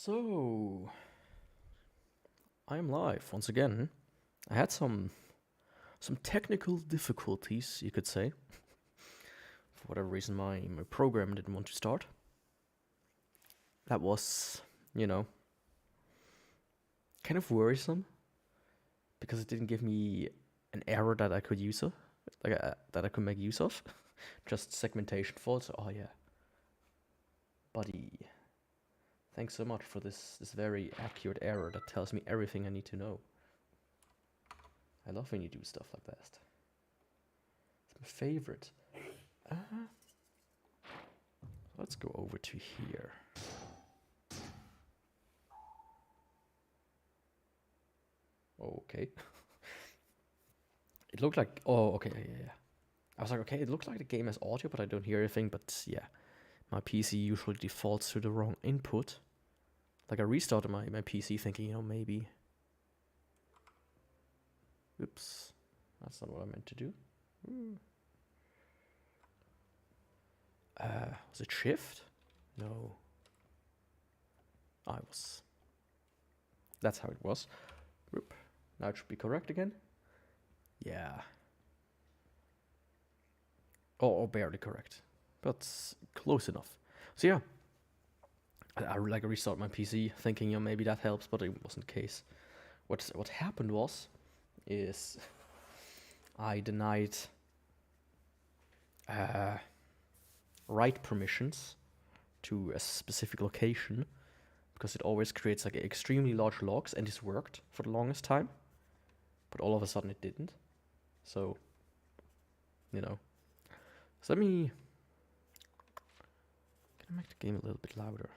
So, I am live once again. I had some technical difficulties, you could say. For whatever reason, my program didn't want to start. That was, kind of worrisome because it didn't give me an error that I could use of, that I could make use of. Just segmentation faults. Oh yeah, buddy. Thanks so much for this very accurate error that tells me everything I need to know. I love when you do stuff like that. It's my favorite. Let's go over to here. Okay. It looked like... Oh, okay, yeah. I was like, okay, it looks like the game has audio, but I don't hear anything. But yeah, my PC usually defaults to the wrong input. Like I restarted my PC thinking, maybe... Oops. That's not what I meant to do. Was it shift? No. I was. That's how it was. Whoop. Now it should be correct again. Yeah. Or barely correct. But close enough. So yeah. I restart my PC thinking, maybe that helps, but it wasn't the case. What happened is I denied write permissions to a specific location because it always creates like extremely large logs, and this worked for the longest time, but all of a sudden it didn't. So, So let me... Can I make the game a little bit louder?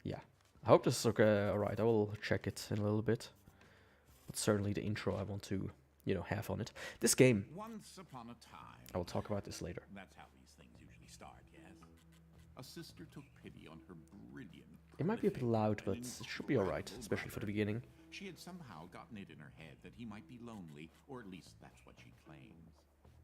Yeah, I hope this is okay. Alright, I will check it in a little bit. But certainly the intro I want to, have on it. This game... Once upon a time... I will talk about this later. That's how these things usually start, yes? A sister took pity on her brilliant... It might be a bit loud, but it should be alright, especially for the beginning. She had somehow gotten it in her head that he might be lonely, or at least that's what she claims.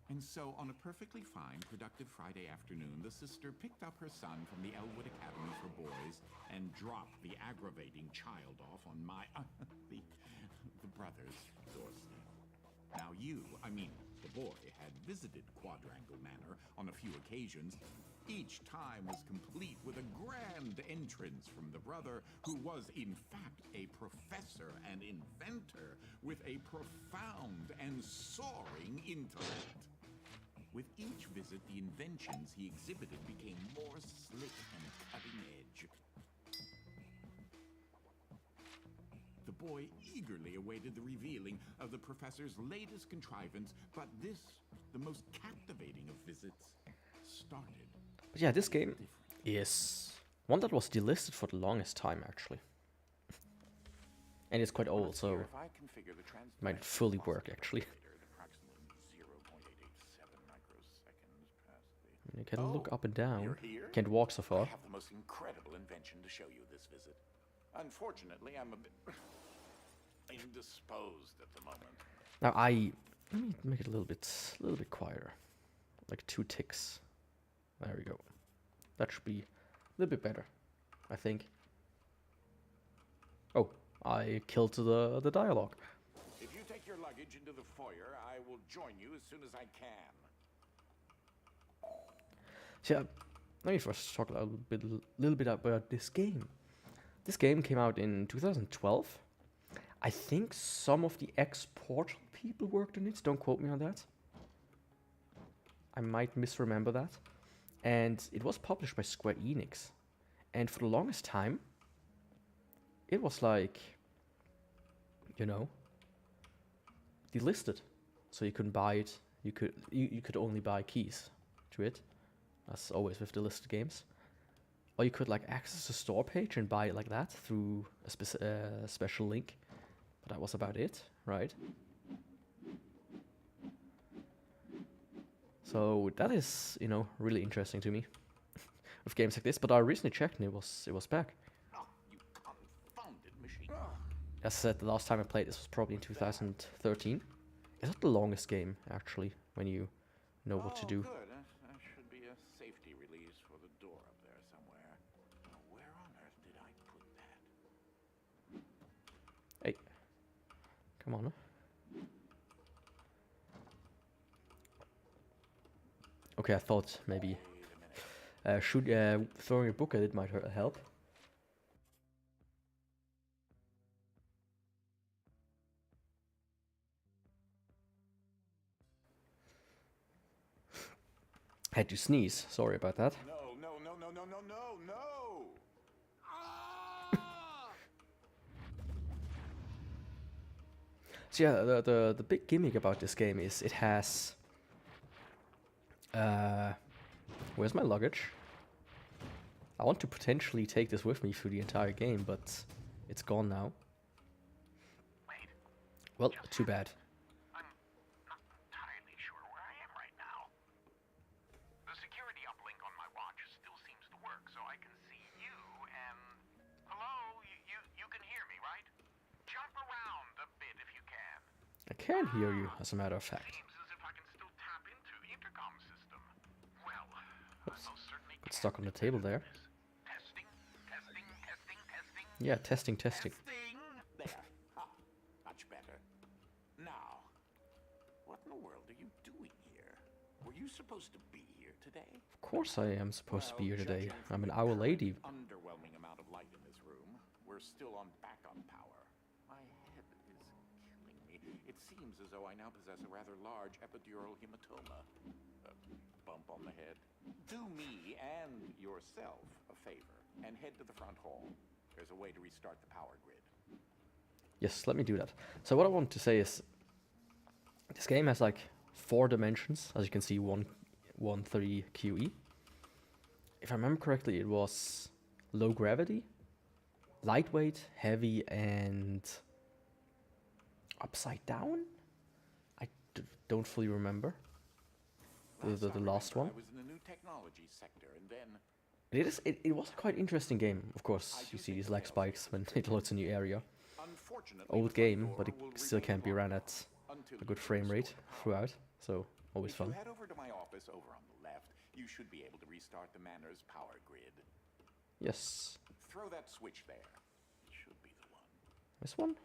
And so, on a perfectly fine, productive Friday afternoon, the sister picked up her son from the Elwood Academy for Boys and dropped the aggravating child off on the brother's doorstep. Now the boy, had visited Quadrangle Manor on a few occasions. Each time was complete with a grand entrance from the brother, who was in fact a professor and inventor with a profound and soaring intellect. With each visit, the inventions he exhibited became more slick and cutting edge. The boy eagerly awaited the revealing of the professor's latest contrivance, but this, the most captivating of visits, started. But yeah, this game is one that was delisted for the longest time, actually. And it's quite old, so it might fully work, actually. You can look up and down. Can't walk so far. I have the most incredible invention to show you this visit. Unfortunately, I'm a bit indisposed at the moment. Now let me make it a little bit quieter. Like 2 ticks. There we go. That should be a little bit better, I think. Oh, I killed the dialogue. If you take your luggage into the foyer, I will join you as soon as I can. So yeah, let me first talk a little bit about this game. This game came out in 2012. I think some of the ex-Portal people worked on it. Don't quote me on that. I might misremember that. And it was published by Square Enix. And for the longest time, it was like, delisted. So you couldn't buy it. You could only buy keys to it. As always with delisted games. Or you could access the store page and buy it like that through a special link. But that was about it, right? So that is, really interesting to me with games like this. But I recently checked and it was back. Oh, you confounded machine. As I said, the last time I played this was probably in 2013. It's not the longest game, actually, when you know what to do. Good. That should be a safety release for the door up there somewhere. Where on earth did I put that? Hey. Come on. Okay, I thought maybe throwing a book at it might help. Had to sneeze. Sorry about that. No. So yeah, the big gimmick about this game is it has. Where's my luggage? I want to potentially take this with me through the entire game, but it's gone now. Wait. Well, too bad. I'm not entirely sure where I am right now. The security uplink on my watch still seems to work, so I can see you and... Hello? You can hear me, right? Jump around a bit if you can. I can hear you, as a matter of fact. Seems as if I can still tap into the intercom system. Well, Oops. I most certainly Got can. stuck on the table there. Testing. Yeah, testing. There. Much better. Now, what in the world are you doing here? Were you supposed to be here today? Of course I am supposed to be here today. Judging from I'm an the owl current lady. Underwhelming amount of light in this room. We're still on backup power. My head is killing me. It seems as though I now possess a rather large epidural hematoma. A bump on the head. Do me and yourself a favor and head to the front hall. There's a way to restart the power grid. Yes, let me do that. So what I want to say is, this game has like 4 dimensions, as you can see, 113 QE. If I remember correctly, it was low gravity, lightweight, heavy, and upside down? I don't fully remember. The last one. I was in the new technology sector, and then It was a quite interesting game. Of course, you see these lag spikes when it loads a new area. unfortunately Old the front game, door but it will still remain can't be ran locked at until a good you frame rate restore power. throughout, so always If you fun. head over to my office over on the left, you should be able to restart the Manor's power grid. Yes. Throw that switch there. It should be the one. This one?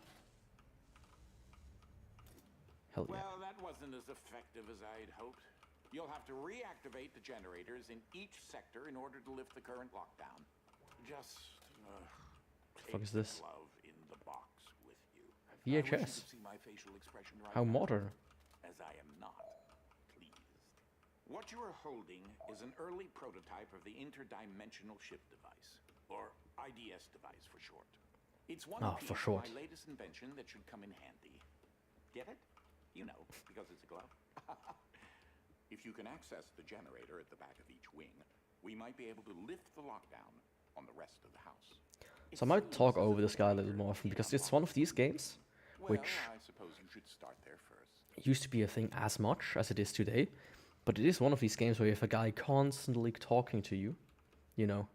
Hell yeah. Well, that wasn't as effective as I'd hoped. You'll have to reactivate the generators in each sector in order to lift the current lockdown. Just fuck take is this? the glove in the box with you. I wish you VHS. could see my facial expression right How now, modern. as I am not pleased. What you are holding is an early prototype of the interdimensional shift device, or IDS device for short. It's one Ah, piece for of short. my latest invention that should come in handy. Get it? You know, because it's a glove. If you can access the generator at the back of each wing, we might be able to lift the lockdown on the rest of the house. So I might talk over this guy a little more often, because it's one of these games which Well, I suppose you should start there first. used to be a thing as much as it is today, but it is one of these games where you have a guy constantly talking to you. You know,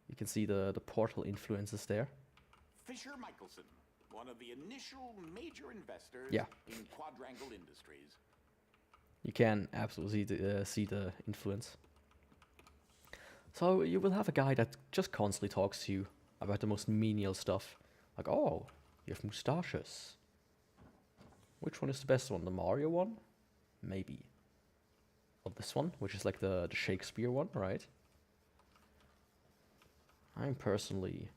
you can see the Portal influences there. Fisher Michelson, one of the initial major investors Yeah. in Quadrangle Industries. You can absolutely see the influence. So you will have a guy that just constantly talks to you about the most menial stuff. Like, oh, you have moustaches. Which one is the best one? The Mario one? Maybe. Or this one, which is like the Shakespeare one, right? I'm personally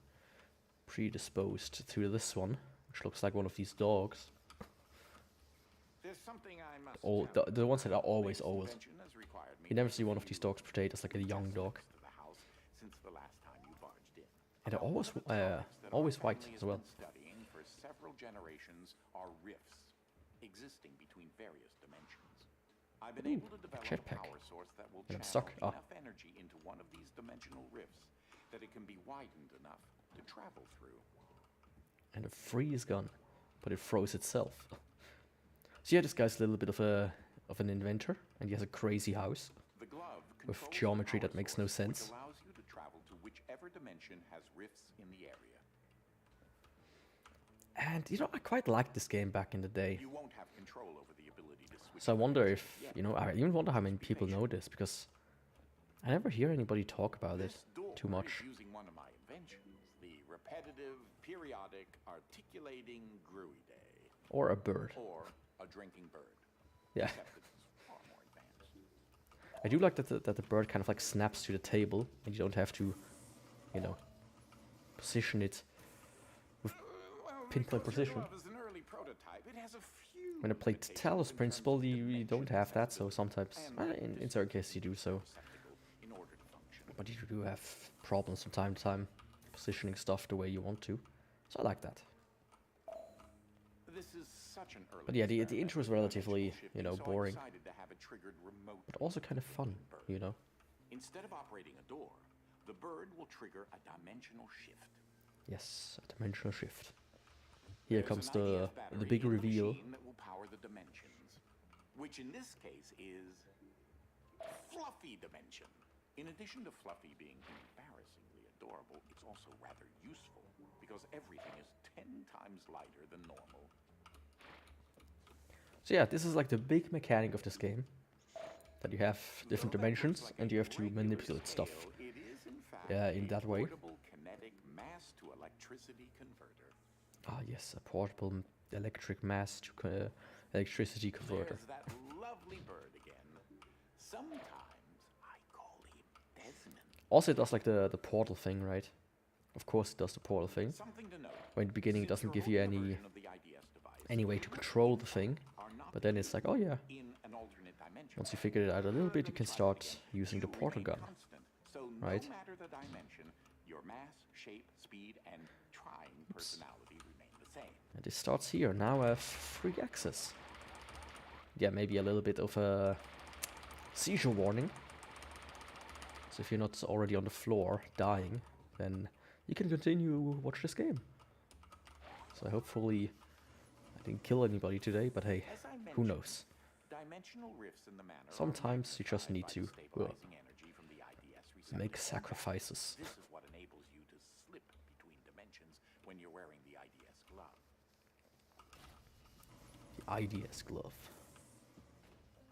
predisposed to this one, which looks like one of these dogs. There's something I must All tell the ones that are you. always Latest old. invention has required me You never to see one of few these dogs portrayed as like a young dog. contestants to the house since the last time you barged in. And they're About always, one of the topics that our always white family as has well. been studying for several generations are rifts existing between various dimensions. I've been able to develop a jetpack. power source that will And I'm channel stuck. Ah. enough energy into one of these dimensional rifts that it can be widened enough to travel through. And a freeze gun, but it froze itself. So yeah, this guy's a little bit of an inventor, and he has a crazy house. The glove With controls the geometry power that makes no source, which sense. allows you to travel to whichever dimension has rifts in the area. And you know, I quite liked this game back in the day. You won't have control over the ability to switch. So I wonder modes if, yet. you know, I even wonder how many people know this, because I never hear anybody talk about it This door too much. is using one of my inventions, the repetitive, periodic, articulating Gruidae, Or a bird. or a drinking bird. Yeah. Except it's far more advanced. I do like that the bird kind of like snaps to the table, and you don't have to, you know, position it with pinpoint because your precision. glove is an early prototype, it has a few When I played limitations Talos in Principle, terms of you don't dimension have that, so accessibility sometimes, and in certain cases you do so. receptacle in order to function. But you do have problems from time to time positioning stuff the way you want to. So I like that. This is such an early But yeah, the experiment intro is with relatively, dimensional you know, shifting, so I boring. decided to have it triggered remotely But also kind of fun, with the bird. you know. Instead of operating a door, the bird will trigger a dimensional shift. Yes, a dimensional shift. Here There's comes an IDF the battery big in the reveal. machine that will power the dimensions, which in this case is Fluffy Dimension. In addition to Fluffy being embarrassingly adorable, it's also rather useful because everything is 10 times lighter than normal. So yeah, this is like the big mechanic of this game. That you have different Though that looks dimensions like and a you have to regular manipulate stuff. scale, it is in fact in a that way. portable kinetic mass to electricity converter. Ah yes, a portable electric mass to electricity converter. There's that lovely bird again. Sometimes I call him Desmond. Also it does like the portal thing, right? Of course it does the portal thing. Something to note. When in the beginning it Since doesn't you're give you holding a any version of the IDS device, any way to control the thing. are not But then it's like, oh yeah, in an alternate dimension. once you figure it out a little bit, you can start using the You portal remain gun. constant, so right? no matter the dimension, your mass, shape, speed, and trying personality remain the same. And it starts here. Now I have free access. Yeah, maybe a little bit of a seizure warning. So if you're not already on the floor dying, then you can continue watch this game. So hopefully I didn't kill anybody today, but hey, As I who mentioned, knows? dimensional rifts in the manor are Sometimes you just magnified need by to the stabilizing energy from the IDS make receptacle. sacrifices. This is what enables you to slip between dimensions when you're wearing the IDS glove. The IDS glove.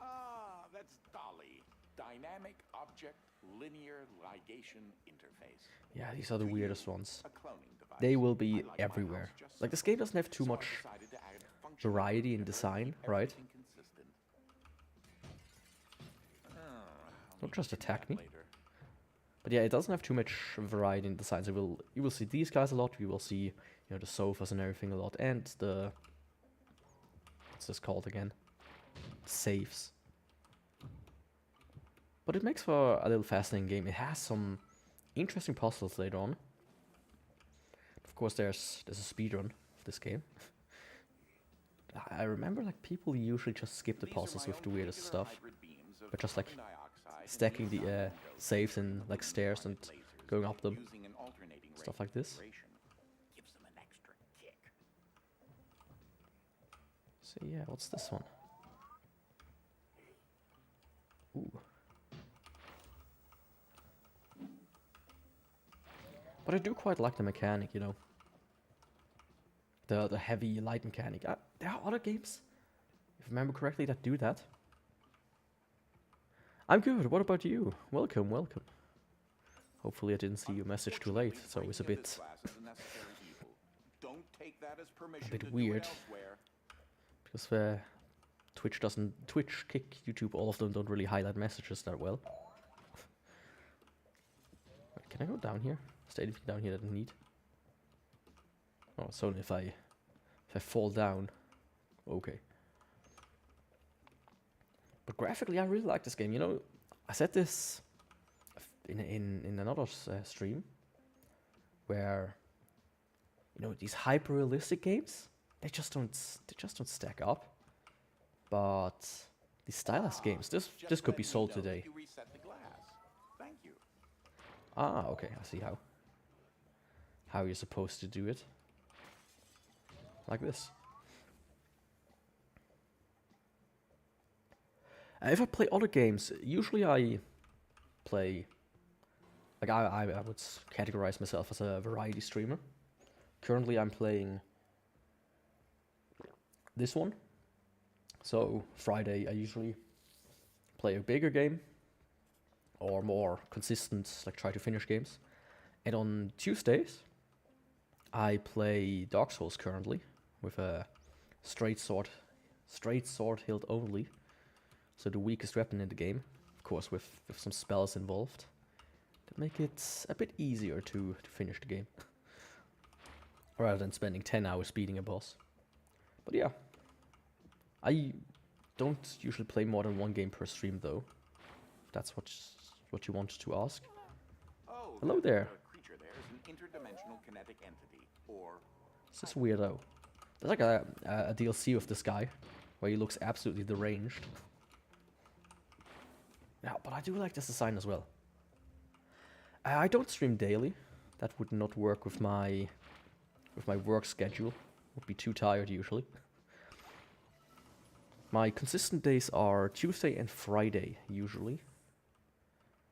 Ah, that's Dolly. Dynamic Object Linear Ligation Interface. Yeah, these are the weirdest ones. A cloning device. They will I be like my everywhere. house just Like so. this game doesn't have too So I much decided to add functionality variety in to design, keep right? everything consistent. I'll Don't need just to do attack that me. later. But yeah, it doesn't have too much variety in design. So you will see these guys a lot. You will see, you know, the sofas and everything a lot, and the what's this called again? Safes. But it makes for a little fascinating game. It has some interesting puzzles later on. Of course, there's a speedrun of this game. I remember like people usually just skip the These are puzzles my with the own weirdest regular stuff. hybrid beams of But just like carbon dioxide and stacking the neon safes in lasers like stairs and lasers going up them. using an alternating Stuff rate like this. configuration gives them an extra kick. So yeah, what's this one? Ooh. But I do quite like the mechanic, you know. The heavy light mechanic. There are other games, if I remember correctly, that do that. I'm good. What about you? Welcome, welcome. Hopefully I didn't see your message too late. It's always a Breaking bit into this class is a necessary evil. Don't take that as permission bit to do it weird. elsewhere. because Twitch, Kick, YouTube, all of them don't really highlight messages that well. Wait, can I go down here? Is there anything down here that I need? Oh, it's only if I fall down. Okay. But graphically, I really like this game. You know, I said this in another stream, where, you know, these hyper realistic games, they just don't stack up. But these stylized games, this could be sold today. You reset the glass. Thank you. Ah, okay, I see how you're supposed to do it. Like this. If I play other games, usually I play, like I would categorize myself as a variety streamer. Currently I'm playing this one. So Friday I usually play a bigger game or more consistent, like try to finish games. And on Tuesdays I play Dark Souls currently with a straight sword hilt only. So the weakest weapon in the game, of course with some spells involved that make it a bit easier to finish the game. Rather than spending 10 hours beating a boss. But yeah. I don't usually play more than one game per stream though. If that's what you wanted to ask. Oh, Hello that, there. Creature there is an interdimensional kinetic entity, or It's this weirdo. There's like a DLC of this guy where he looks absolutely deranged. Yeah, but I do like this design as well. I don't stream daily. That would not work with my work schedule. Would be too tired usually. My consistent days are Tuesday and Friday usually.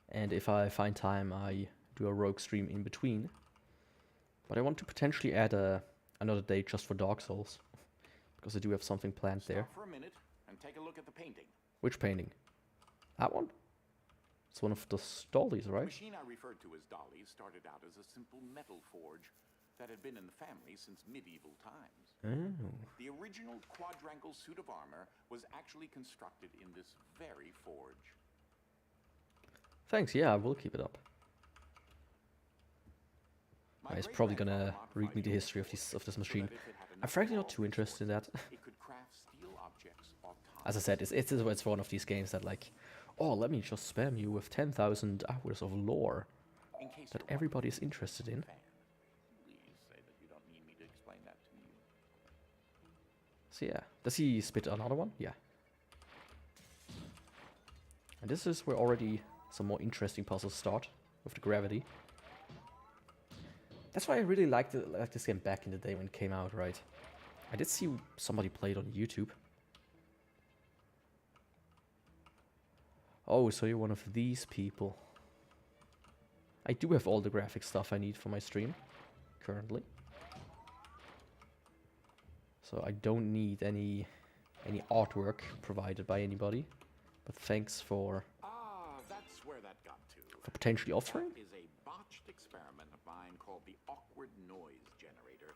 And if I find time, I do a rogue stream in between. But I want to potentially add another day just for Dark Souls. Because I do have something planned there. stop for a minute and take a look at the painting. Which painting? That one? It's one of the dollies, The right? machine I referred to as Dolly started out as a simple metal forge that had been in the family since medieval times. Oh. The original quadrangle suit of armor was actually constructed in this very forge. Thanks, yeah, I will keep it up. My He's probably gonna great-grandfather read me the modified history of it this so machine. that if it had I'm enough frankly not power too interested in that. It could craft steel objects As I said, it's one of these games that like, oh, let me just spam you with 10,000 hours of lore in case that you're everybody is wondering, interested in. fan. Please say that you don't need me to explain that to you. So yeah, does he spit another one? Yeah. And this is where already some more interesting puzzles start with the gravity. That's why I really liked this game back in the day when it came out, right? I did see somebody play it on YouTube. Oh, so you're one of these people. I do have all the graphic stuff I need for my stream, currently. So I don't need any artwork provided by anybody. But thanks for That's where that got to. potentially offering. That is a botched experiment of mine called the awkward noise generator.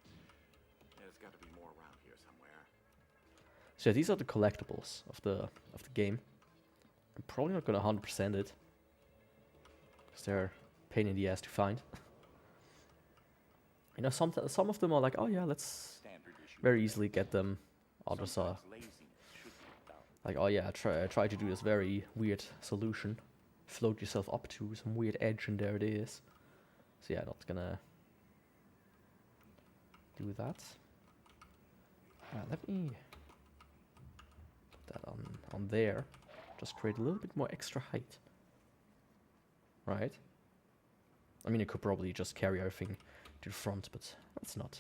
There's got to be more around here somewhere. So yeah, these are the collectibles of the game. I'm probably not gonna 100% it, because they're a pain in the ass to find. You know, some of them are like, oh yeah, let's Standard issue. very easily get them. Others are Sometimes laziness should be done. like, oh yeah, try to do this very weird solution, float yourself up to some weird edge, and there it is. So yeah, not gonna do that. Let me put that on there. Just create a little bit more extra height. Right? I mean, I could probably just carry everything to the front, but let's not.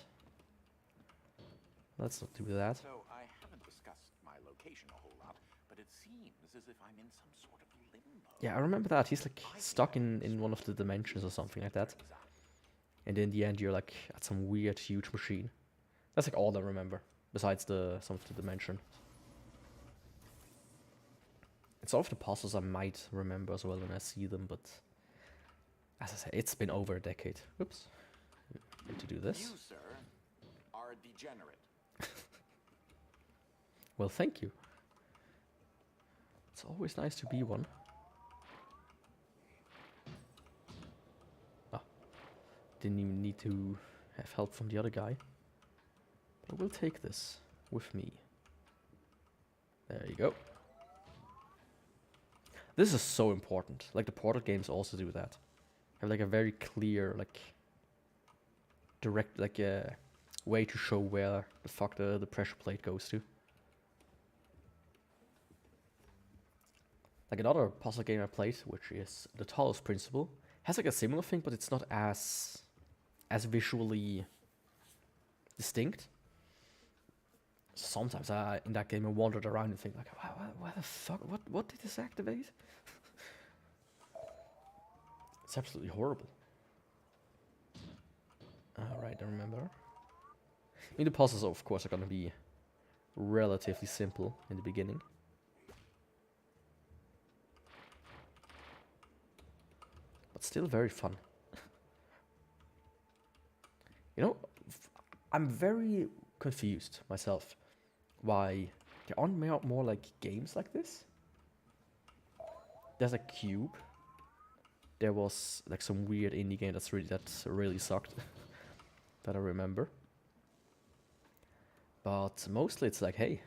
Let's not do that. So I haven't discussed my location a whole lot, but it seems as if I'm in some sort of limbo. Yeah, I remember that. He's like stuck in one of the dimensions or something like that. And in the end, you're like at some weird, huge machine. That's like all I remember, besides some of the dimension. And some of the puzzles I might remember as well when I see them, but as I said, it's been over a decade. Oops. Need to do this. You, sir, are a degenerate. Well, thank you. It's always nice to be one. Ah. Didn't even need to have help from the other guy. But I will take this with me. There you go. This is so important. Like the Portal games also do that. Have like a very clear, like direct, like way to show where the fuck the pressure plate goes to. Like another puzzle game I played, which is the Talos Principle, has like a similar thing, but it's not as visually distinct. Sometimes in that game I wandered around and think like, why the fuck, what did this activate? It's absolutely horrible. Alright, I remember. I mean, the puzzles of course are gonna be relatively simple in the beginning. But still very fun. You know, I'm very confused myself why there aren't more like games like this. There's a Cube. There was like some weird indie game that really sucked that I remember. But mostly it's like, hey,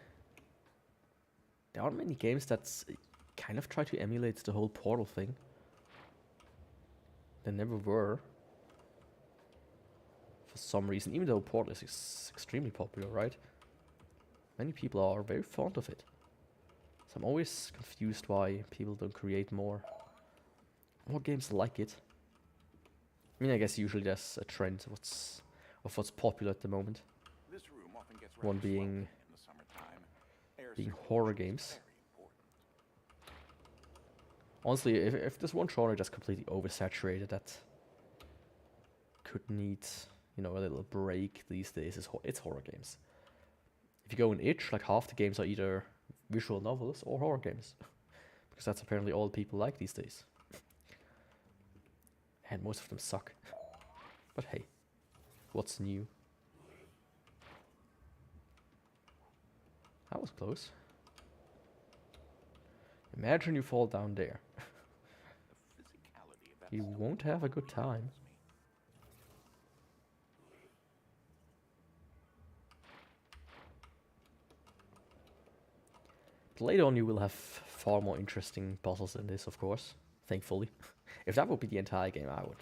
there aren't many games that kind of try to emulate the whole Portal thing. There never were. For some reason, even though Portal is extremely popular, right? Many people are very fond of it. So I'm always confused why people don't create more games like it. I mean, I guess usually there's a trend of what's popular at the moment. This room often gets One rather being sweltering in the summertime. Air horror circulation is games. very important. Honestly, if there's one genre that's completely oversaturated that could need, you know, a little break these days, it's horror games. If you go in itch, like half the games are either visual novels or horror games. Because that's apparently all people like these days. And most of them suck. But hey, what's new? That was close. Imagine you fall down there. The physicality of that You stone won't have a good time. me. But later on you will have far more interesting puzzles than this, of course. Thankfully. If that would be the entire game, I would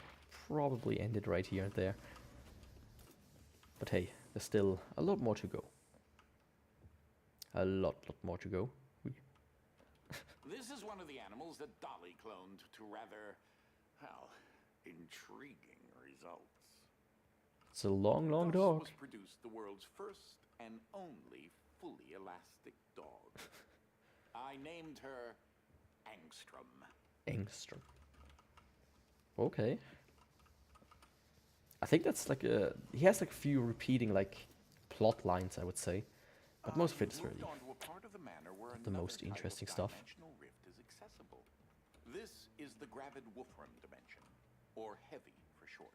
probably end it right here and there. But hey, there's still a lot more to go. A lot more to go. This is one of the animals that Dolly cloned to rather, well, intriguing results. It's a long Thus dog. was produced the world's first and only fully elastic dog. I named her Angstrom. Engstrom. Okay. I think that's like he has like a few repeating like plot lines, I would say. But most of it is really the most interesting stuff. Rift is accessible. This is the gravid Wolfram dimension, or heavy for short.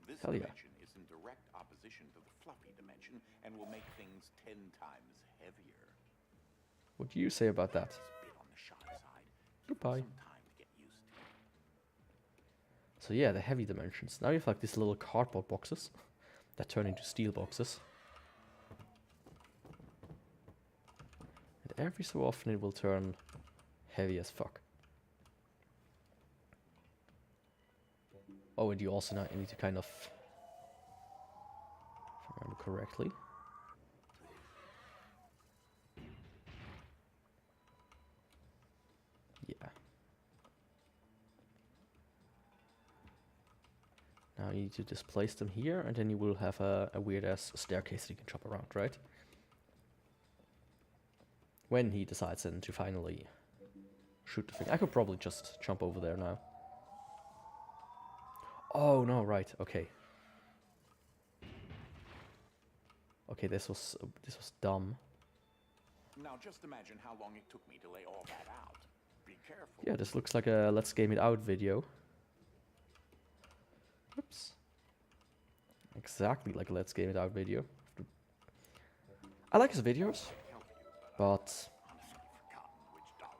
This Hell yeah. dimension is in direct opposition to the fluffy dimension and will make things 10 times heavier. What do you say about that? It's a bit on the shy side. Goodbye. Some time to get used to. So yeah, the heavy dimensions. Now you have like these little cardboard boxes that turn into steel boxes. And every so often it will turn heavy as fuck. Oh, and you also need to kind of, if I remember correctly. Yeah. Now you need to displace them here, and then you will have a weird-ass staircase that you can chop around, right? When he decides then to finally shoot the thing. I could probably just jump over there now. Oh, no, right, okay. Okay, this was dumb. Now just imagine how long it took me to lay all that out. Be careful. Yeah, this looks like a Let's Game It Out video. Oops. Exactly like a Let's Game It Out video. I like his videos, but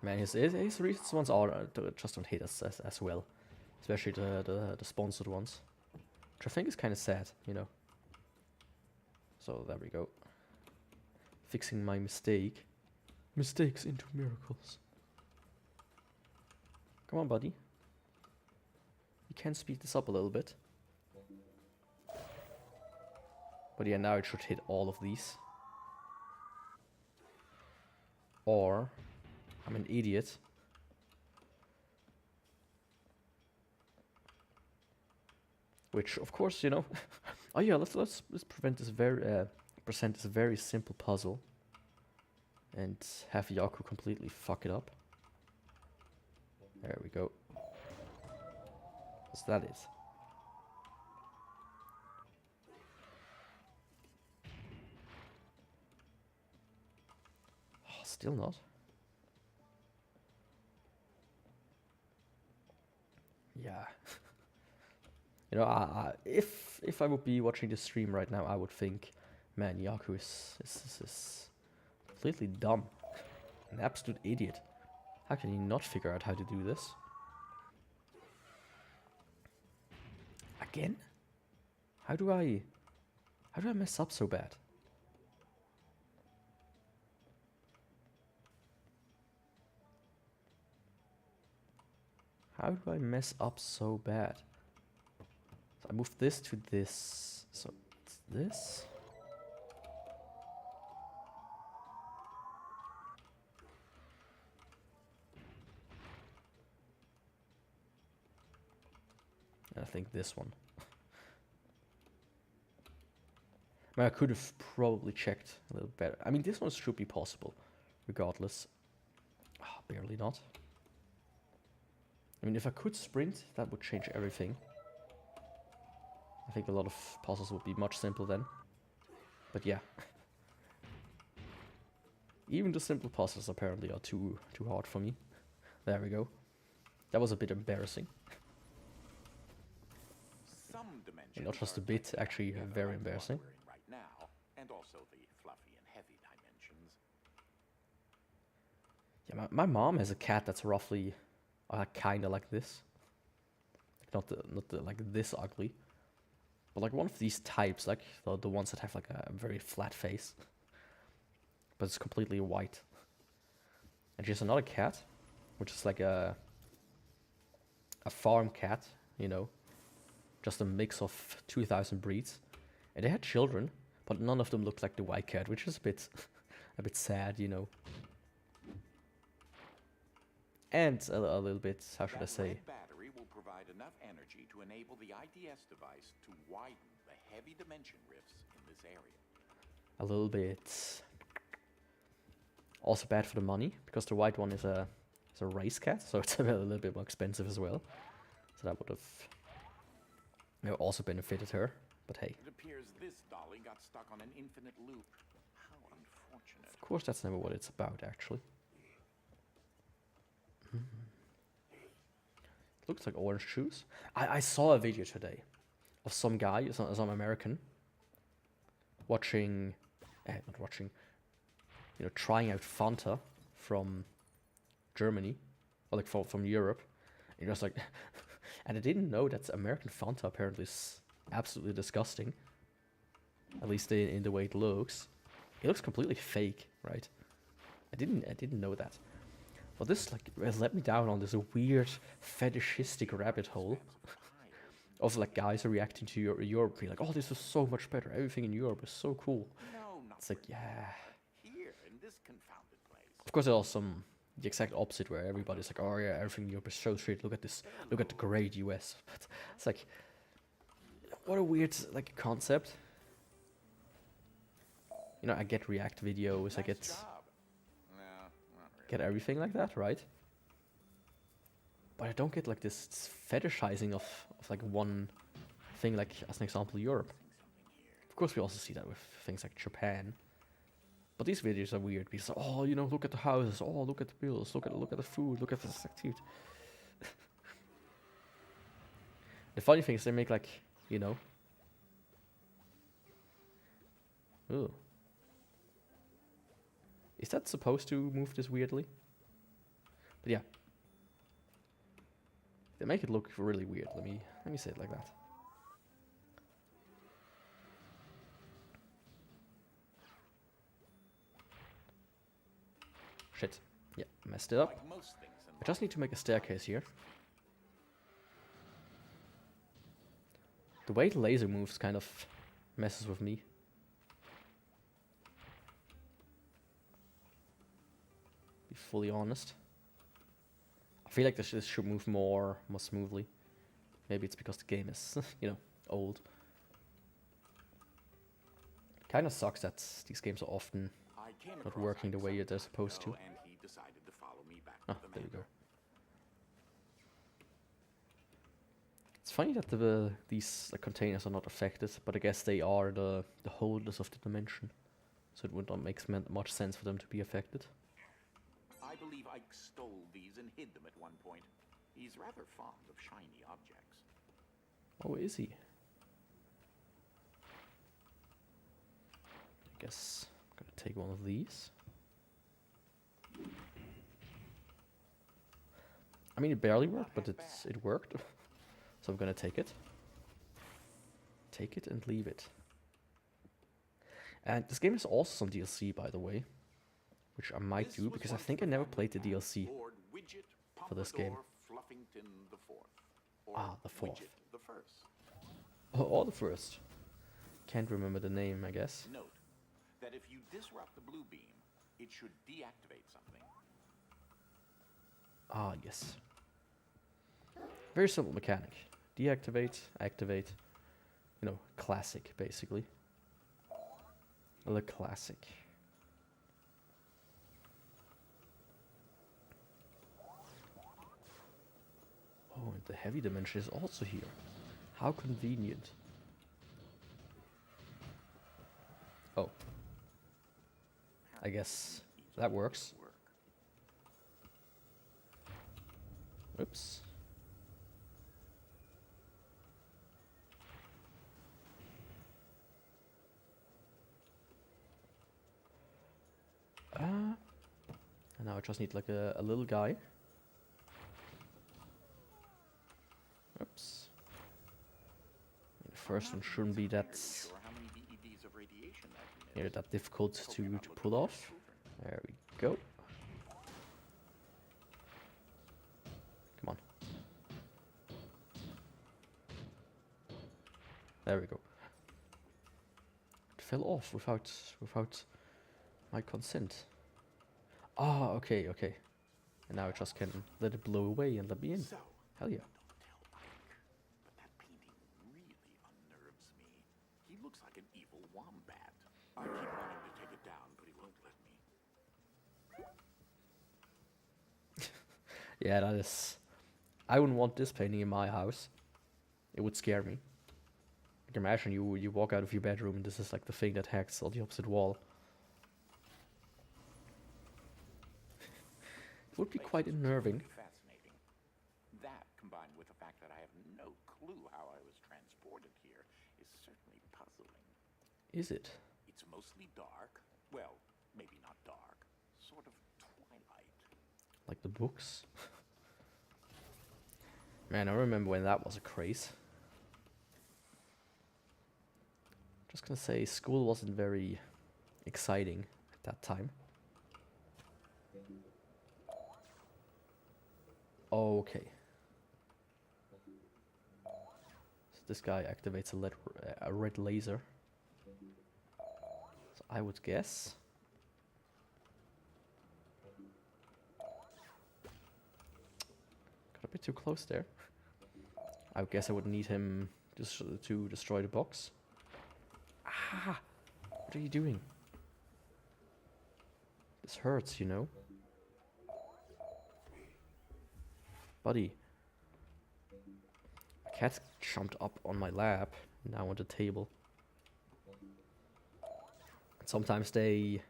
man, his recent ones are just don't hit as well, especially the sponsored ones, which I think is kind of sad, you know. So there we go. Fixing my mistake. Mistakes into miracles. Come on, buddy. You can speed this up a little bit. But yeah, now it should hit all of these. Or I'm an idiot. Which, of course, you know. Oh yeah, let's present this very simple puzzle, and have Yaku completely fuck it up. There we go. So that is. Still not. Yeah. You know, if I would be watching this stream right now, I would think, man, Yaku is completely dumb. An absolute idiot. How can he not figure out how to do this? Again? How do I mess up so bad? How do I mess up so bad? So I moved this to this. So it's this. And I think this one. I mean, I could have probably checked a little better. I mean, this one should be possible, regardless. Oh, barely not. I mean, if I could sprint, that would change everything. I think a lot of puzzles would be much simpler then. But yeah. Even the simple puzzles apparently are too hard for me. There we go. That was a bit embarrassing. Some dimensions And not just a are bit, tighter actually together very like the one embarrassing. we're in right now, and also the fluffy and heavy dimensions. Yeah, my mom has a cat that's roughly kind of like this. Not the like this ugly, but like one of these types, like the ones that have like a very flat face, but it's completely white. And she has another cat, which is like a farm cat, you know, just a mix of 2,000 breeds. And they had children, but none of them looked like the white cat, which is a bit a bit sad, you know. And a little bit, how should I say? Red battery will provide enough energy to enable the IDS device to widen the heavy dimension rifts in this area. A little bit also bad for the money, because the white one is a race cat, so it's a little bit more expensive as well. So that would have also benefited her, but hey. It appears this dolly got stuck on an infinite loop. How unfortunate. Of course that's never what it's about, actually. Looks like orange juice. I saw a video today of some guy, some American, watching, not watching, you know, trying out Fanta from Germany, or like from Europe. And he was like, and I didn't know that American Fanta apparently is absolutely disgusting. At least in the way it looks. It looks completely fake, right? I didn't know that. But this like has let me down on this weird fetishistic rabbit hole of like guys are reacting to Europe being like, oh, this is so much better. Everything in Europe is so cool. No, not It's like, for yeah. here in this confounded place. Of course, there's also the exact opposite where everybody's like, oh yeah, everything in Europe is so shit. Look at this. Look at the great US. But it's like, what a weird like concept. You know, I get React videos. I get. Nice job. No, not really. Get everything like that, right? But I don't get like this fetishizing of like one thing, like as an example, Europe. Of course, we also see that with things like Japan. But these videos are weird because, oh, you know, look at the houses, oh, look at the bills, look at the food, look at this, like, dude. The funny thing is they make like, you know. Ooh. Is that supposed to move this weirdly? But yeah. They make it look really weird. Let me say it like that. Shit. Yeah, messed it up. Like most things in I just need to make a staircase here. The way the laser moves kind of messes with me. Be fully honest. I feel like this should move more smoothly. Maybe it's because the game is, you know, old. Kind of sucks that these games are often I came not across working the Ike way some they're time supposed to. ago, and he decided to follow me back Ah, to the there you manor. go. It's funny that these containers are not affected, but I guess they are the holders of the dimension. So it would not make much sense for them to be affected. Max stole these and hid them at one point. He's rather fond of shiny objects. Oh, is he? I guess I'm gonna take one of these. I mean, it barely worked, but it worked. So I'm gonna take it. Take it and leave it. And this game is also some DLC, by the way, which I might do because I think I never played the DLC for this game. Ah, the fourth. Or the first. Can't remember the name, I guess. Note that if you disrupt the blue beam, it should deactivate something. Ah, yes. Very simple mechanic. Deactivate, activate. You know, classic, basically. The classic. Oh, and the heavy dimension is also here. How convenient. Oh. I guess that works. Oops. And now I just need like a little guy. Oops. The first one shouldn't be that that difficult to pull off. There we go. Come on. There we go. It fell off without my consent. Ah, okay, okay. And now I just can let it blow away and let me in. Hell yeah. Don't tell Ike, but that painting really unnerves me. He looks like an evil wombat. I keep wanting to take it down, but he won't let me. Yeah, that is... I wouldn't want this painting in my house. It would scare me. Like imagine you walk out of your bedroom and this is like the thing that hacks on the opposite wall. It would be quite unnerving. Fascinating. That, combined with the fact that I have no clue how I was transported here, is certainly puzzling. Is it? It's mostly dark. Well, maybe not dark. Sort of twilight. Like the books? Man, I remember when that was a craze. Just gonna say, school wasn't very exciting at that time. Okay. So this guy activates a red laser. So I would guess. Got a bit too close there. I would guess I would need him just to destroy the box. Ah! What are you doing? This hurts, you know? Buddy. My cat jumped up on my lap, now on the table. And sometimes they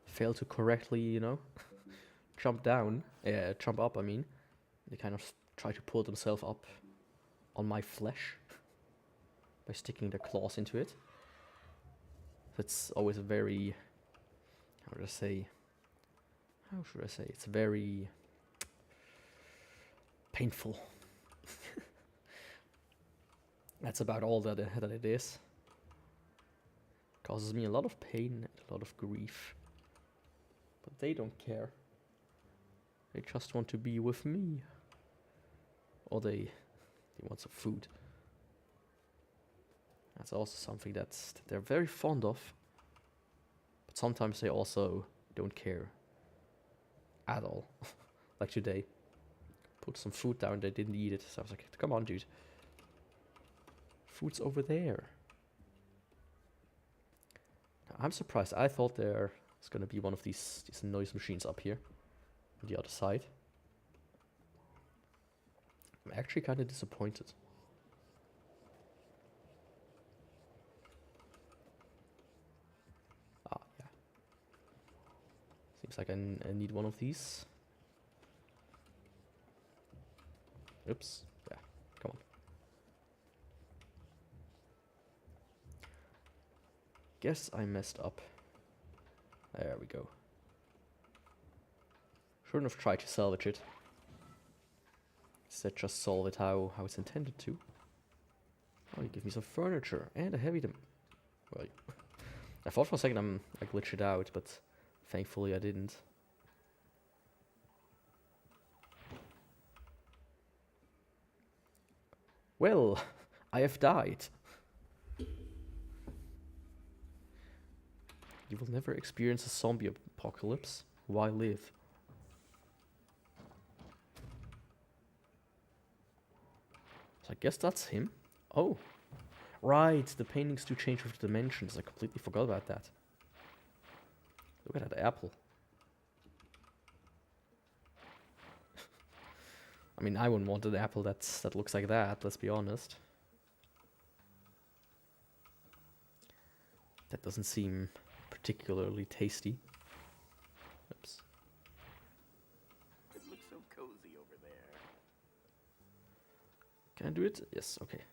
fail to correctly, you know, jump up, I mean. They kind of try to pull themselves up on my flesh by sticking their claws into it. It's always a very, how should I say, it's very painful. That's about all that it is. Causes me a lot of pain and a lot of grief. But they don't care. They just want to be with me. Or they want some food. That's also something that they're very fond of. But sometimes they also don't care at all. Like today. Put some food down, they didn't eat it. So I was like, come on, dude. Food's over there. Now, I'm surprised. I thought there was going to be one of these noise machines up here. On the other side. I'm actually kind of disappointed. Ah, yeah. Seems like I need one of these. Oops. Yeah, come on. Guess I messed up. There we go. Shouldn't have tried to salvage it. Instead, just solve it how it's intended to. Oh, you give me some furniture and a heavy... Well, I thought for a second I glitched it out, but thankfully I didn't. Well, I have died. You will never experience a zombie apocalypse. Why live? So I guess that's him. Oh, right. The paintings do change with the dimensions. I completely forgot about that. Look at that apple. I mean, I wouldn't want an apple that looks like that, let's be honest. That doesn't seem particularly tasty. Oops. It looks so cozy over there. Can I do it? Yes, okay.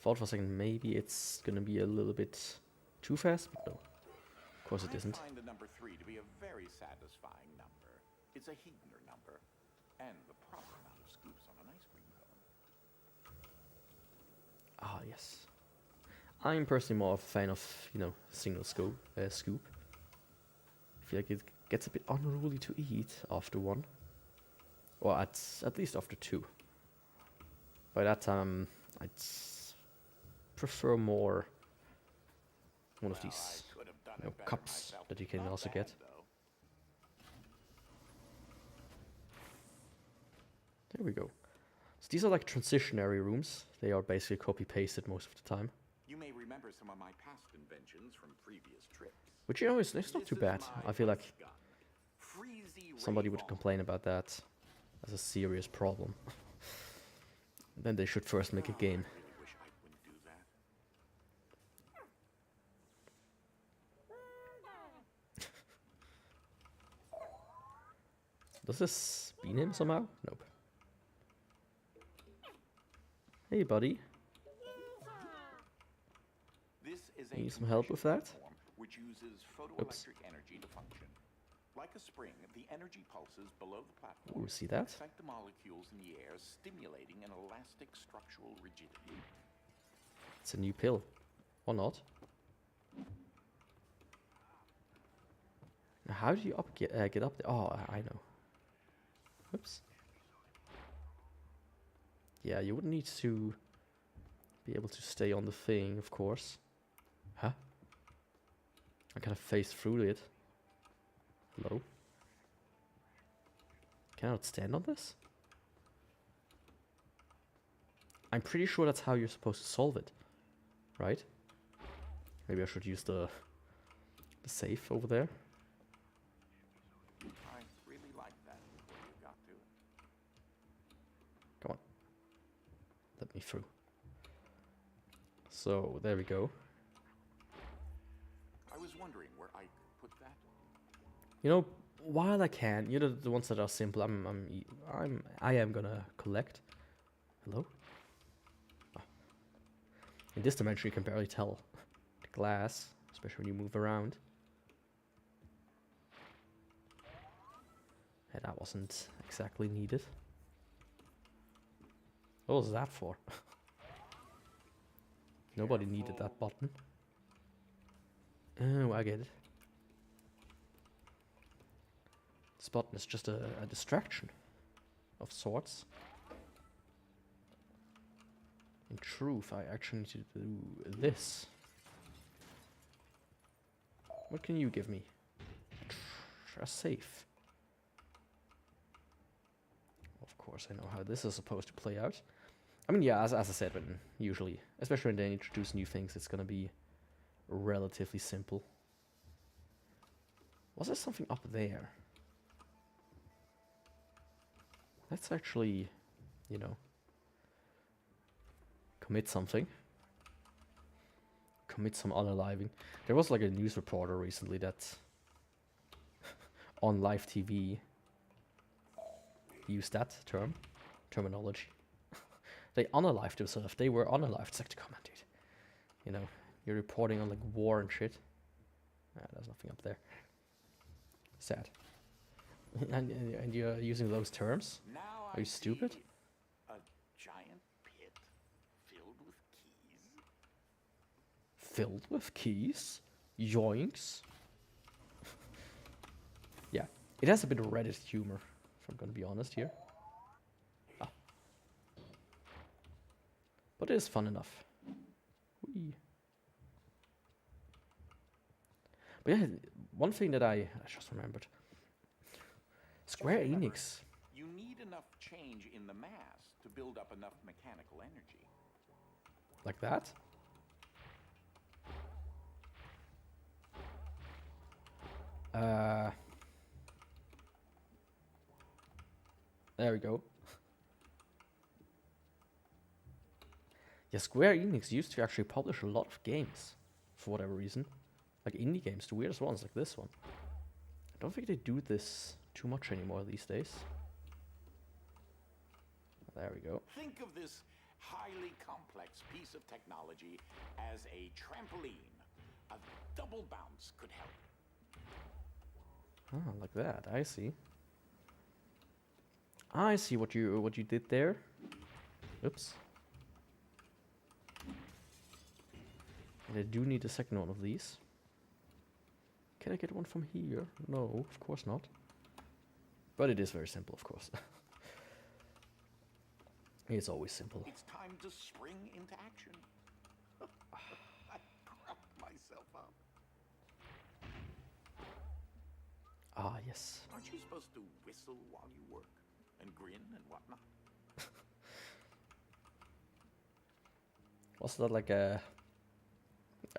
Thought for a second maybe it's gonna be a little bit too fast, but no. Of course it isn't. I find the number 3 to be a very satisfying number. It's a Heidner number, and the proper amount of scoops on an ice cream cone. Ah, yes. I'm personally more of a fan of, you know, single scoop. I feel like it gets a bit unruly to eat after one. Or at least after two. By that time, I'd prefer more one of these, you know, cups that you can also get. There we go. So these are like transitionary rooms. They are basically copy-pasted most of the time. You may remember some of my past inventions from previous trips. Which, you know, it's not too bad. I feel like somebody would complain about that as a serious problem. Then they should first make a game. I really wish I wouldn't do that. Does this spin him somehow? Nope. Hey, buddy. This is Need some help with that? platform which uses photoelectric energy to function. Like a spring, the energy pulses below the platform Ooh, see that? excite the molecules in the air, stimulating an elastic structural rigidity. It's a new pill. Or not. Now, how do you get up there? Oh, I know. Oops. Yeah, you wouldn't need to be able to stay on the thing, of course. Huh? I kind of phased through it. Hello? Can I not stand on this? I'm pretty sure that's how you're supposed to solve it. Right? Maybe I should use the safe over there. I really like that before you got to it. Come on. Let me through. So, there we go. I was wondering where I could put that. You know, while I can, you know, the ones that are simple, I am gonna collect. Hello? Oh. In this dimension, you can barely tell the glass, especially when you move around. And that wasn't exactly needed. What was that for? Nobody needed that button. Oh, I get it. This button is just a distraction of sorts. In truth, I actually need to do this. What can you give me? A safe. Of course, I know how this is supposed to play out. I mean, yeah, as I said, when usually, especially when they introduce new things, it's gonna be relatively simple. Was there something up there? Let's actually, you know, commit something. Commit some unaliving. There was like a news reporter recently that on live TV use that terminology. They unalived themselves. They were unalived. It's like, come on, dude. You know, you're reporting on like war and shit. There's nothing up there. Sad. and you're using those terms? Now Are you stupid? A giant pit filled with keys. Filled with keys? Yoinks. Yeah, it has a bit of Reddit humor, if I'm gonna be honest here. But it is fun enough. Whee. But yeah, one thing that I just remembered. Square Enix. You need enough change in the mass to build up enough mechanical energy. Like that? There we go. Yeah, Square Enix used to actually publish a lot of games, for whatever reason. Like indie games, the weirdest ones, like this one. I don't think they do this too much anymore these days. There we go. Think of this highly complex piece of technology as a trampoline. A double bounce could help. Ah, like that. I see. I see what you did there. Oops. And I do need a second one of these. Can I get one from here? No, of course not. But it is very simple, of course. It's always simple. It's time to spring into action. I propped myself up. Ah, yes. Aren't you supposed to whistle while you work? And grin and whatnot? Was that like a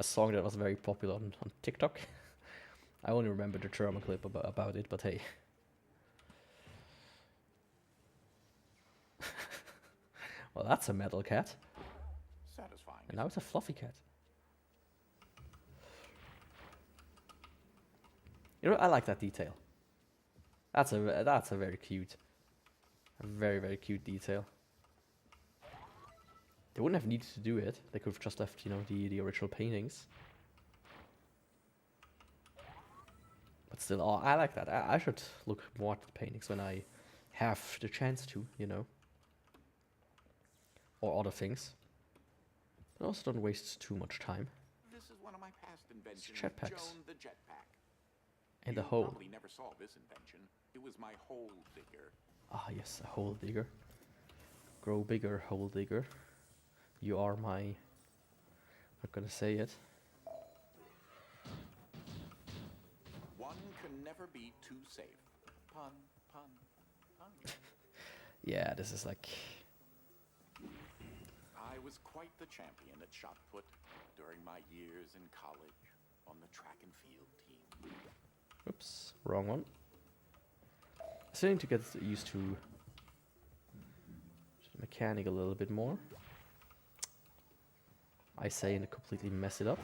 song that was very popular on TikTok? I only remember the German clip about it, but hey. Well, that's a metal cat. Satisfying. And now it's a fluffy cat. You know, I like that detail. That's a very cute, very cute detail. They wouldn't have needed to do it. They could have just left, you know, the original paintings. But still, oh, I like that. I should look more at the paintings when I have the chance to, you know. Or other things. But also don't waste too much time. This is one of my past inventions, Jetpacks. Joan the jetpack. And You the hole. probably never saw this invention. It was my hole digger. Ah, yes, a hole digger. Grow bigger, hole digger. You are my... not gonna say it. One can never be too safe. Pun, pun, pun. Yeah, this is like... I was quite the champion at shot put during my years in college on the track and field team. Oops, wrong one. I still need to get used to the mechanic a little bit more. I say and completely mess it up.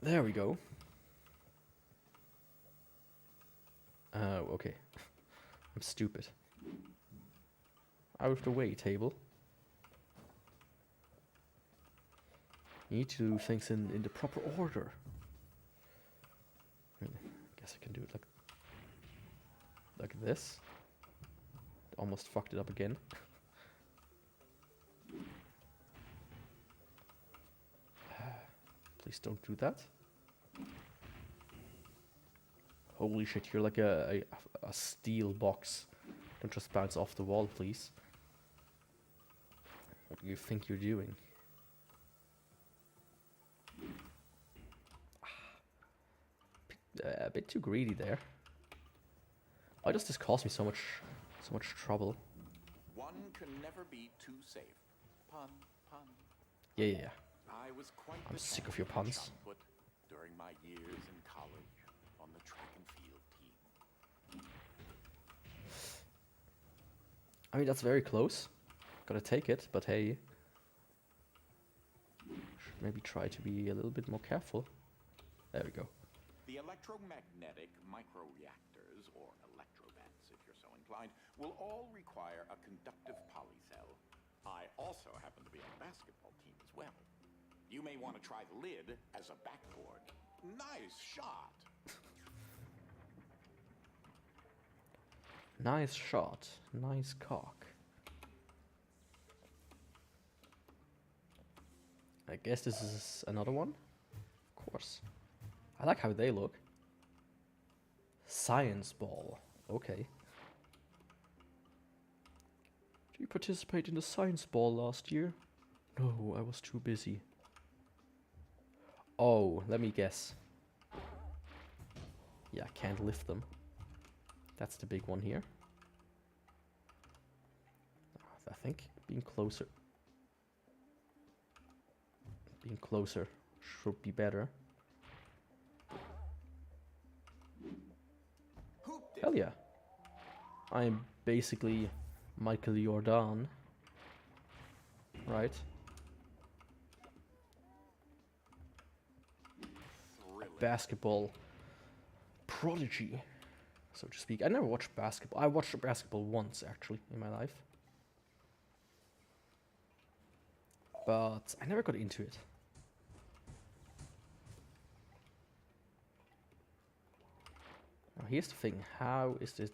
There we go. Oh, okay. I'm stupid. Out of the way, table. You need to do things in the proper order. I guess I can do it like this. Almost fucked it up again. Please don't do that. Holy shit, you're like a steel box. Don't just bounce off the wall, please. What do you think you're doing? A bit too greedy there. Why does this cause me so much trouble? One can never be too safe. Pun, pun. Yeah. I was quite I'm the sick of your champion at puns. shot put during my years in college on the track and field team. I mean, that's very close. Gotta take it, but hey. Should maybe try to be a little bit more careful. There we go. The electromagnetic microreactors, or electrobats if you're so inclined, will all require a conductive polycell. I also happen to be on the basketball team as well. You may want to try the lid as a backboard. Nice shot! Nice shot. Nice cock. I guess this is another one? Of course. I like how they look. Science ball. Okay. Did you participate in the science ball last year? No, I was too busy. Oh, let me guess. Yeah, I can't lift them. That's the big one here. I think being closer. Being closer should be better. Hell yeah. I'm basically Michael Jordan. Right? Basketball prodigy, so to speak. I never watched basketball. I watched basketball once, actually, in my life. But I never got into it. Now, here's the thing. How is it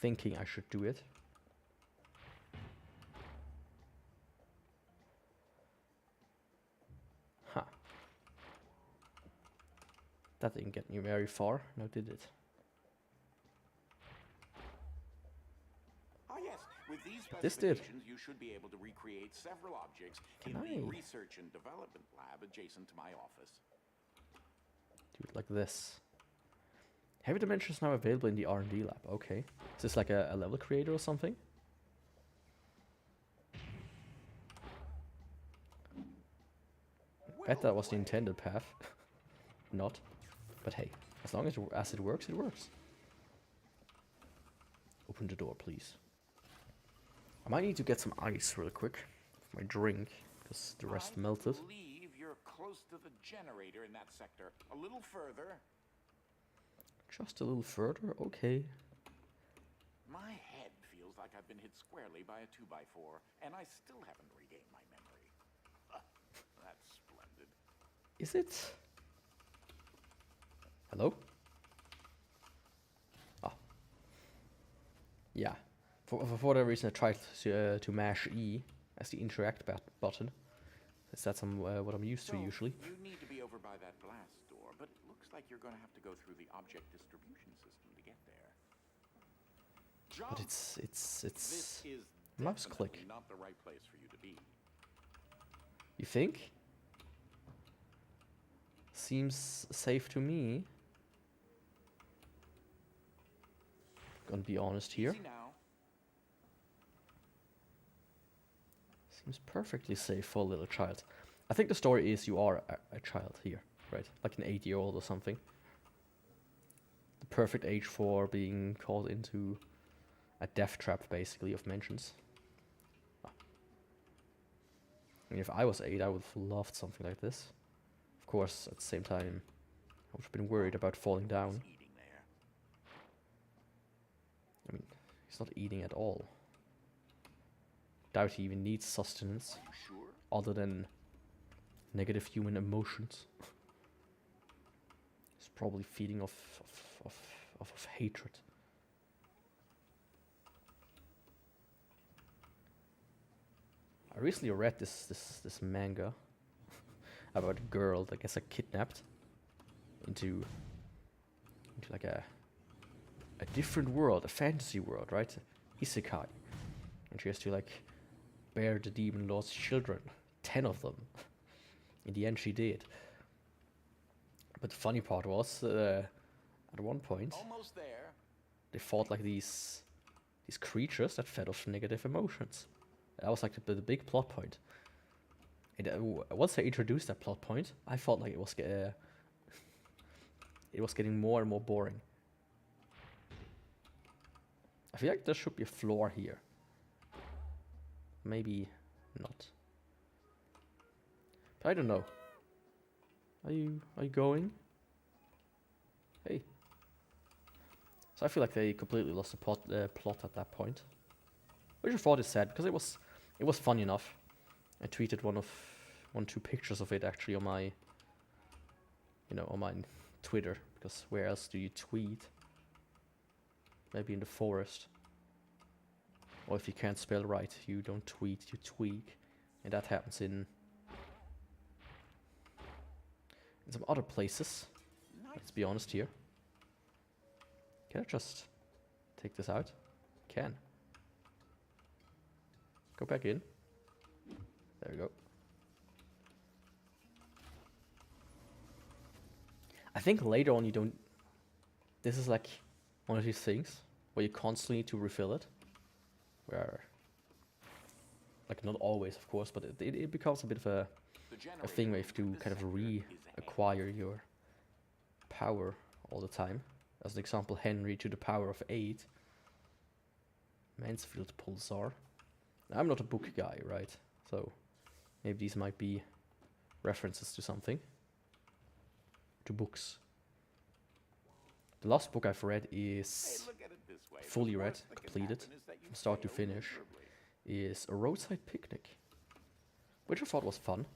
thinking I should do it? Huh. That didn't get me very far, now did it? Ah yes, with these This did. specifications you should be able to recreate several objects in Can the I? research and development lab adjacent to my office. Do it like this. Heavy dimensions now available in the R&D lab. Okay. Is this like a level creator or something? Bet that was the intended path. Not. But hey, as long as it works, it works. Open the door, please. I might need to get some ice real quick for my drink, because the rest melted. I believe you're close to the generator in that sector. A little further. Just a little further? Okay. My head feels like I've been hit squarely by a 2x4, and I still haven't regained my memory. That's splendid. Is it? Hello? Ah. Yeah. For whatever reason, I tried to mash E as the interact button. That's what I'm used to usually. You need to be over by that blast door, but it looks like you're going to have to go through the object distribution system to get there. But Jump! it's This is mouse definitely click. not the right place for you to be. You think? Seems safe to me. Gonna be honest here. Easy now. Seems perfectly safe for a little child. I think the story is you are a child here, right? Like an 8-year-old or something. The perfect age for being called into a death trap, basically, of mentions. Ah. I mean, if I was 8, I would have loved something like this. Of course, at the same time, I would have been worried about falling down. He's eating there. I mean, he's not eating at all. Doubt he even needs sustenance, Are you sure? other than negative human emotions. He's probably feeding off hatred. I recently read this manga about a girl that gets kidnapped into like a different world, a fantasy world, right? Isekai. And she has to like bear the demon lord's children, 10 of them. In the end, she did. But the funny part was, at one point, Almost there. they fought like these creatures that fed off negative emotions. That was like the big plot point. And once they introduced that plot point, I felt like it was getting more and more boring. I feel like there should be a floor here. Maybe not. But I don't know. Are you going? Hey. So I feel like they completely lost the plot at that point. Which I thought is sad, because it was funny enough. I tweeted two pictures of it actually on my, on my Twitter, because where else do you tweet? Maybe in the forest. Or if you can't spell right, you don't tweet, you tweak. And that happens in some other places. Let's be honest here. Can I just take this out? Can. Go back in. There we go. I think later on you don't... This is like one of these things where you constantly need to refill it. Where... Like, not always, of course, but it becomes a bit of a thing where you have to kind of reacquire your power all the time. As an example, Henry to the power of 8. Mansfield Pulsar. I'm not a book guy, right? So maybe these might be references to something. To books. The last book I've read is fully read, completed, from start to finish, is A Roadside Picnic, which I thought was fun.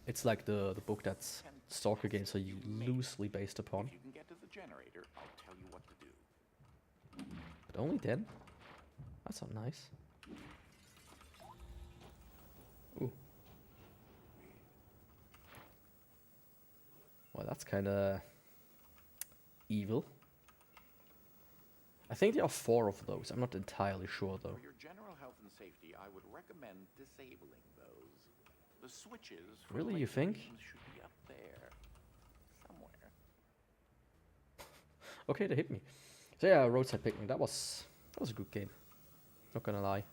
It's like the book that's Stalker games are loosely based upon. If you can get to the generator, I'll tell you what to do. But only then? That's not nice. Ooh. Well, that's kinda evil. I think there are 4 of those. I'm not entirely sure though. For your general health and safety, I would recommend disabling those. The switches for Really, the you laser think? beams should be up there somewhere. Okay, they hit me. So yeah, Roadside Picnic. That was a good game. Not gonna lie.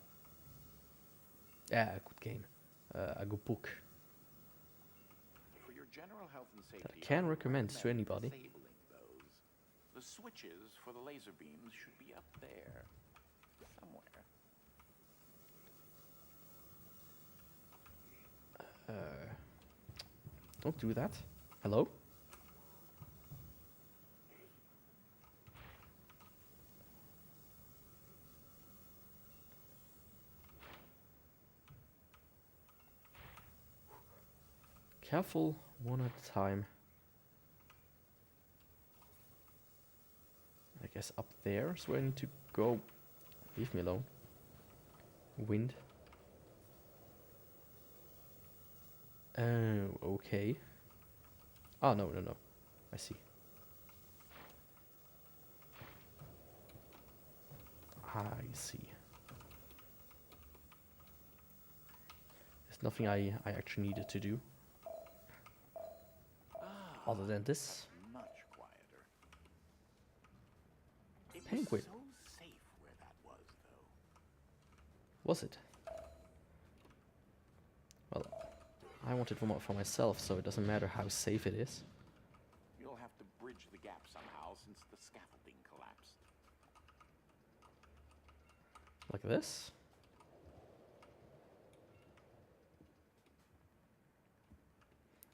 Yeah, a good game. A good book. For your general health and safety, That I can would recommend to anybody. disabling those. The switches for the laser beams should be up there somewhere. Don't do that. Hello? Careful, one at a time. I guess up there is where I need to go. Leave me alone. Wind. Oh, okay. Oh, no. I see. I see. There's nothing I actually needed to do. Other than this. Much quieter. It Penguin. was so safe where that was, though. Was it? Well, I wanted one for myself, so it doesn't matter how safe it is. You'll have to bridge the gap somehow since the scaffolding collapsed. Like this?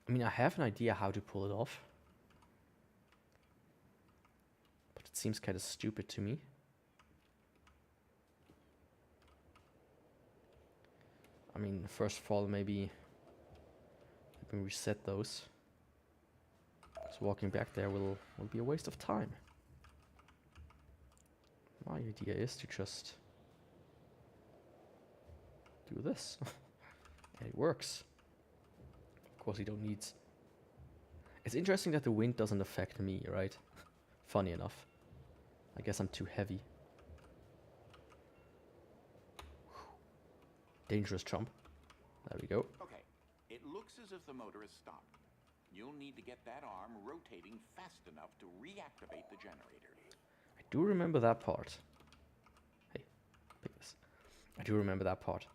I mean, I have an idea how to pull it off. But it seems kind of stupid to me. I mean, first of all, maybe let me reset those. So walking back there will be a waste of time. My idea is to just do this. And it works. Of course, you don't need... It's interesting that the wind doesn't affect me, right? Funny enough. I guess I'm too heavy. Dangerous jump. There we go. Okay, it looks as if the motor is stopped. You'll need to get that arm rotating fast enough to reactivate the generator. I do remember that part. Hey, pick this. I do remember that part.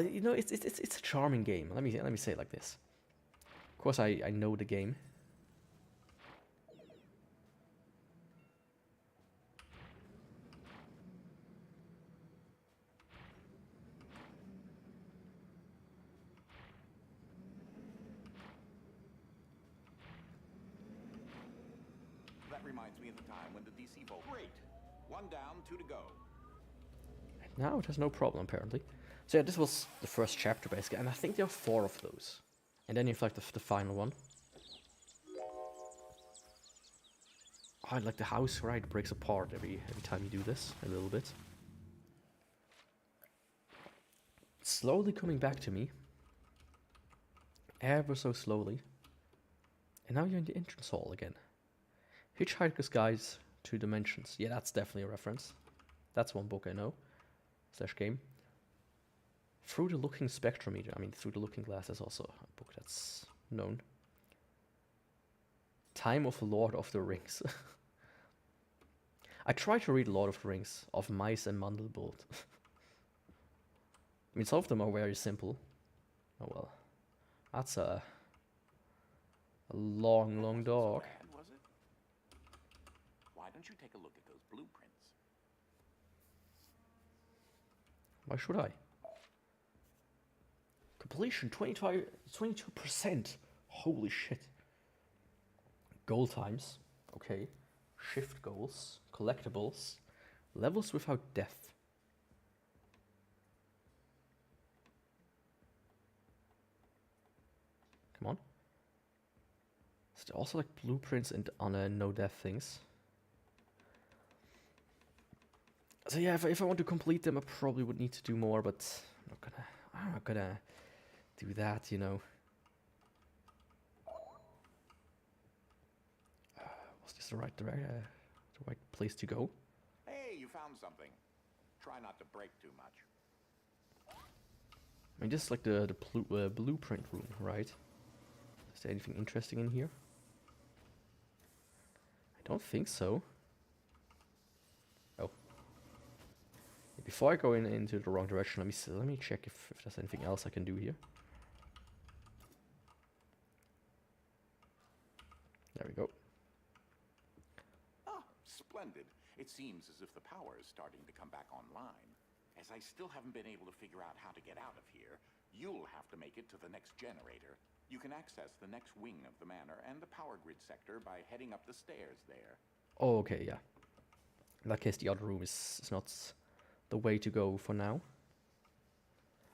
You know, it's a charming game. Let me say it like this. Of course, I know the game. reminds me of the time when the DC Volt. Great. 1 down, 2 to go. Now it has no problem, apparently. So yeah, this was the first chapter, basically, and I think there are 4 of those. And then you have like the final one. Oh, like the house, right, breaks apart every time you do this, a little bit. It's slowly coming back to me. Ever so slowly. And now you're in the entrance hall again. Hitchhiker's Guides to Dimensions. Yeah, that's definitely a reference. That's one book I know. Slash game. Through the Looking Spectrometer. I mean, Through the Looking Glass is also a book that's known. Time of Lord of the Rings. I tried to read Lord of the Rings of Mice and Mandelbrot. I mean, some of them are very simple. Oh well. That's a long, long dog. Bad, was it? Why don't you take a look at those blueprints? Why should I? Completion 22%. Holy shit. Goal times. Okay. Shift goals. Collectibles. Levels without death. Come on. Is there also like blueprints and on no death things? So yeah, if I want to complete them, I probably would need to do more, but I'm not gonna do that, you know. Was this the right place to go? Hey, you found something. Try not to break too much. I mean, this is like the blueprint room, right? Is there anything interesting in here? I don't think so. Oh. Before I go into the wrong direction, let me check if there's anything else I can do here. There we go. Ah, splendid. It seems as if the power is starting to come back online. As I still haven't been able to figure out how to get out of here, you'll have to make it to the next generator. You can access the next wing of the manor and the power grid sector by heading up the stairs there. Oh, okay, yeah. In that case, the other room is not the way to go for now.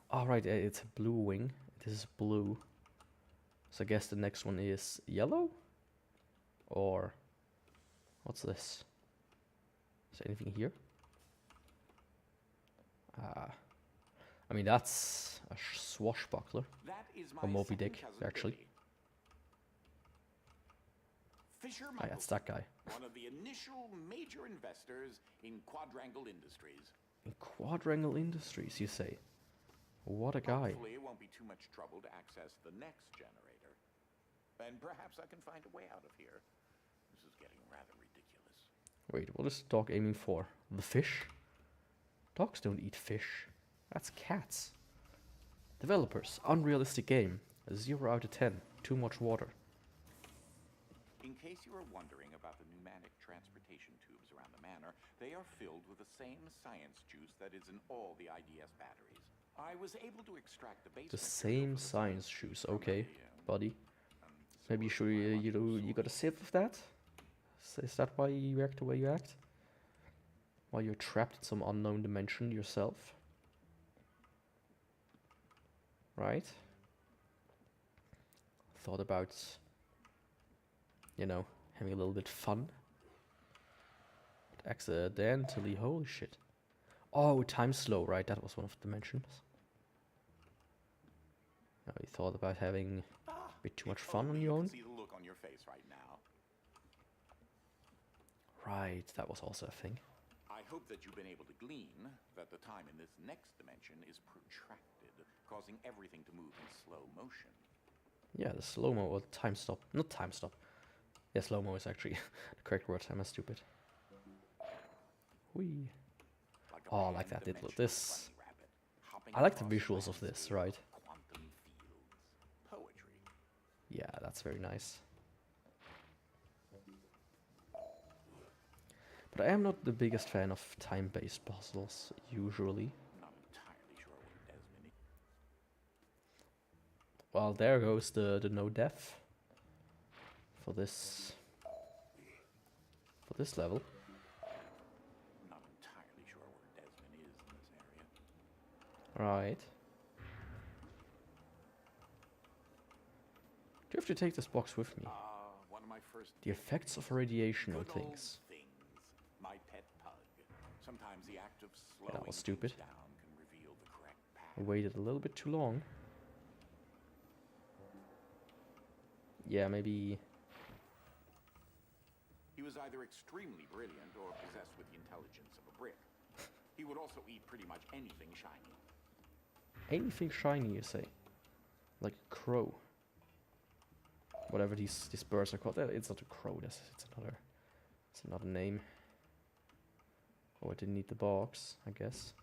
All right, it's a blue wing. This is blue. So I guess the next one is yellow? Or what's this? Is there anything here? I mean, that's a swashbuckler. That is my Or Moby second Dick, cousin actually. Billy. Fisher Ah, that's that guy. one of the initial major investors in Quadrangle Industries. In Quadrangle Industries, you say? What a guy. Hopefully it won't be too much trouble to access the next generator. And perhaps I can find a way out of here. This is getting rather ridiculous. Wait, what is the dog aiming for? The fish? Dogs don't eat fish. That's cats. Developers, unrealistic game. 0 out of 10. Too much water. In case you are wondering about the pneumatic transportation tubes around the manor, they are filled with the same science juice that is in all the IDS batteries. I was able to extract the base The material same for the science science juice, from okay, a, buddy. um, Maybe sort you of should biological you got a source. sip of that? Is that why you act the way you act? While you're trapped in some unknown dimension yourself? Right? Thought about, you know, having a little bit fun. But accidentally, holy shit. Oh, time slow, right? That was one of the dimensions. Now you thought about having a bit too much If fun on only your you own? could see the look on your face right now. Right, that was also a thing. I hope that you've been able to glean that the time in this next dimension is protracted, causing everything to move in slow motion. Yeah, the slow-mo or time stop. Not time stop. Yeah, slow-mo is actually the correct word. I'm stupid. Whee. Oh, I like that. It look this. I like the visuals of this, right? Quantum fields. Poetry. Yeah, that's very nice. But I am not the biggest fan of time-based puzzles, usually. Not entirely sure what it does, Minnie. Well, there goes the no death for this for this level. I'm not entirely sure where Desmond is in this area. Right. Do you have to take this box with me? One of my first The effects of radiation on good old things. My pet pug. Sometimes the act of Yeah, slowing that was stupid. things down can reveal the correct path. I waited a little bit too long. Yeah, maybe... He was either extremely brilliant or possessed with the intelligence of a brick. He would also eat pretty much anything shiny. Anything shiny, you say? Like a crow. Whatever these birds are called. It's not a crow, it's another name. Oh, I didn't need the box, I guess.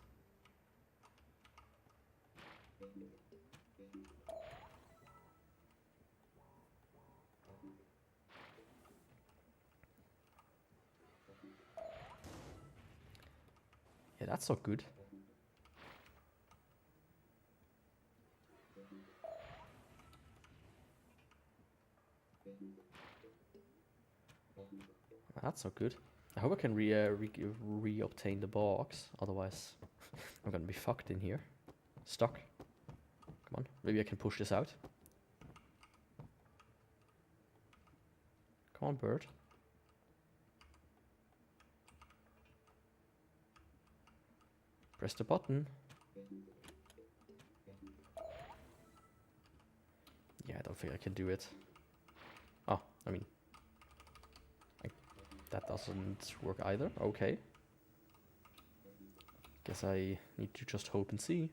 Yeah, that's not good. That's not good. I hope I can re-obtain the box. Otherwise, I'm gonna be fucked in here. Stuck. Come on. Maybe I can push this out. Come on, bird. Press the button. Yeah, I don't think I can do it. Oh, I mean... that doesn't work either. Okay. Guess I need to just hope and see.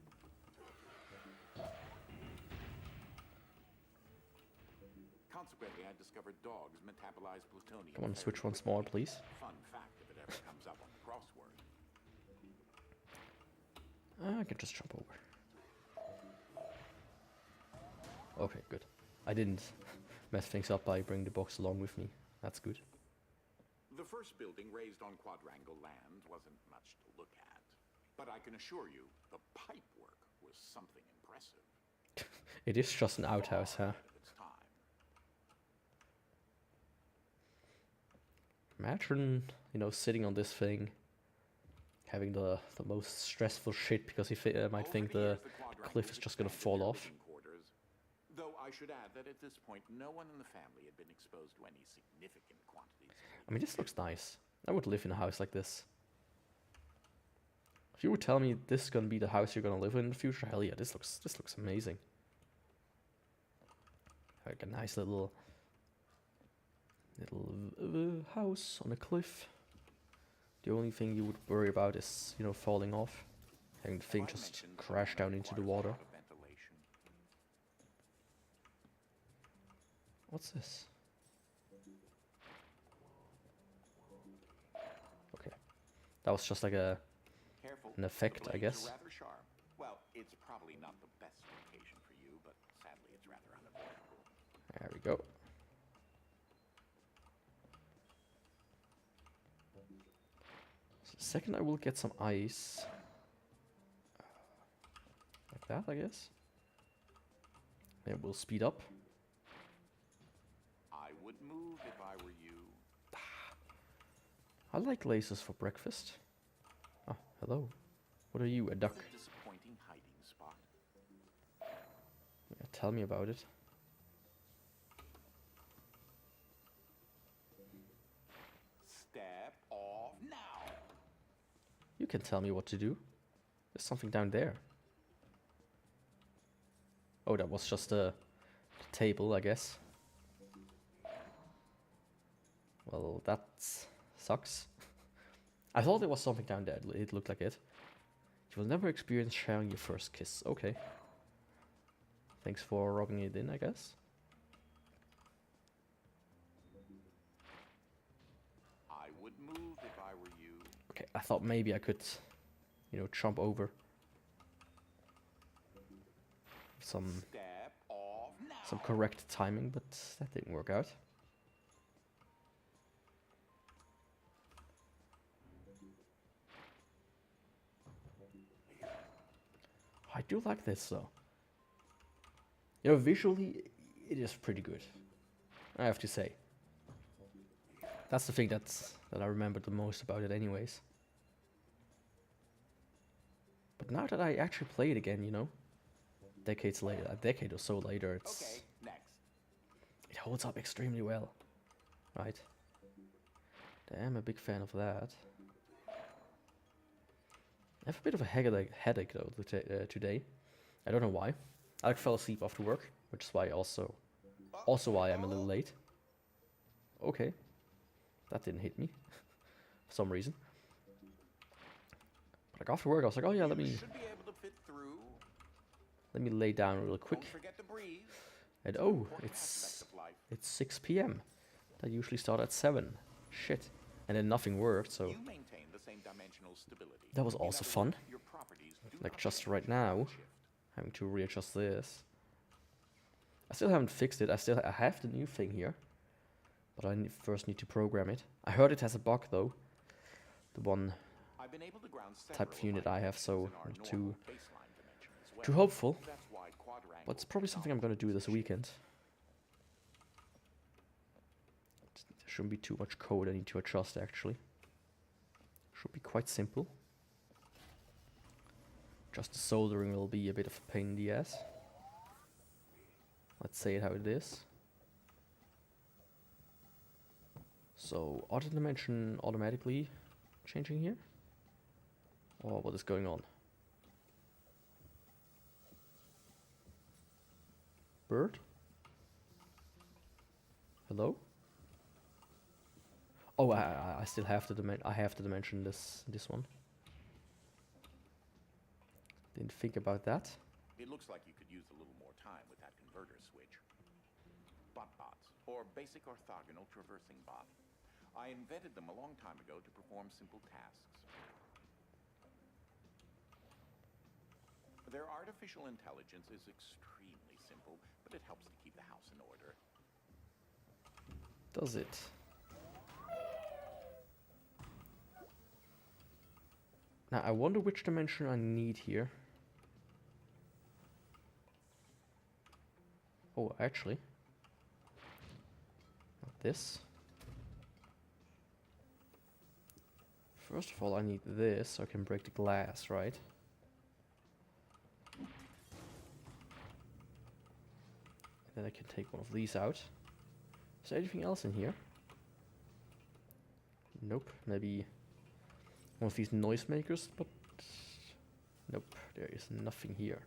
Consequently, I discovered dogs metabolize plutonium. Come on, very switch once quickly. more, please. Fun fact if it ever comes up on the crossword. I can just jump over. Okay, good. I didn't mess things up by bringing the box along with me. That's good. The first building raised on quadrangle land wasn't much to look at, but I can assure you the pipework was something impressive. It is just an outhouse, huh? Ahead of its time. Imagine, you know, sitting on this thing, having the most stressful shit because he might Over think the the years, quadrangle cliff is just gonna expanded fall their off. living quarters, though I should add that at this point, no one in the family had been exposed to any significant quantities. I mean, this looks nice. I would live in a house like this. If you would tell me this is gonna be the house you're gonna live in the future, hell yeah, this looks amazing. Like a nice little house on a cliff. The only thing you would worry about is, you know, falling off. Having the thing Have I just mentioned crash that it down into the requires a water. lot of ventilation? What's this? Okay. That was just like an effect, the I blades guess. are rather sharp. Well, it's probably not the best location for you, but sadly it's rather unavoidable. There we go. So the second I will get some ice. Like that, I guess. It will speed up. I would move if I were you. I like lasers for breakfast. Oh, hello. What are you, a duck? A disappointing hiding spot. Yeah, tell me about it. Step off now. You can tell me what to do. There's something down there. Oh, that was just a table, I guess. Well, that sucks. I thought there was something down there. It looked like it. You will never experience sharing your first kiss. Okay. Thanks for rubbing it in, I guess. I would move if I were you. Okay, I thought maybe I could, you know, jump over some Step off now. correct timing, but that didn't work out. I do like this though. You know, visually, it is pretty good, I have to say. That's the thing that I remember the most about it anyways. But now that I actually play it again, you know, decades later, a decade or so later, Okay, it's next. it holds up extremely well, right? I am a big fan of that. I have a bit of a headache though today. I don't know why. I fell asleep after work, which is why also why I'm a little late. Okay, that didn't hit me for some reason. But like after work, I was like, oh yeah, let me Should be able to fit through. lay down real quick. Don't forget to breathe. And oh, Important it's aspect of life. 6 p.m. I usually start at 7. Shit. And then nothing worked, so You maintain the same dimensional stability. that was In also other fun. words, your properties do Like not just change right when you now, shift. having to readjust this. I still haven't fixed it. I have the new thing here, but I first need to program it. I heard it has a bug though. The one I've been able to ground type of several unit my I have, connections so in our I'm normal too baseline dimension as well. too hopeful. That's why quadrangle But it's probably something I'm gonna do this technology weekend. There shouldn't be too much code I need to adjust actually. Should be quite simple. Just the soldering will be a bit of a pain in the ass. Let's say it how it is. So, auto dimension automatically changing here? Or what is going on? Bird? Hello? Oh, I still have to dimension this one. Didn't think about that. It looks like you could use a little more time with that converter switch. Bots, or basic orthogonal traversing bot. I invented them a long time ago to perform simple tasks. Their artificial intelligence is extremely simple, but it helps to keep the house in order. Does it? Now I wonder which dimension I need here. Oh, actually. Not this. First of all, I need this so I can break the glass, right? And then I can take one of these out. Is there anything else in here? Nope. Maybe one of these noisemakers, but nope, there is nothing here.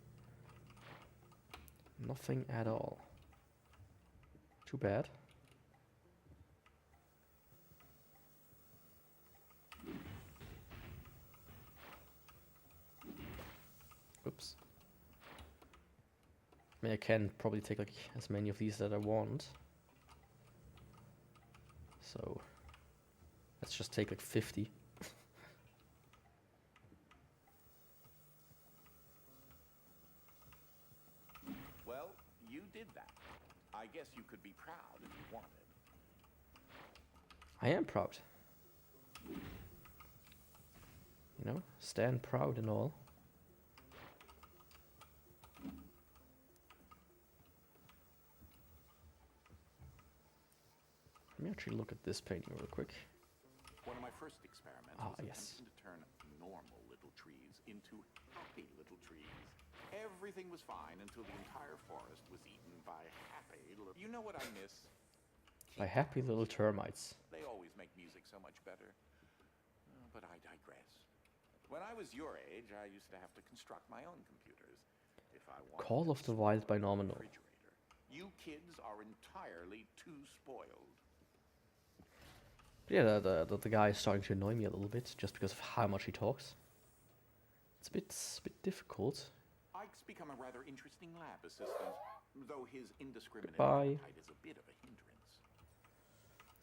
Nothing at all. Too bad. Oops. I mean, I can probably take like as many of these that I want. So let's just take like 50. Well, you did that. I guess you could be proud if you wanted. I am proud. You know, stand proud and all. Let me actually look at this painting real quick. One of my first experiments was attempting to turn normal little trees into happy little trees. Everything was fine until the entire forest was eaten by happy little... You know what I miss? By happy little termites. They always make music so much better. But I digress. When I was your age, I used to have to construct my own computers. If I wanted Call of the Wild by Nominal. refrigerator. You kids are entirely too spoiled. Yeah, the guy is starting to annoy me a little bit just because of how much he talks. It's a bit difficult. Ike's become a rather interesting lab assistant, though his indiscriminate Goodbye. appetite is a bit of a hindrance.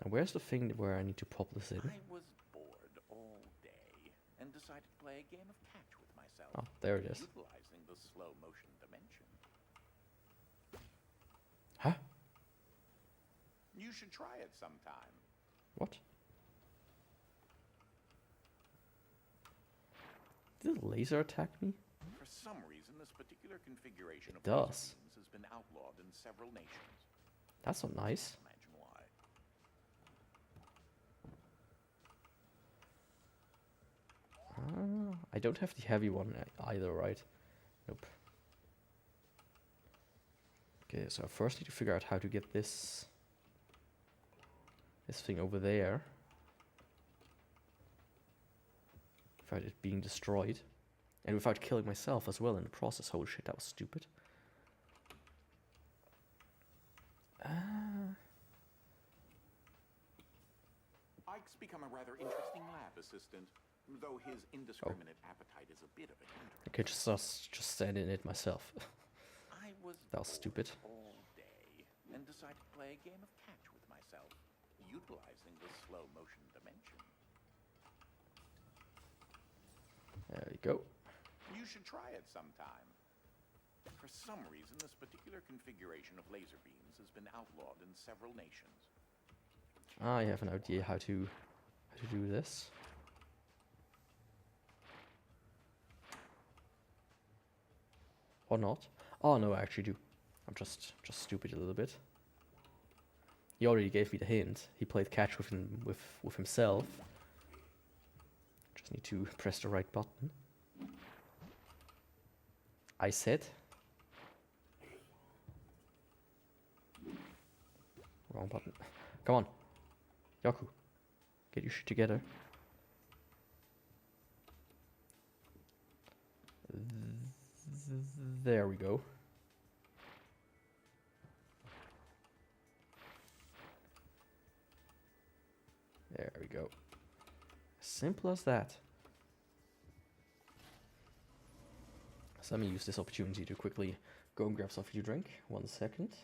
Now where's the thing where I need to pop this in? I was bored all day and decided to play a game of catch with myself. Oh, there it is. Utilizing the slow motion dimension. Huh? You should try it sometime. What? Did the laser attack me? For some reason, this particular configuration of does. laser beams has been outlawed in several nations. That's not nice. Imagine why. I don't have the heavy one either, right? Nope. Okay, so I first need to figure out how to get this thing over there without it being destroyed. And without killing myself as well in the process. Holy shit, that was stupid. Ike's become a rather interesting lab assistant, though his indiscriminate appetite is a bit of a hindrance. I could just stand in it myself. I was That was stupid. all day and decided to play a game of catch with myself, utilizing the slow motion dimension. There you go. You should try it sometime. For some reason, this particular configuration of laser beams has been outlawed in several nations. I have an idea how to do this. Or not. Oh no, I actually do. I'm just stupid a little bit. He already gave me the hint. He played catch with himself. Just need to press the right button. I said. Wrong button. Come on. Yaku. Get your shit together. There we go. There we go. Simple as that. So let me use this opportunity to quickly go and grab something to drink. 1 second.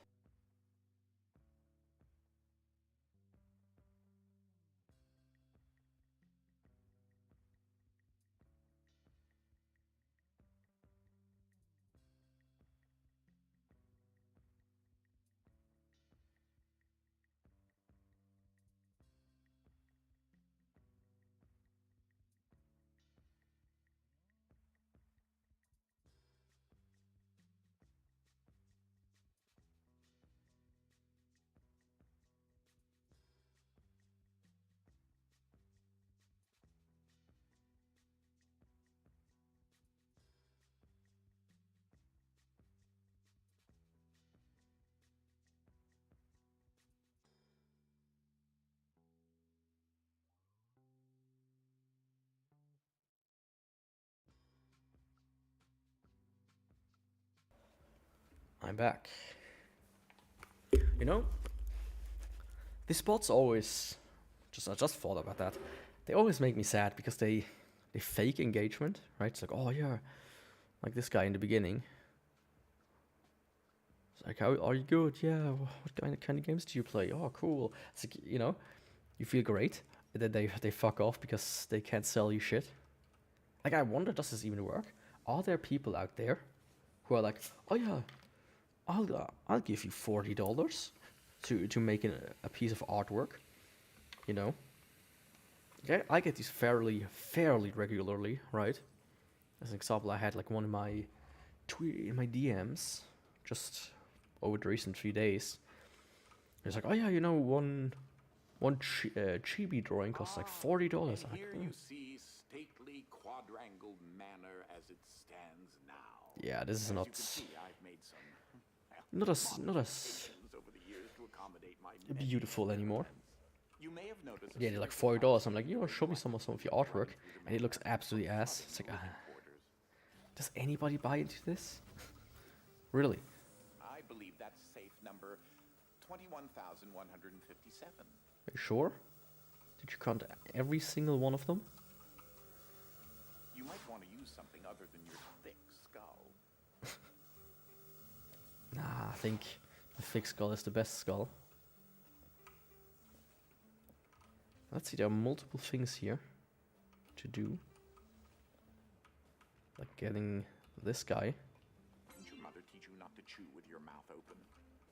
I'm back. You know, these bots always, I just thought about that. They always make me sad because they fake engagement, right? It's like, oh yeah, like this guy in the beginning. It's like, how are you good? Yeah, what kind of games do you play? Oh, cool. It's like, you know, you feel great, and then they fuck off because they can't sell you shit. Like, I wonder, does this even work? Are there people out there who are like, oh yeah, I'll give you $40 to make a piece of artwork, you know? Okay, I get these fairly regularly, right? As an example, I had like one in my DMs just over the recent few days. It's like, oh yeah, you know, one chibi drawing costs like $40. And here you see stately quadrangle manor as it stands now. Yeah, this is As not you can see, I've made some not as modifications over the years to accommodate my many beautiful anymore. You may have noticed. Yeah, they're like $40. I'm like, you know, show me some of your artwork, and it looks absolutely ass. It's like, does anybody buy into this? Really? I believe that's safe number 21,157. Are you sure? Did you count every single one of them? You might want to use something other than your thick skull. Nah, I think the thick skull is the best skull. Let's see, there are multiple things here to do. Like getting this guy. Didn't your mother teach you not to chew with your mouth open?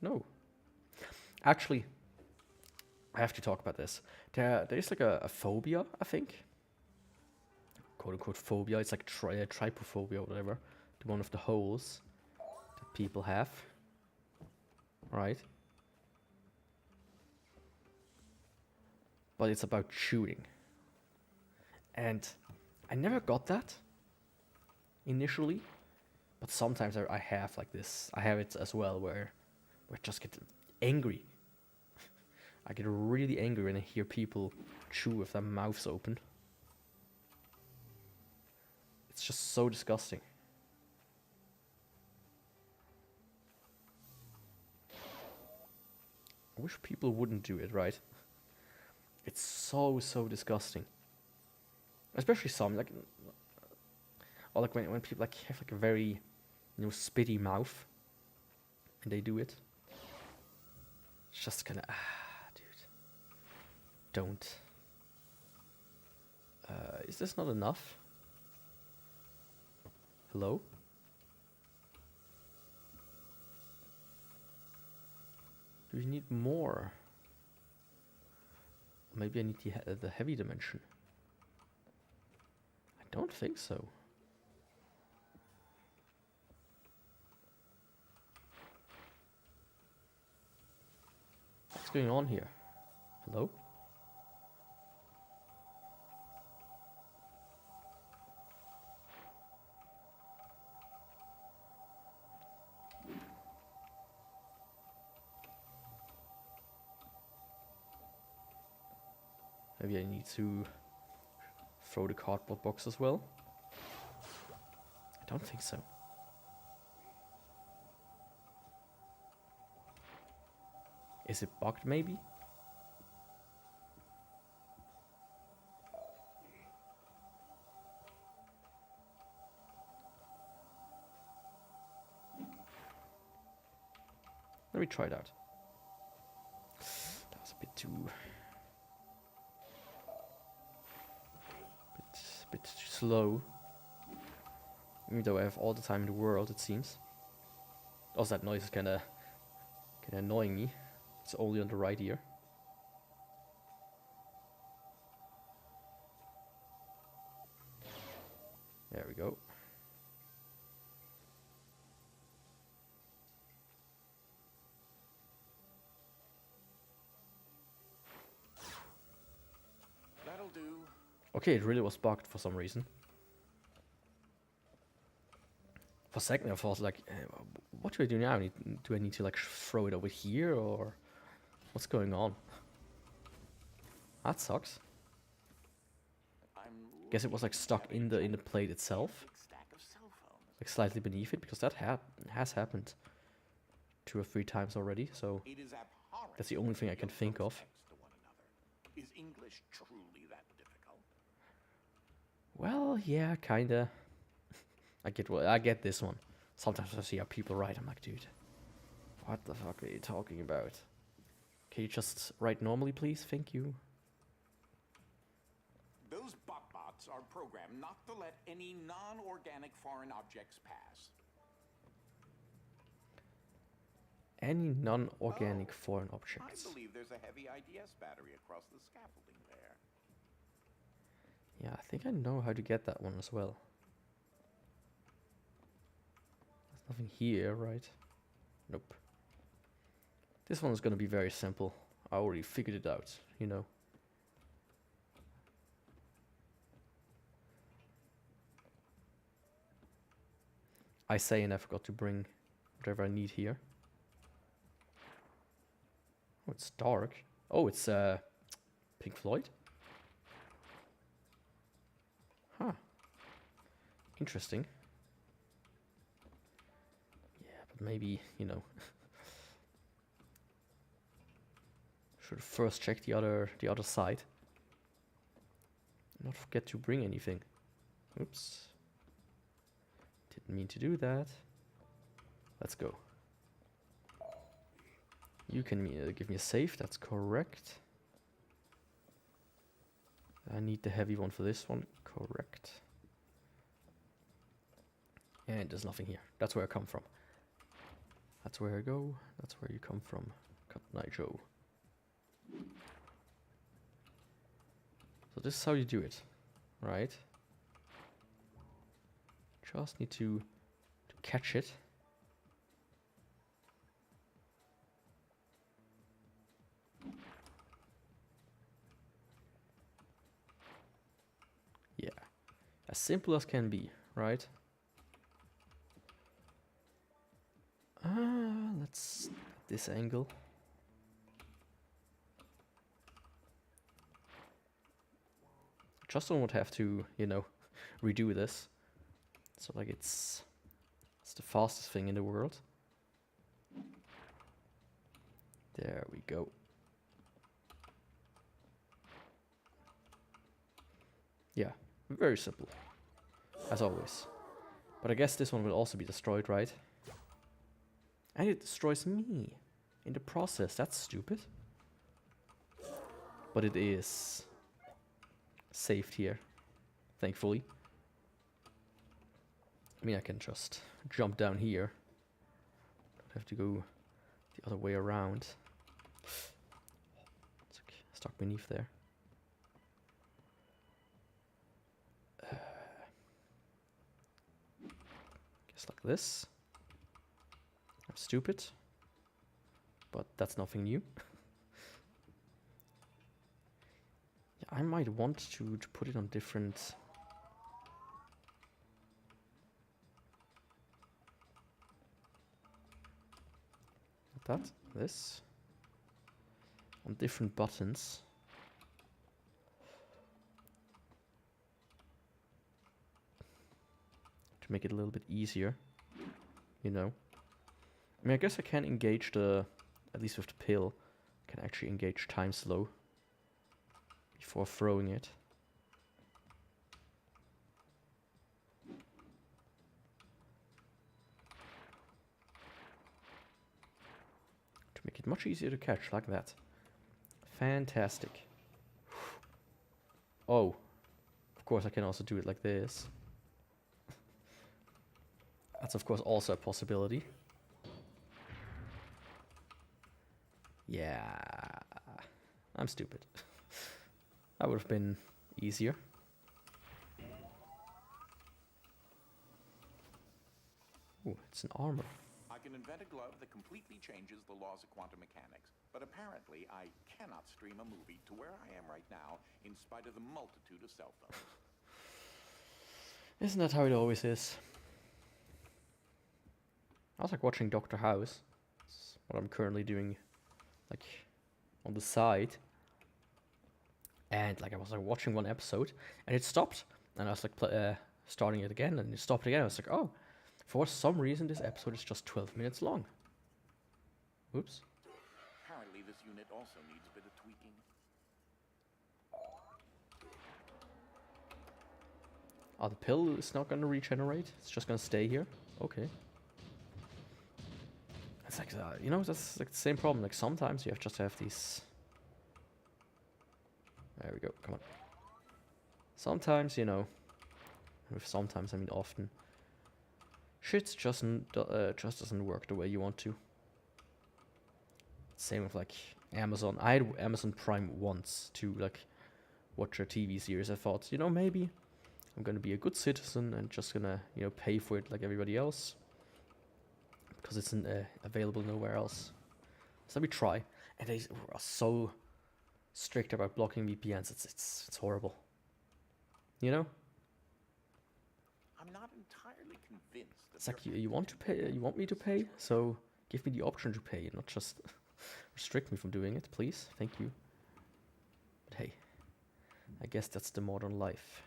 No. Actually, I have to talk about this. There's like a phobia, I think. Quote unquote phobia. It's like trypophobia or whatever. The one of the holes that people have. Right? But it's about shooting. And I never got that initially, but sometimes I have like this. I have it as well where I just get angry. I get really angry when I hear people chew with their mouths open. It's just so disgusting. I wish people wouldn't do it, right? It's so disgusting. Especially some, like, or like when people like have like a very, you know, spitty mouth, and they do it. It's just kinda, dude. Don't. Is this not enough? Hello? Do we need more? Maybe I need the heavy dimension. I don't think so. What's going on here? Hello? Maybe I need to throw the cardboard box as well. I don't think so. Is it bugged maybe? Let me try that. That was a bit too... bit too slow. Even though I have all the time in the world, it seems. Also, that noise is kinda annoying me. It's only on the right ear. There we go. That'll do. Okay, it really was bugged for some reason. For a second I thought like, what do I do now? Do I need to like throw it over here, or what's going on? That sucks. Guess it was like stuck in the plate itself, like slightly beneath it, because that has happened 2 or 3 times already. So that's the only thing I can think of. Is English truly that difficult? Well, yeah, kinda. I get this one. Sometimes I see how people write. I'm like, dude, what the fuck are you talking about? Can you just write normally, please? Thank you. Those bot-bots are programmed not to let any non-organic foreign objects pass. Any non-organic foreign objects. I believe there's a heavy IDS battery across the scaffolding there. Yeah, I think I know how to get that one as well. There's nothing here, right? Nope. This one is gonna be very simple. I already figured it out, you know. I say, and I forgot to bring whatever I need here. Oh, it's dark. Oh, it's Pink Floyd? Huh. Interesting. Yeah, but maybe, you know, should first check the other side. Not forget to bring anything. Oops. Didn't mean to do that. Let's go. You can give me a safe, that's correct. I need the heavy one for this one, correct. And there's nothing here. That's where I come from. That's where I go, that's where you come from, Cotton Eye Joe. So this is how you do it, right? Just need to catch it. Yeah, as simple as can be, right? this angle. Just don't have to, you know, redo this. So like it's the fastest thing in the world. There we go. Yeah, very simple, as always. But I guess this one will also be destroyed, right? And it destroys me in the process. That's stupid. But it is saved here, thankfully. I mean, I can just jump down here. Don't have to go the other way around. It's okay. Stuck beneath there. Guess like this. I'm stupid, but that's nothing new. Yeah, I might want to put it on different. This on different buttons. To make it a little bit easier, you know. I mean, I guess I can engage the, at least with the pill, I can actually engage time slow before throwing it. To make it much easier to catch, like that. Fantastic. Oh, of course I can also do it like this. That's of course also a possibility. Yeah, I'm stupid. That would have been easier. Ooh, it's an armor. I can invent a glove that completely changes the laws of quantum mechanics, but apparently I cannot stream a movie to where I am right now in spite of the multitude of cell phones. Isn't that how it always is? I was like watching Dr. House. That's what I'm currently doing, like on the side. And like I was like watching one episode, and it stopped, and I was like starting it again, and it stopped again. I was like, oh, for some reason this episode is just 12 minutes long. Oops. Apparently this unit also needs a bit of tweaking. Oh, the pill is not gonna regenerate. It's just gonna stay here. Okay. It's like you know, that's like the same problem. Like sometimes you just have these. There we go. Come on. Sometimes, you know, with sometimes I mean often, shit just doesn't work the way you want to. Same with like Amazon. I had Amazon Prime once to like watch a TV series. I thought, you know, maybe I'm gonna be a good citizen and just gonna, you know, pay for it like everybody else because it's available nowhere else. So let me try. And they are so strict about blocking VPNs. It's horrible. You know? I'm not entirely convinced that It's like you want to pay. You want me to pay, so give me the option to pay, not just restrict me from doing it, please. Thank you. But hey, I guess that's the modern life.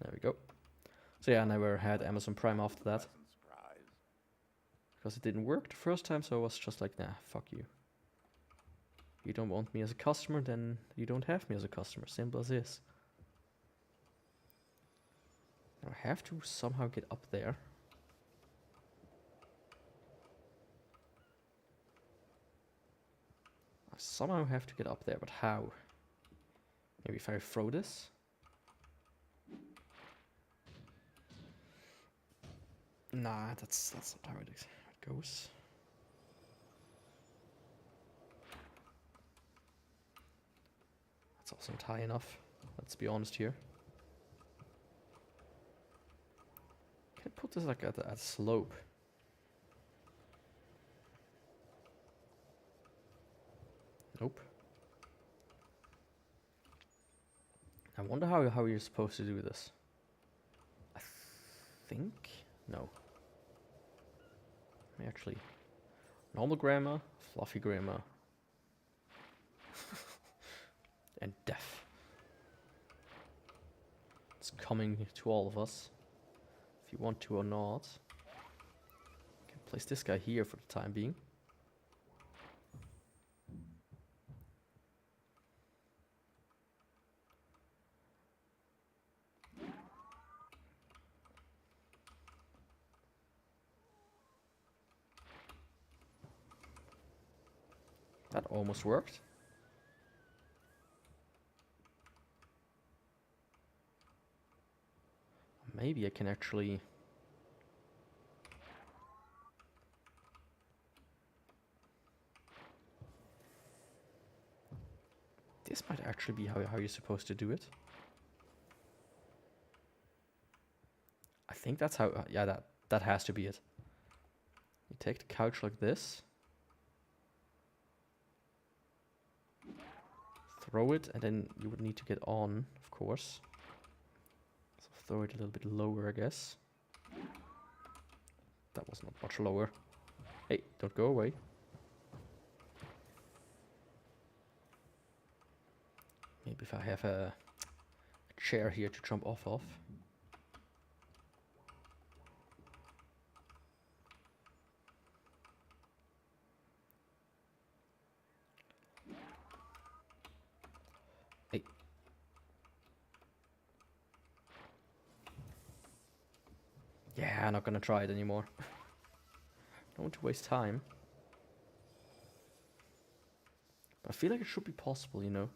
There we go. So yeah, I never had Amazon Prime after that. Because it didn't work the first time, so I was just like, nah, fuck you. You don't want me as a customer, then you don't have me as a customer. Simple as this. Now I have to somehow get up there. I somehow have to get up there, but how? Maybe if I throw this? Nah, that's not how it goes. That's also not high enough. Let's be honest here. Can I put this like at a slope? Nope. I wonder how you're supposed to do this. I think no. Actually, normal grammar, fluffy grammar, and death. It's coming to all of us, if you want to or not. Can place this guy here for the time being. That almost worked. Maybe I can actually... This might actually be how you're supposed to do it. I think that's how... yeah, that has to be it. You take the couch like this. Throw it, and then you would need to get on, of course. So throw it a little bit lower, I guess. That was not much lower. Hey, don't go away. Maybe if I have a chair here to jump off of. Hey. Yeah, I'm not gonna try it anymore. Don't want to waste time. But I feel like it should be possible, you know,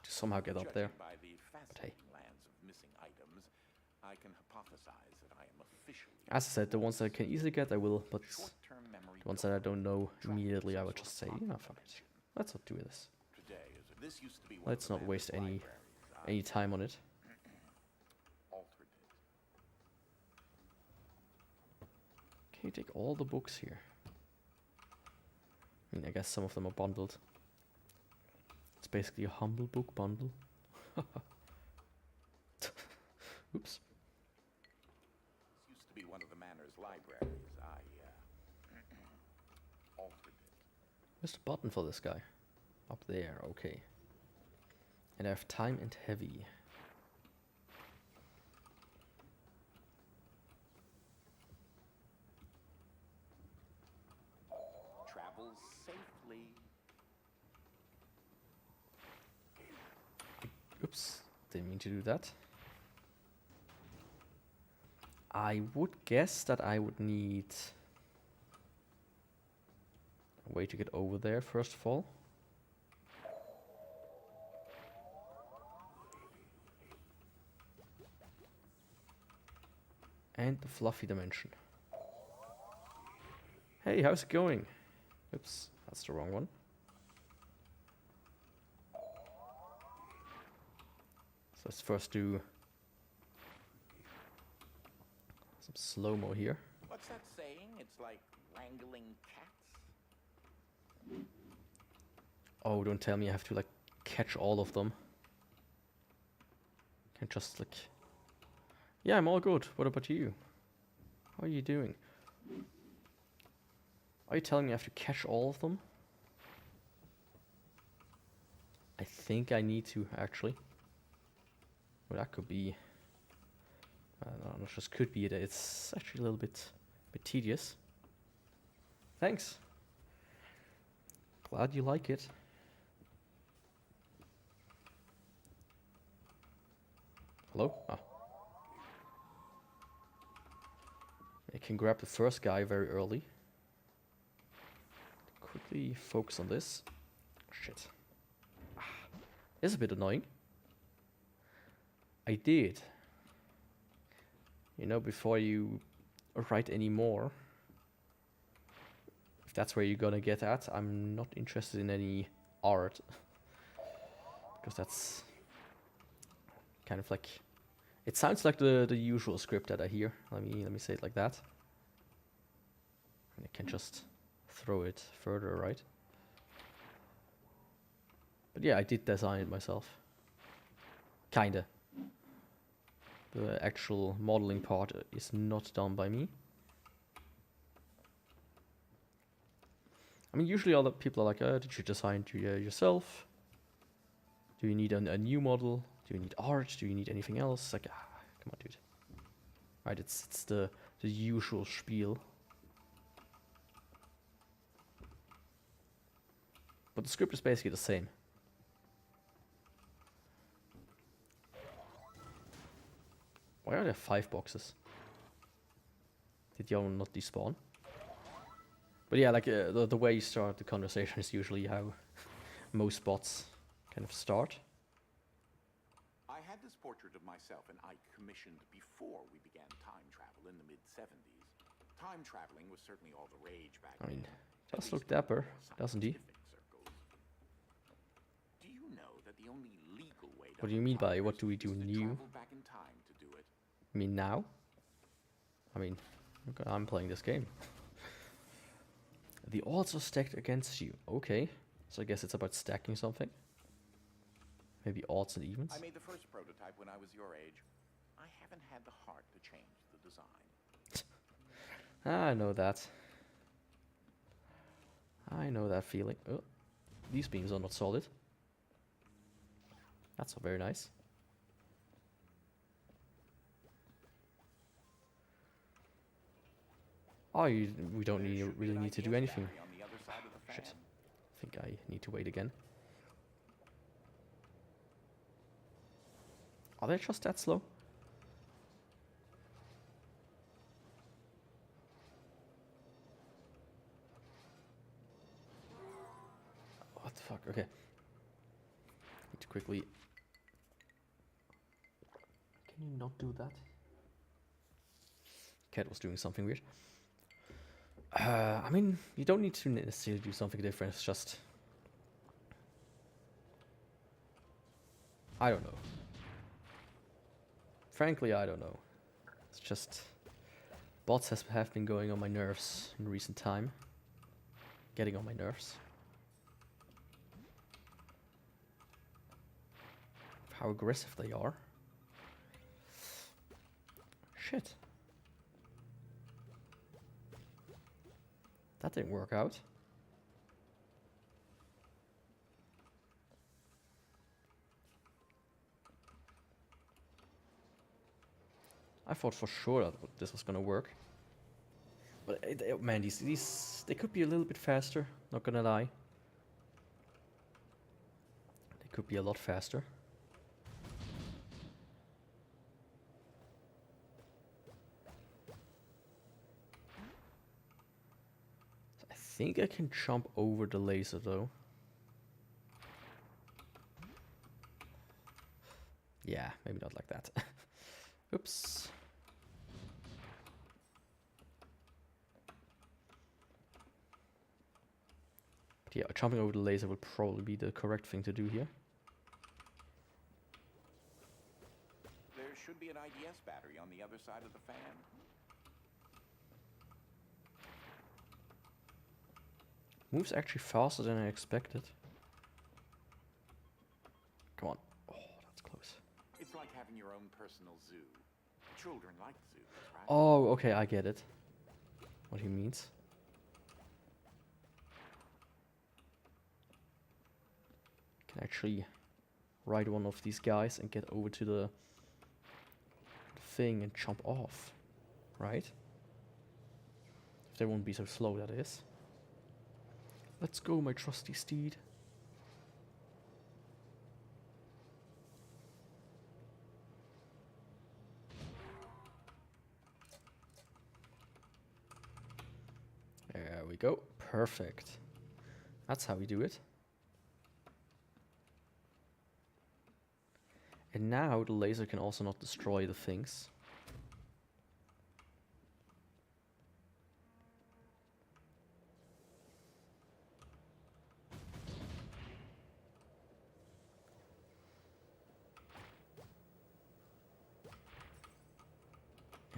to somehow get up there. By the But hey. lands of missing items, I can hypothesize that I am officially As I said, the ones that I can easily get, I will, but short-term memory the ones that I don't know immediately, I would just say, you know, fuck it. Let's not do this. today. This used to be one Let's of the not waste libraries. any time on it. Altered it. Can you take all the books here? I mean, I guess some of them are bundled. It's basically a humble book bundle. Oops. This used to be one of the manor's libraries. I altered it. Where's the button for this guy? Up there, okay. And I have time and heavy. Travel safely. Oops, didn't mean to do that. I would guess that I would need a way to get over there first of all. And the fluffy dimension. Hey, how's it going? Oops, that's the wrong one. So let's first do some slow-mo here. What's that saying? It's like wrangling cats. Oh, don't tell me I have to like catch all of them. Can't just like... Yeah, I'm all good. What about you? How are you doing? Are you telling me I have to catch all of them? I think I need to, actually. Well, that could be... no, not just could be. It's actually a little bit tedious. Thanks. Glad you like it. Hello? Ah. I can grab the first guy very early. Quickly focus on this. Shit. Ah, it's a bit annoying. I did. You know, before you write any more, if that's where you're gonna get at, I'm not interested in any art. Because that's kind of like... It sounds like the usual script that I hear. Let me say it like that. And I can just throw it further, right? But yeah, I did design it myself. Kinda. The actual modeling part is not done by me. I mean, usually other people are like, did you design it yourself? Do you need a new model? Do you need art? Do you need anything else? Like, come on, dude. Right, it's the usual spiel. But the script is basically the same. Why are there 5 boxes? Did y'all not despawn? But yeah, like the way you start the conversation is usually how most bots kind of start. I had this portrait of myself and I commissioned before we began time travel in the mid-70s. Time traveling was certainly all the rage back I mean, then. he does look dapper, doesn't he? Do you know that the only legal way to What do you mean by what do we is do to new? travel back in time to do it? I mean now? I mean, okay, I'm playing this game. The odds are stacked against you. Okay, so I guess it's about stacking something. Maybe odds and evens. I made the first prototype when I was your age. I haven't had the heart to change the design. I know that. I know that feeling. Oh, these beams are not solid. That's not very nice. Oh, we don't really need to do anything. Shit. I think I need to wait again. Are they just that slow? What the fuck? Okay. Need to quickly... Can you not do that? Cat was doing something weird. I mean, you don't need to necessarily do something different, it's just... I don't know. Frankly, I don't know. It's just... Bots have been going on my nerves in recent time. Getting on my nerves. How aggressive they are. Shit. That didn't work out. I thought for sure that this was gonna work. But man, these they could be a little bit faster, not gonna lie. They could be a lot faster. I think I can jump over the laser though. Yeah, maybe not like that. Oops. But yeah, jumping over the laser would probably be the correct thing to do here. There should be an IDS battery on the other side of the fan. Moves actually faster than I expected. Come on. Oh, that's close. It's like having your own personal zoo. Children like zoos, right? Oh, okay, I get it. What he means. Can actually ride one of these guys and get over to the thing and jump off, right? If they won't be so slow, that is. Let's go, my trusty steed. There we go. Perfect. That's how we do it. And now the laser can also not destroy the things.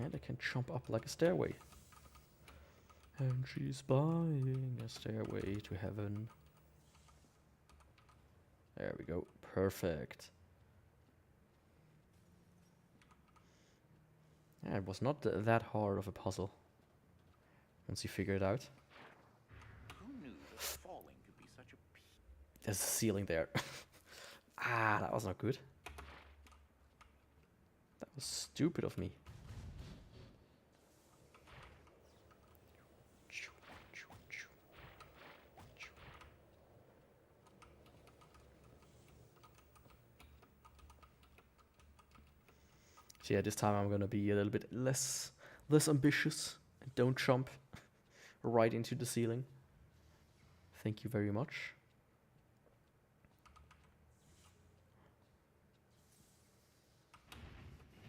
And I can jump up like a stairway. And she's buying a stairway to heaven. There we go. Perfect. Yeah, it was not that hard of a puzzle once you figure it out. Who knew that falling could be such a There's a ceiling there. Ah, that was not good. That was stupid of me. So yeah, this time I'm gonna be a little bit less ambitious and don't jump right into the ceiling. Thank you very much.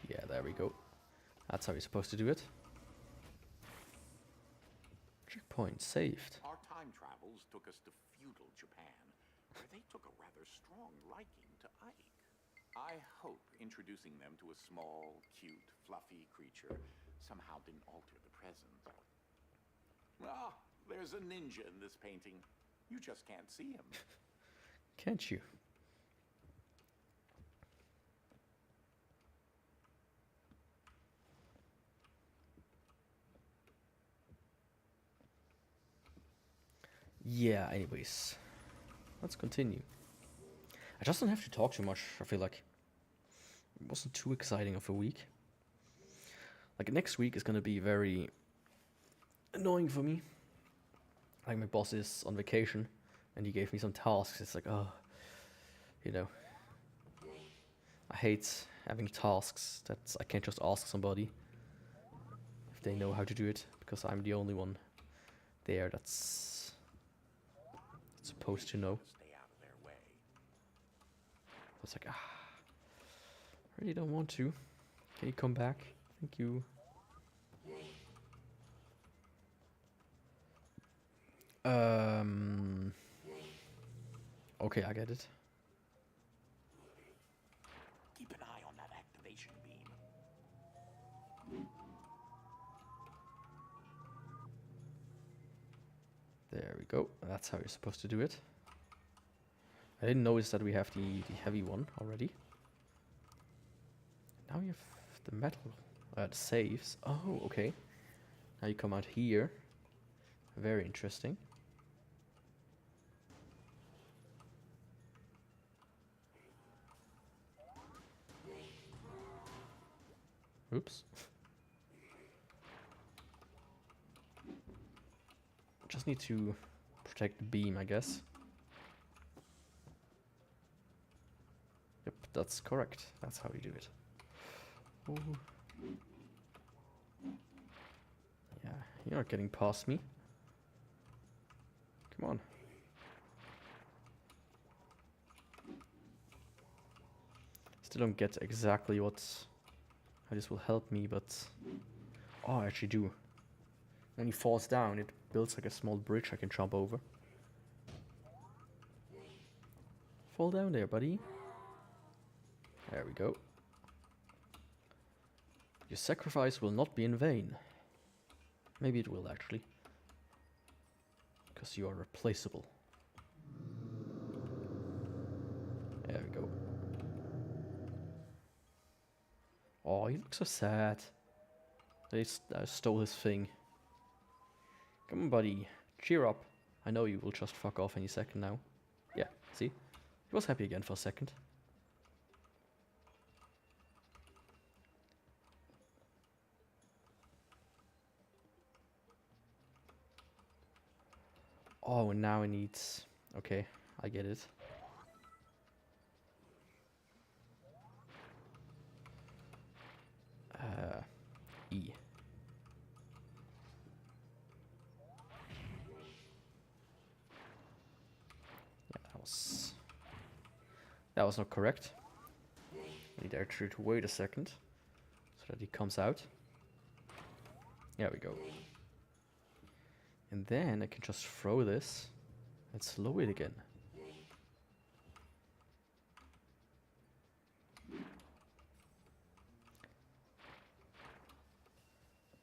Yeah, there we go. That's how you're supposed to do it. Checkpoint saved. Our time travels took us to feudal Japan, where they took a rather strong liking to Ike. I hope introducing them to a small, cute, fluffy creature somehow didn't alter the present. Ah, there's a ninja in this painting. You just can't see him. Can't you? Yeah, anyways. Let's continue. I just don't have to talk too much, I feel like. It wasn't too exciting of a week. Like, next week is gonna be very annoying for me. Like, my boss is on vacation, and he gave me some tasks. It's like, oh, you know. I hate having tasks that I can't just ask somebody if they know how to do it, because I'm the only one there that's supposed to know. Stay out of their way. It's like, I really don't want to. Can you come back? Thank you. Okay, I get it. Keep an eye on that activation beam. There we go. That's how you're supposed to do it. I didn't notice that we have the heavy one already. Now you have the metal, the saves. Oh, okay. Now you come out here. Very interesting. Oops. Just need to protect the beam, I guess. Yep, that's correct. That's how you do it. Oh. Yeah, you're not getting past me. Come on. Still don't get exactly how this will help me, but oh, I actually do. When he falls down, it builds like a small bridge I can jump over. Fall down there, buddy. There we go. Your sacrifice will not be in vain. Maybe it will, actually. Because you are replaceable. There we go. Oh, he looks so sad. They stole his thing. Come on, buddy. Cheer up. I know you will just fuck off any second now. Yeah, see? He was happy again for a second. Oh, and now it needs... Okay, I get it. E. Yeah, that was not correct. I need actually to wait a second so that he comes out. There we go. And then I can just throw this and slow it again.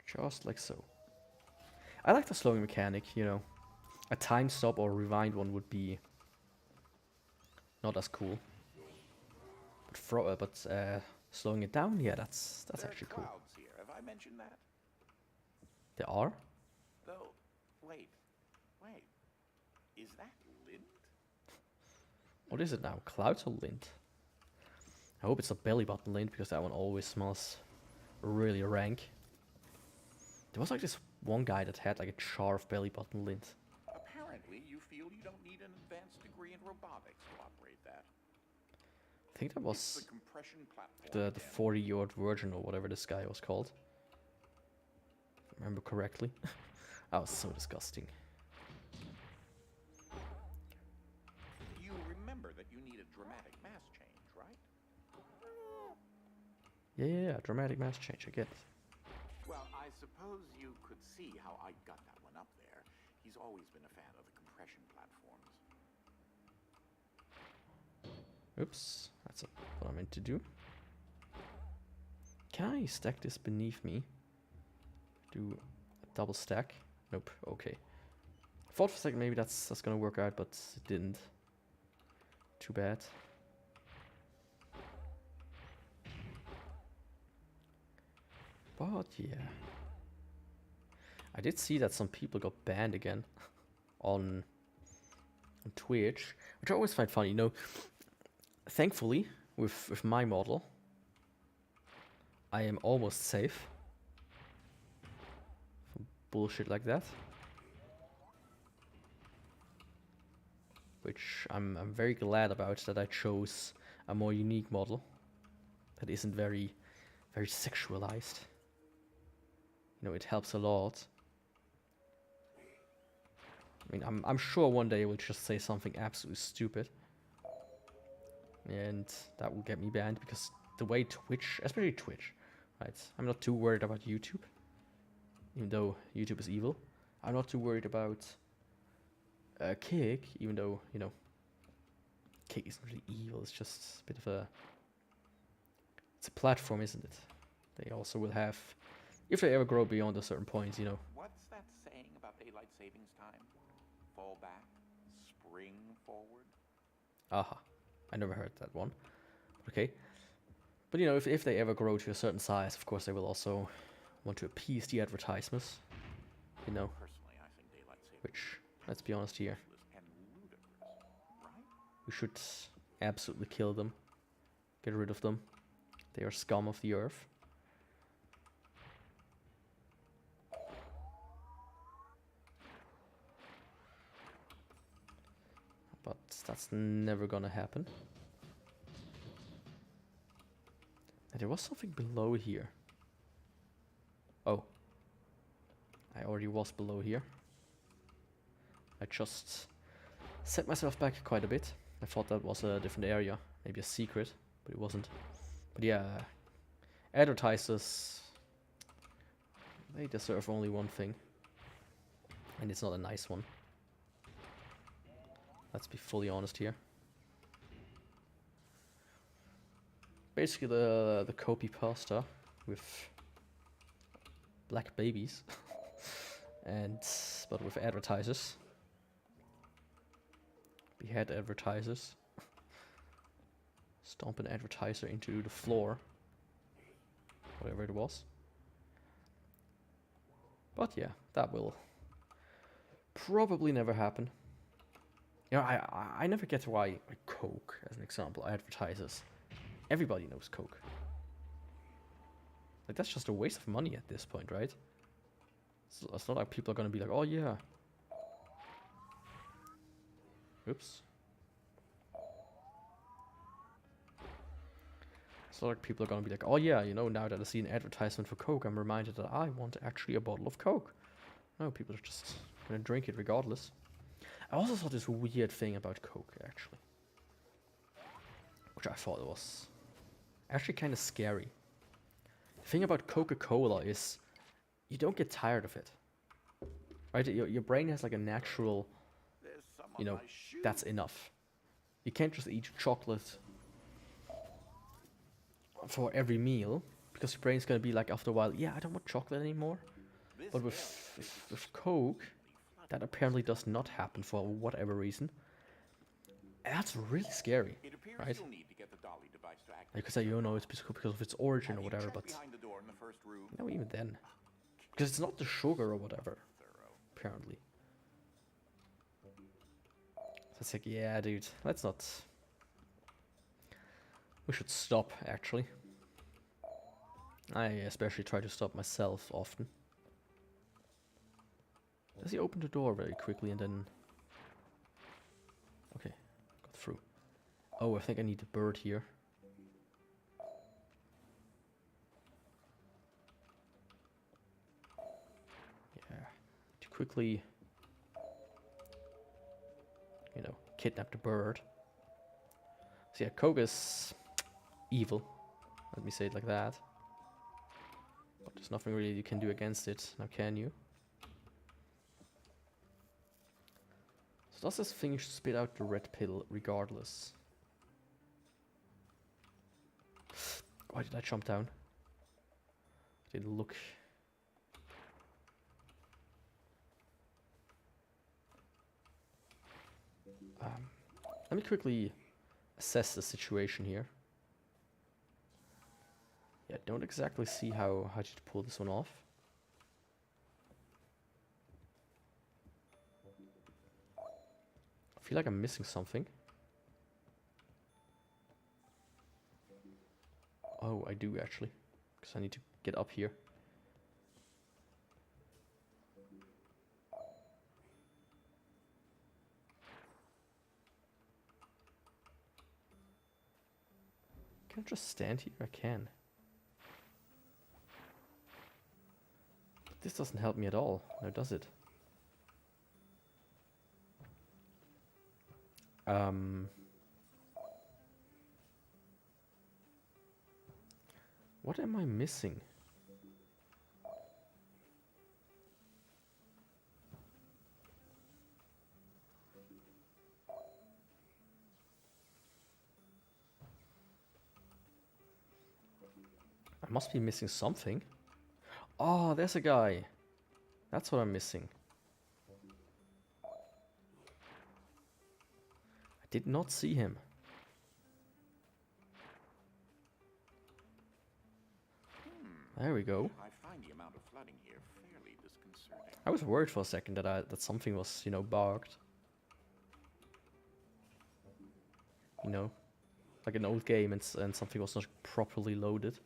Just like so. I like the slowing mechanic, you know. A time stop or rewind one would be not as cool. But slowing it down, yeah, that's actually cool. Clouds here. Have I mention that? There are? Though, wait. Is that lint? What is it now? Clouds or lint? I hope it's not belly button lint, because that one always smells really rank. There was like this one guy that had like a jar of belly button lint. Apparently, you feel you don't need an advanced degree in robotics to operate that. I think that It's was the compression platform. the again. 40-year-old virgin or whatever this guy was called. If I remember correctly. That was so disgusting. You remember that you need a dramatic mass change, right? Yeah, dramatic mass change, I get it. Well, I suppose you could see how I got that one up there. He's always been a fan of the compression platforms. Oops, that's what I meant to do. Can I stack this beneath me? Do a double stack? Nope, okay. Thought for a second maybe that's gonna work out, but it didn't. Too bad. But yeah. I did see that some people got banned again on Twitch, which I always find funny, you know. Thankfully, with my model, I am almost safe from bullshit like that. Which I'm very glad about, that I chose a more unique model that isn't very sexualized. You know, it helps a lot. I mean, I'm sure one day it will just say something absolutely stupid, and that will get me banned, because the way Twitch, especially Twitch, right? I'm not too worried about YouTube, even though YouTube is evil. I'm not too worried about Kick, even though, you know, Kick isn't really evil. It's just a bit of a... It's a platform, isn't it? They also will have, if they ever grow beyond a certain point, you know. What's that saying about daylight savings time? Fall back, spring forward? Aha. I never heard that one. Okay. But, you know, if they ever grow to a certain size, of course they will also want to appease the advertisements. You know, Personally, I think daylight savings which, let's be honest here, and ludicrous, right? we should absolutely kill them. Get rid of them. They are scum of the earth. But that's never gonna happen. And there was something below here. Oh. I already was below here. I just set myself back quite a bit. I thought that was a different area. Maybe a secret, but it wasn't. But yeah, advertisers, they deserve only one thing. And it's not a nice one. Let's be fully honest here. Basically the copy pasta with black babies. But with advertisers. Behead advertisers. Stomp an advertiser into the floor. Whatever it was. But yeah, that will probably never happen. You know, I never get why, like, Coke, as an example, advertises. Everybody knows Coke. Like, that's just a waste of money at this point, right? It's not like people are gonna be like, oh yeah. Oops. It's not like people are gonna be like, oh yeah, you know, now that I see an advertisement for Coke, I'm reminded that I want actually a bottle of Coke. No, people are just gonna drink it regardless. I also saw this weird thing about Coke, actually. Which I thought was actually kind of scary. The thing about Coca-Cola is you don't get tired of it. Right? Your brain has like a natural, There's some you on know, my shoe. that's enough. You can't just eat chocolate for every meal, because your brain's gonna be like, after a while, yeah, I don't want chocolate anymore. This But with Coke, that apparently does not happen for whatever reason. And that's really scary, It appears right? you'll need to get the dolly device to activate. You could say, you know, it's because of its origin or Have you whatever, checked but behind the door in the first first room. No, even then. Because it's not the sugar or whatever, Thorough. apparently. So it's like, yeah, dude, let's not... We should stop, actually. I especially try to stop myself often. Does he open the door very quickly and then... Okay, got through. Oh, I think I need a bird here. Yeah, to quickly, you know, kidnap the bird. So yeah, Koga's evil. Let me say it like that. But there's nothing really you can do against it, now can you? So does this thing spit out the red pill regardless? Why did I jump down? Didn't look. Let me quickly assess the situation here. Yeah, don't exactly see how to pull this one off. I feel like I'm missing something. Oh, I do actually, because I need to get up here. Can I just stand here? I can. But this doesn't help me at all, now does it? What am I missing? I must be missing something. Oh, there's a guy. That's what I'm missing. I did not see him. There we go. I find the amount of flooding here fairly disconcerting. I was worried for a second that something was, you know, bugged. You know, like an old game and something was not properly loaded.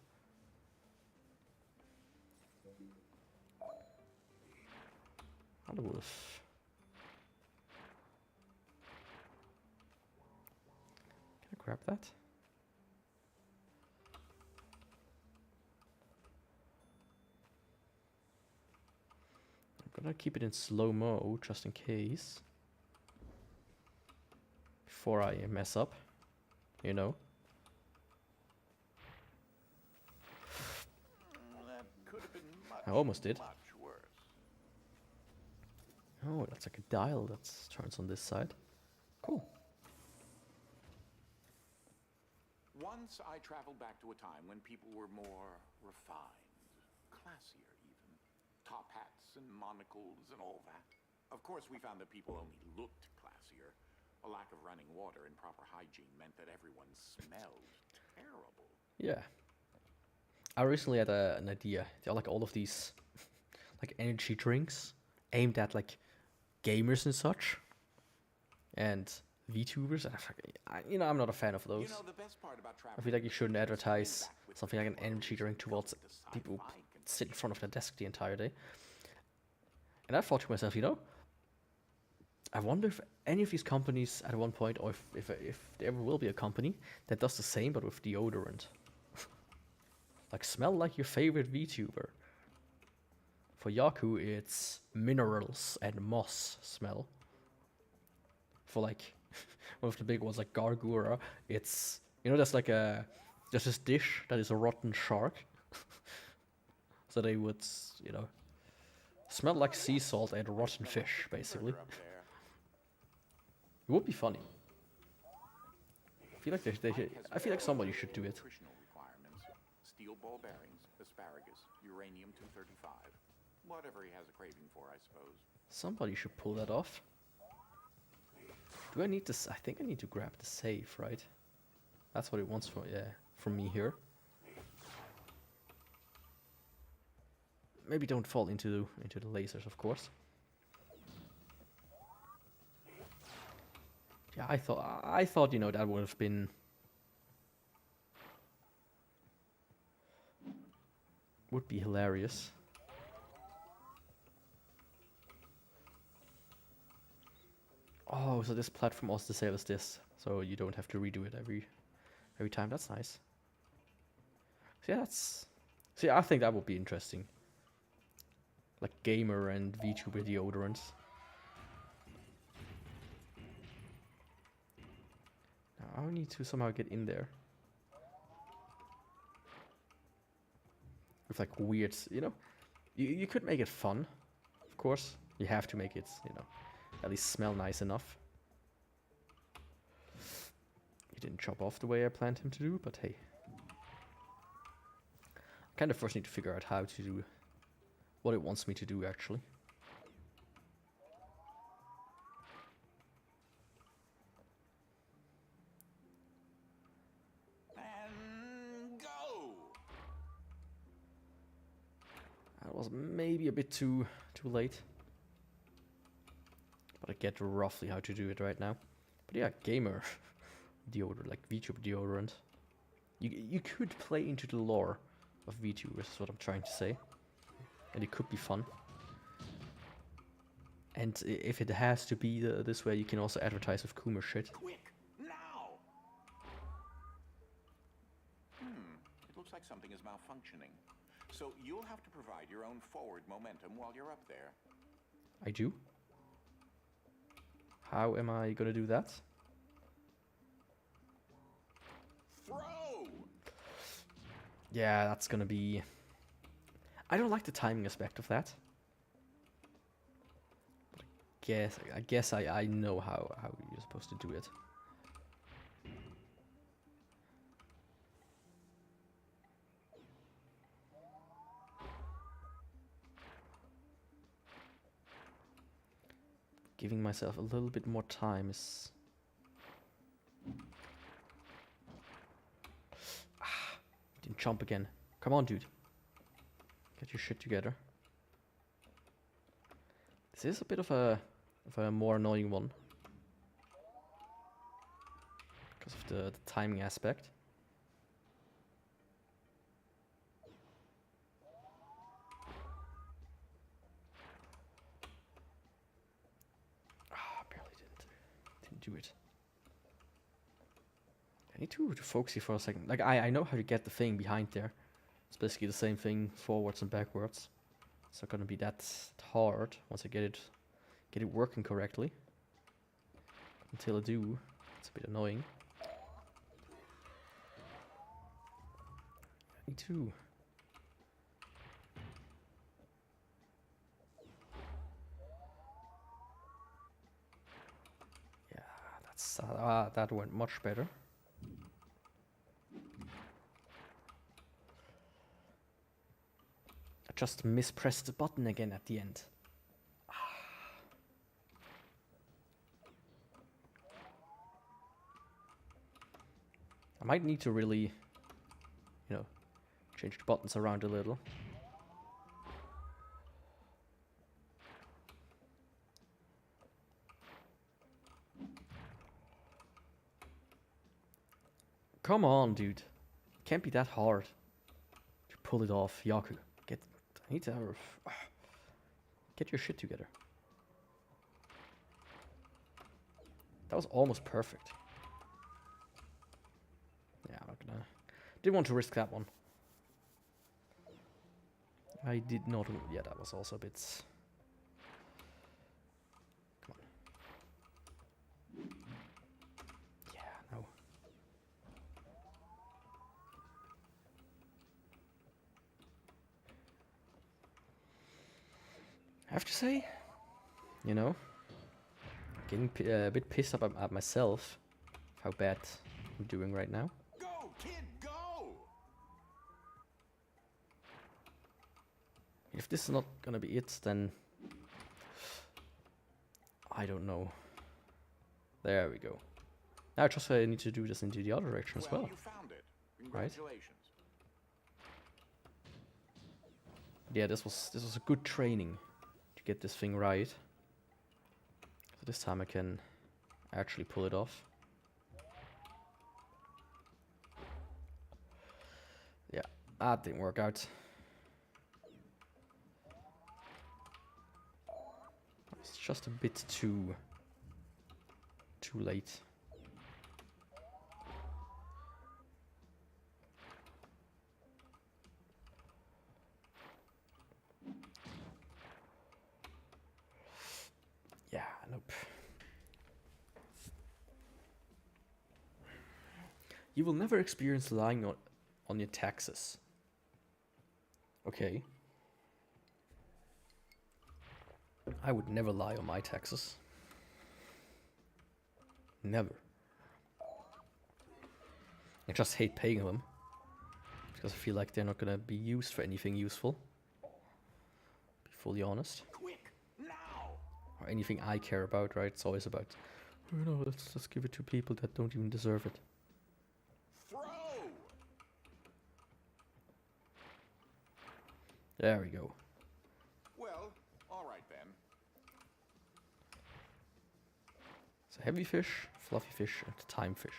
How do Can I grab that? I'm gonna keep it in slow-mo just in case. Before I mess up, you know. That could have been much, I almost did. much worse. Oh, that's like a dial that turns on this side. Cool. Once I traveled back to a time when people were more refined, classier even. Top hats and monocles and all that. Of course, we found that people only looked classier. A lack of running water and proper hygiene meant that everyone smelled terrible. Yeah. I recently had an idea. There are like all of these like energy drinks aimed at like gamers and such. And VTubers. You know, I'm not a fan of those. You know, the best part about I feel like you shouldn't advertise something like an energy drink towards people who sit in front of their desk the entire day. And I thought to myself, you know, I wonder if any of these companies at one point, or if there ever will be a company that does the same but with deodorant. Like, smell like your favorite VTuber. For Yaku, it's minerals and moss smell. For like, one of the big ones like Gargura, it's, you know, there's this dish that is a rotten shark. So they would, you know, smell like sea salt and rotten fish, basically. It would be funny. I feel like I feel like somebody should do it. Nutritional requirements. Steel ball bearings, asparagus, uranium-235. Whatever he has a craving for, I suppose. Somebody should pull that off. Do I need this? I think I need to grab the safe, right? That's what it wants from, yeah, from me here. maybe don't fall into the lasers, of course. Yeah, I thought, you know, that would have been would be hilarious. Oh, so this platform also disables this, so you don't have to redo it every time. That's nice. So yeah, I think that would be interesting. Like gamer and VTuber deodorants. Now I need to somehow get in there. With like weird, you know, you could make it fun, of course. You have to make it, you know, at least smell nice enough. He didn't chop off the way I planned him to do, but hey. I kind of first need to figure out how to do what it wants me to do, actually. And go! That was maybe a bit too late. But I get roughly how to do it right now. But yeah, gamer deodorant, like VTuber deodorant. You could play into the lore of VTubers, is what I'm trying to say. And it could be fun. And if it has to be this way, you can also advertise with Kuma shit. Quick, now! It looks like something is malfunctioning. So you'll have to provide your own forward momentum while you're up there. I do? How am I gonna do that? Throw! Yeah, that's gonna be... I don't like the timing aspect of that. But I guess I know how you're supposed to do it. Giving myself a little bit more time is... Didn't jump again. Come on, dude. Get your shit together. This is a bit of a more annoying one. Because of the timing aspect. Barely didn't do it. I need to focus here for a second. Like I know how to get the thing behind there. It's basically the same thing forwards and backwards. It's not gonna be that hard once I get it working correctly. Until I do, it's a bit annoying. Me too. Yeah, that's that went much better. I just mispressed the button again at the end. I might need to really, you know, change the buttons around a little. Come on, dude. Can't be that hard to pull it off, Yaku. I need to get your shit together. That was almost perfect. Yeah, I'm not gonna... Didn't want to risk that one. I did not... Yeah, that was also a bit... Come on. Yeah, no. I have to say, you know, getting a bit pissed up at myself, how bad I'm doing right now. Go, kid, go! If this is not gonna be it, then I don't know. There we go. Now I just need to do this into the other direction as well. You found it. Congratulations. Yeah, this was a good training to get this thing right. So this time I can actually pull it off. Yeah, that didn't work out. It's just a bit too late. Yeah, nope. You will never experience lying on your taxes. Okay. I would never lie on my taxes. Never. I just hate paying them. Because I feel like they're not gonna be used for anything useful. Be fully honest. Quick, now! Or anything I care about, right? It's always about, oh no, let's just give it to people that don't even deserve it. Throw! There we go. Well, all right then. So heavy fish, fluffy fish, and time fish.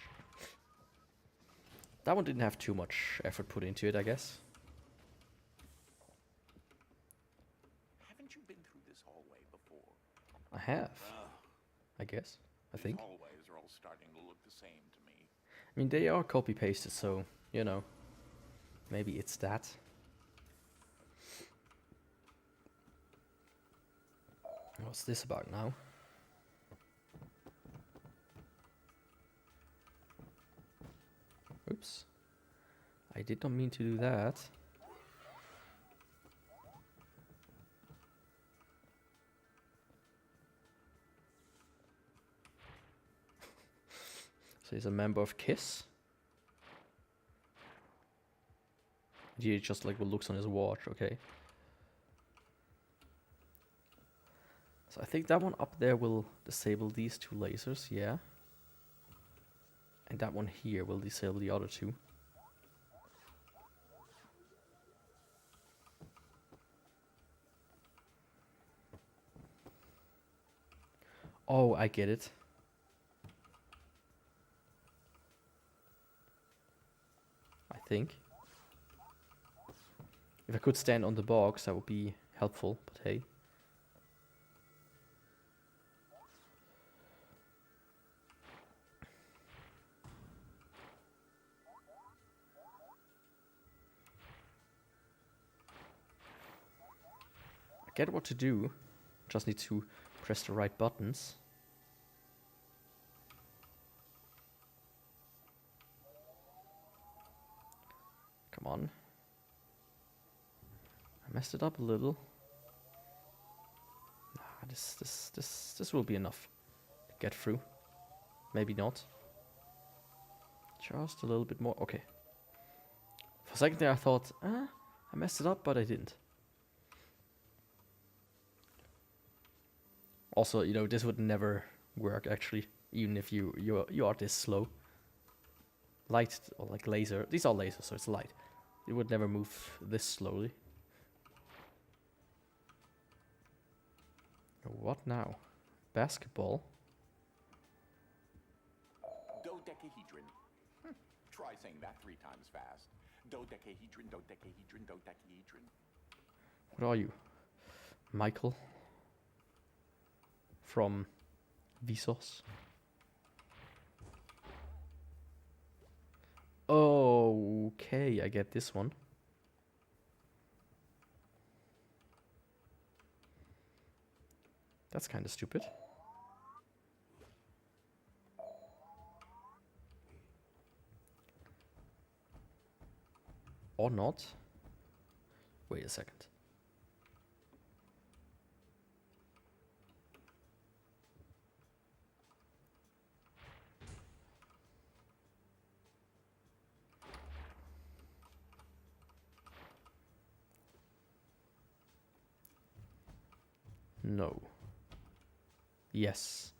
That one didn't have too much effort put into it, I guess. Haven't you been through this hallway before? I have. I guess. I think. These hallways are all starting to look the same to me. I mean, they are copy-pasted, so, you know. Maybe it's that. What's this about now? Oops. I did not mean to do that. So he's a member of KISS. He just like what looks on his watch, okay. So I think that one up there will disable these two lasers, yeah. And that one here will disable the other two. Oh, I get it. I think. If I could stand on the box, that would be helpful, but hey. I get what to do. Just need to press the right buttons. Come on. I messed it up a little. Nah, this will be enough to get through. Maybe not. Just a little bit more. Okay. For a second there I thought, I messed it up, but I didn't. Also, you know, this would never work actually, even if you are this slow. Light or like laser. These are lasers, so it's light. It would never move this slowly. What now? Basketball? Dodecahedron. Try saying that 3 times fast. Dodecahedron, dodecahedron, dodecahedron. What are you? Michael? From Vsauce? Okay, I get this one. That's kind of stupid. Or not. Wait a second. No. Yes.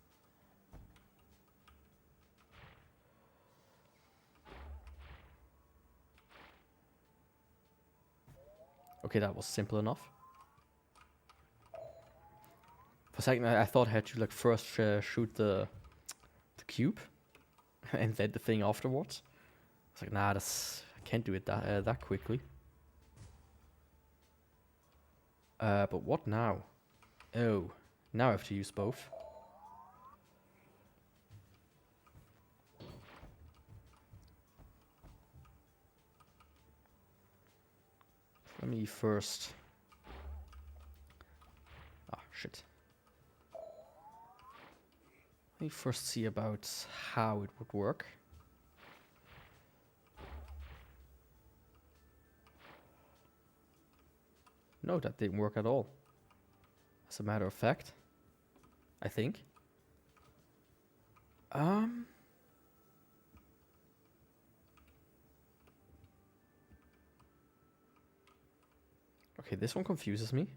Okay, that was simple enough. For a second, I thought I had to like first shoot the cube and then the thing afterwards. It's like, nah, I can't do it that quickly. But what now? Oh, now I have to use both. Let me first... Ah, shit. Let me first see about how it would work. No, that didn't work at all. As a matter of fact, I think. Okay, this one confuses me.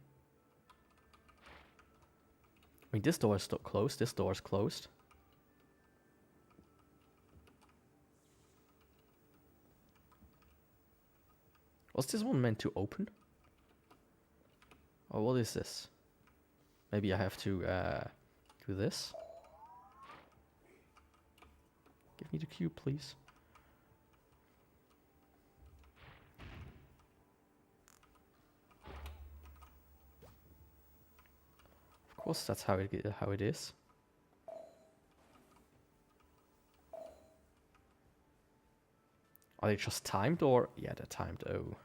I mean, this door is still closed. This door is closed. Was this one meant to open? Or what is this? Maybe I have to do this. Give me the cube, please. Of course, that's how it is. Are they just timed or? Yeah, they're timed. Oh.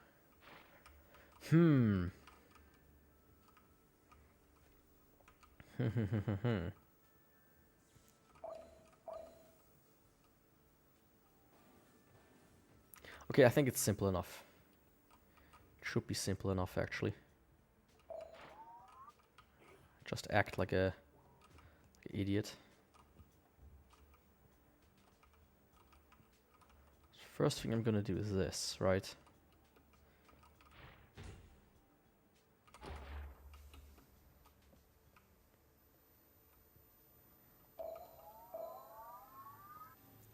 Okay, I think it's simple enough. It should be simple enough, actually. Just act like an idiot. First thing I'm gonna do is this, right?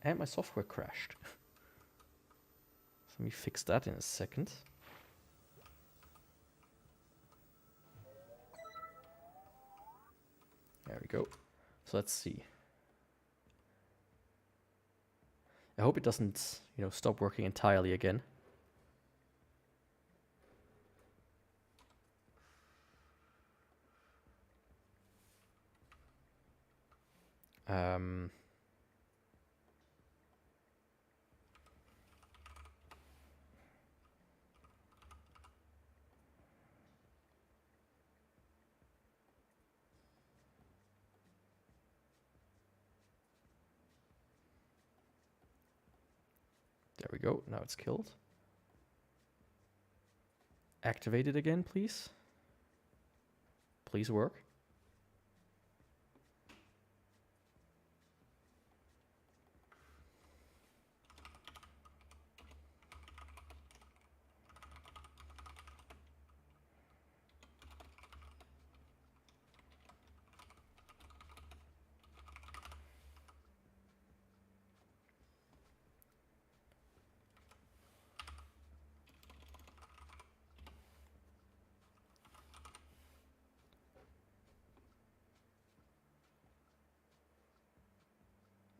And my software crashed. So let me fix that in a second. There we go. So let's see. I hope it doesn't, stop working entirely again. There we go. Now it's killed. Activate it again, please. Please work.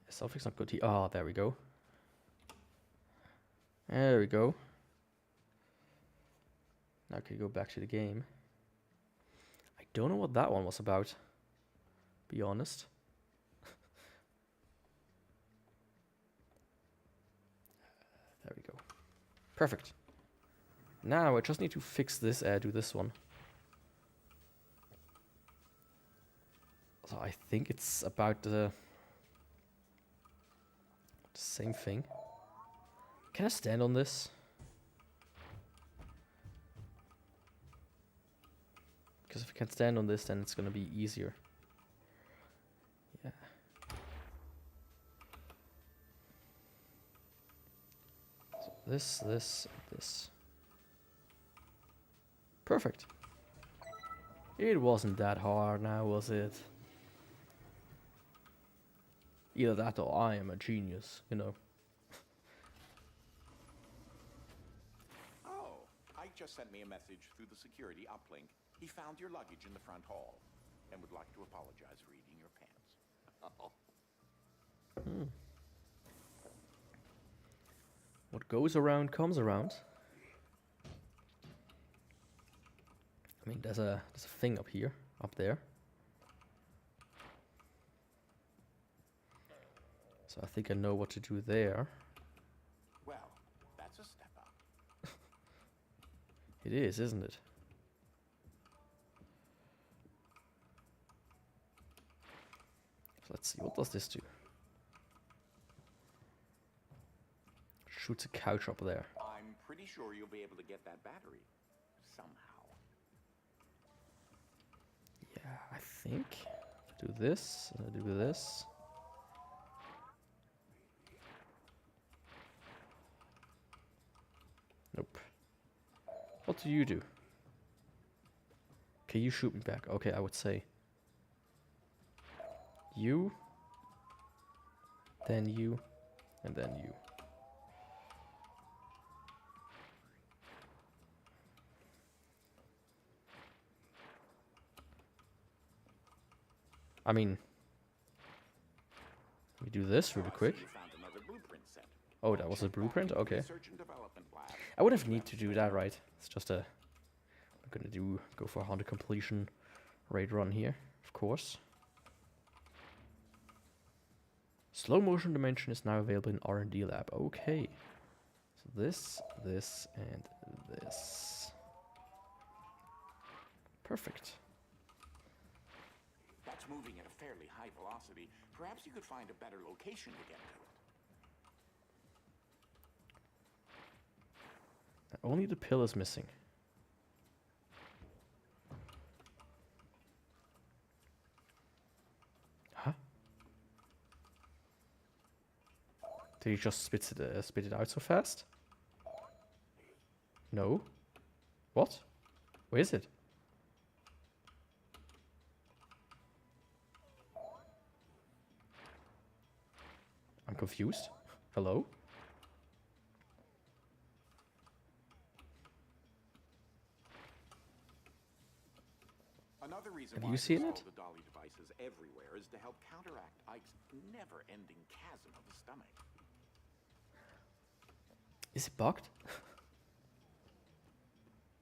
Something's not good here. Oh, there we go. There we go. Now I can go back to the game. I don't know what that one was about, be honest. There we go. Perfect. Now I just need to fix this, do this one. So I think it's about the same thing. Can I stand on this? Because if I can stand on this, then it's gonna be easier. Yeah. So this. Perfect. It wasn't that hard now, was it? Either that or I am a genius, Oh, I just sent me a message through the security uplink. He found your luggage in the front hall and would like to apologize for eating your pants. What goes around comes around. I mean, there's a thing up here, up there. So I think I know what to do there. Well, that's a step up. It is, isn't it? So let's see, what does this do? Shoots a couch up there. I'm pretty sure you'll be able to get that battery somehow. Yeah, I think. Do this, and I do this. Nope. What do you do? Okay, you shoot me back. Okay, I would say. You. Then you. And then you. I mean, we do this really quick. You found another blueprint set. Oh, that was a blueprint? Okay. Research and development lab. I would have need to do that, right? It's just a... I'm gonna go for a 100 completion raid run here, of course. Slow motion dimension is now available in R&D lab. Okay. So this, and this. Perfect. That's moving at a fairly high velocity. Perhaps you could find a better location to get to it. Only the pill is missing. Huh? Did he just spit it out so fast? No. What? Where is it? I'm confused. Hello? Another reason Have why you I seen installed it? the dolly devices everywhere is to help counteract Ike's never-ending chasm of the stomach. Is it bugged?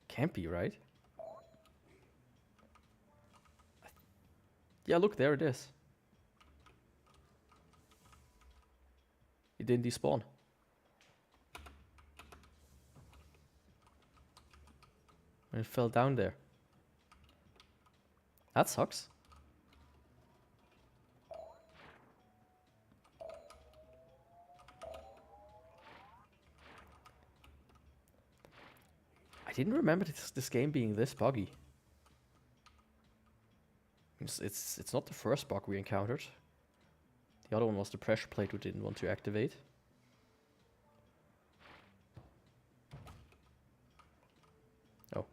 Can't be, right? Yeah, look, there it is. It didn't despawn. And it fell down there. That sucks. I didn't remember this game being this buggy. It's not the first bug we encountered. The other one was the pressure plate we didn't want to activate. Oh.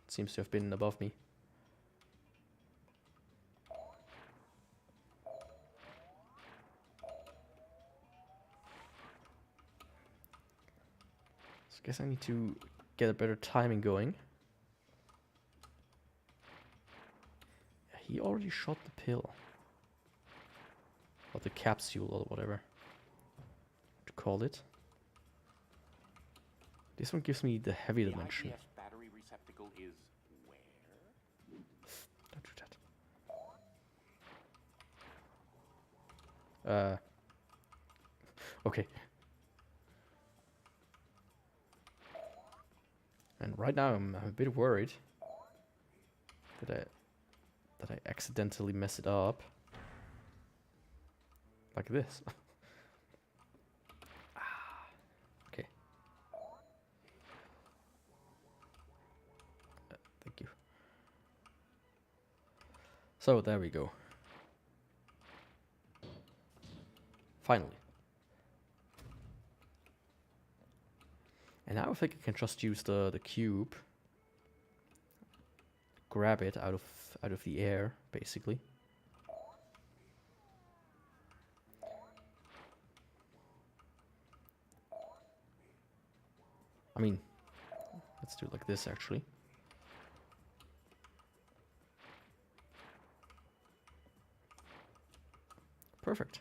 It seems to have been above me. So I guess I need to get a better timing going. Yeah, he already shot the pill. Or the capsule or whatever to call it. This one gives me the heavy dimension. The IPS battery receptacle is where? Don't do that. Okay. And right now I'm a bit worried that I accidentally mess it up. Like this. Okay. Thank you. So there we go. Finally. And now I think I can just use the cube. Grab it out of the air, basically. I mean, Let's do it like this, actually. Perfect.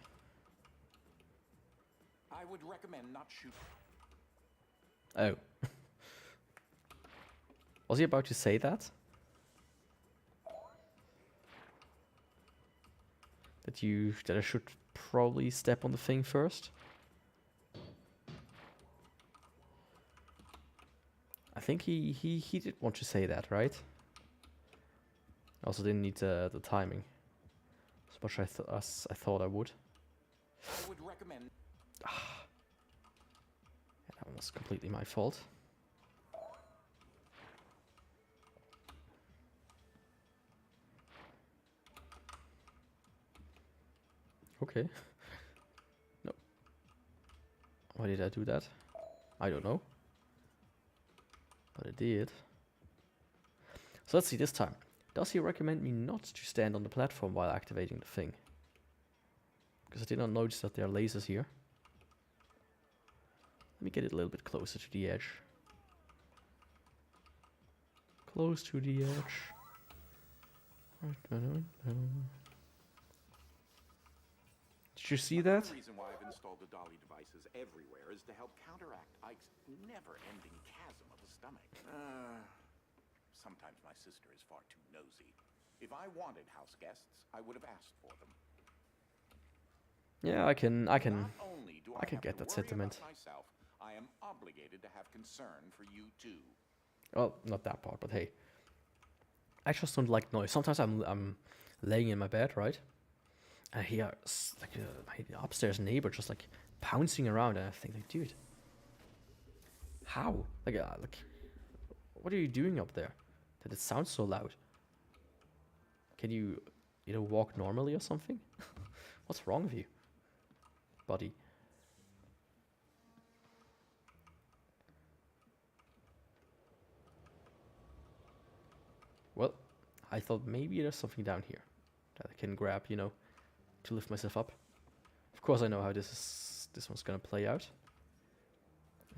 I would recommend not shoot. Oh. Was he about to say that? That I should probably step on the thing first? I think he did want to say that, right? Also didn't need the timing as much as I thought I would. I would recommend. That was completely my fault. Okay. No. Why did I do that? I don't know. But I did. So let's see this time. Does he recommend me not to stand on the platform while activating the thing? Because I did not notice that there are lasers here. Let me get it a little bit closer to the edge. Close to the edge. Did you see that? The reason why I've installed the dolly devices everywhere is to help counteract Ike's never-ending chasm of a stomach. Sometimes my sister is far too nosy. If I wanted house guests, I would have asked for them. Yeah, I can Not only do I can have get to that worry sentiment. about myself, I am obligated to have concern for you too. Well, not that part, but hey. I just don't like noise. Sometimes I'm laying in my bed, right? And I hear like my upstairs neighbor just like pouncing around, and I think like, dude, how? Like, what are you doing up there? That it sounds so loud. Can you walk normally or something? What's wrong with you, buddy? Well, I thought maybe there's something down here that I can grab, to lift myself up. Of course, I know how this one's gonna play out.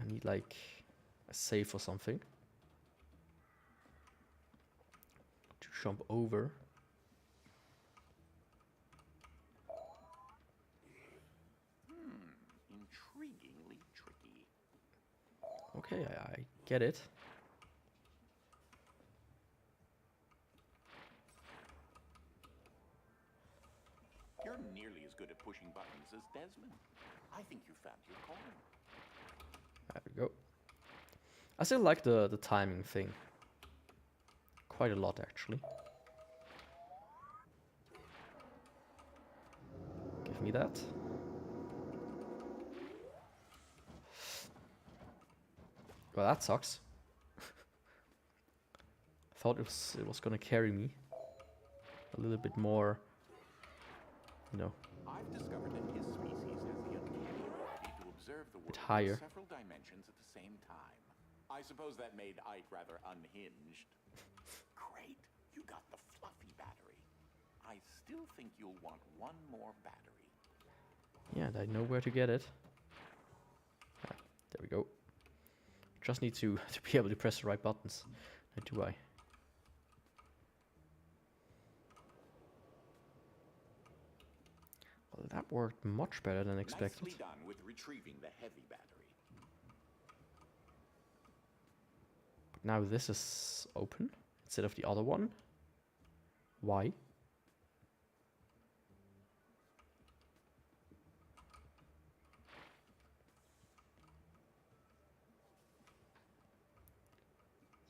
I need like a safe or something to jump over. Intriguingly tricky. Okay, I get it. You're nearly as good at pushing buttons as Desmond. I think you found your calling. There we go. I still like the timing thing quite a lot, actually. Give me that. Well, that sucks. I thought it was gonna carry me a little bit more, I've discovered that his species has the uncanny ability to observe the world higher. in several dimensions at the same time. I suppose that made Ike rather unhinged. Great, you got the fluffy battery. I still think you'll want one more battery. Yeah, and I know where to get it. Ah, there we go. Just need to be able to press the right buttons. How do I? Well, that worked much better than expected. Nicely done with retrieving the heavy battery. But now this is open instead of the other one. Why?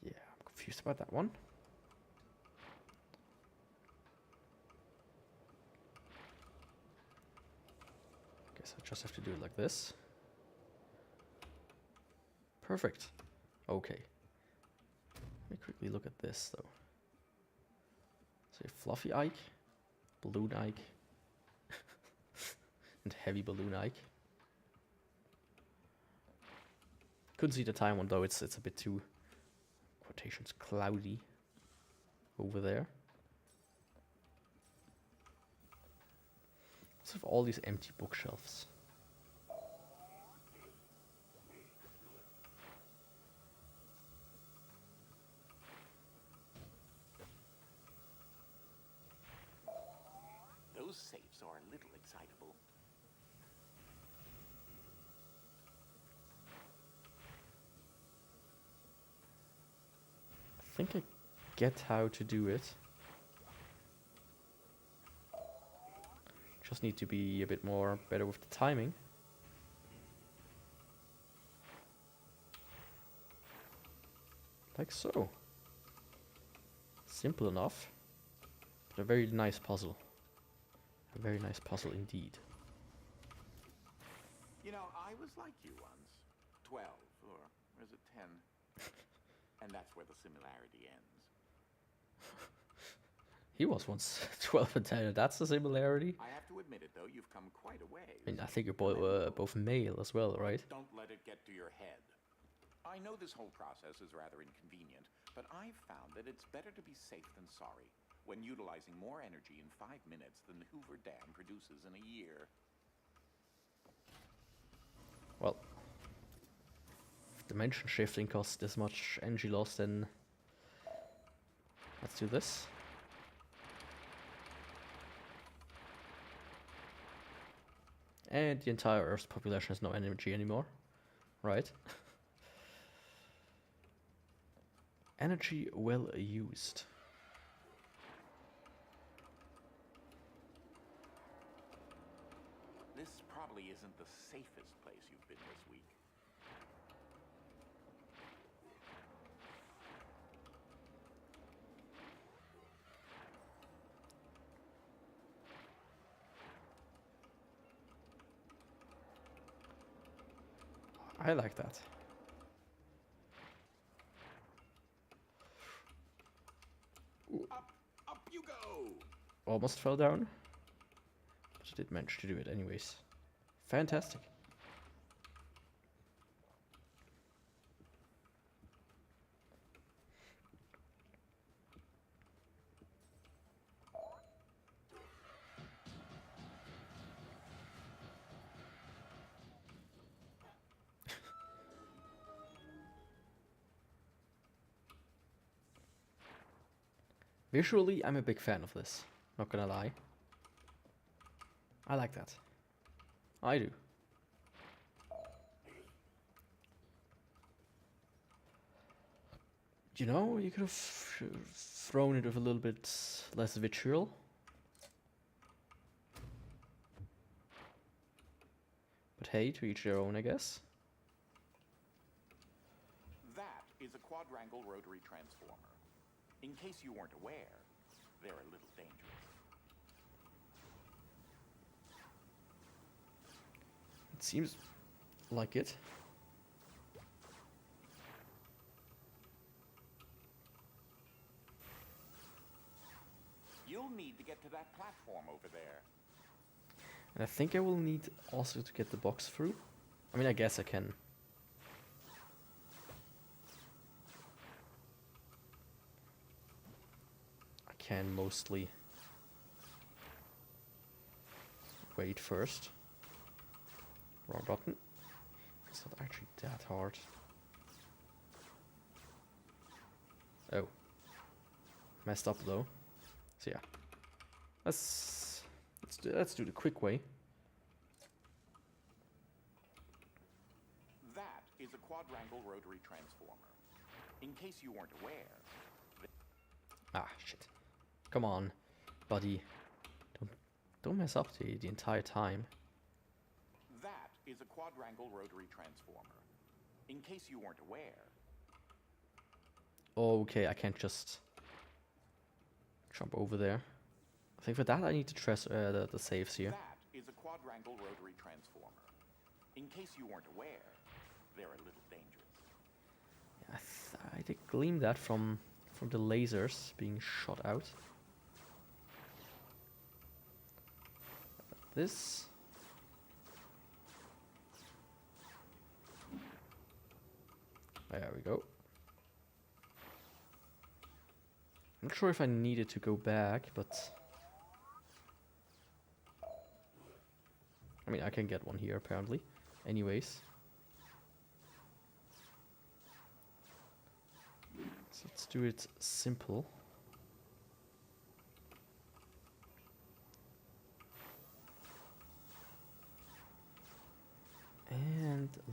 Yeah, I'm confused about that one. Guess I just have to do it like this. Perfect. Okay. Let me quickly look at this though. So fluffy Ike, balloon Ike, and heavy balloon Ike. Couldn't see the time one though. It's a bit too quotations cloudy over there. What's with all these empty bookshelves? Those safes are a little excitable. I think I get how to do it. Just need to be a bit more better with the timing. Like so. Simple enough, but a very nice puzzle. A very nice puzzle indeed. You know, I was like you once. 12, or is it 10? And that's where the similarity ends. He was once 12 and 10, that's a similarity. I have to admit it, though, you've come quite a way. I mean, I think you're both male as well, right? Don't let it get to your head. I know this whole process is rather inconvenient, but I've found that it's better to be safe than sorry when utilizing more energy in 5 minutes than the Hoover Dam produces in a year. Well, if dimension shifting costs this much energy loss, then let's do this. And the entire Earth's population has no energy anymore, right? Energy well used. This probably isn't the safest place you've been this week. I like that. Up you go! Almost fell down, but I did manage to do it anyways. Fantastic. Visually, I'm a big fan of this, not gonna lie. I like that. I do. You know, you could have thrown it with a little bit less vitriol. But hey, to each their own, I guess. That is a quadrangle rotary transformer. In case you weren't aware, they're a little dangerous. It seems like it. You'll need to get to that platform over there. And I think I will need also to get the box through. I mean, I guess I can. I can mostly wait first. Wrong button. It's not actually that hard. Oh. Messed up though. So yeah. Let's do the quick way. That is a quadrangle rotary transformer. In case you weren't aware. Ah, shit. Come on, buddy. Don't mess up the entire time. That is a quadrangle rotary transformer. In case you weren't aware. Okay, I can't just jump over there. I think for that I need to press the saves here. That is a quadrangle rotary transformer. In case you weren't aware, they're a little dangerous. Yeah, I did glean that from the lasers being shot out. This. There we go. I'm not sure if I needed to go back, but I mean, I can get one here apparently. Anyways. So let's do it simple.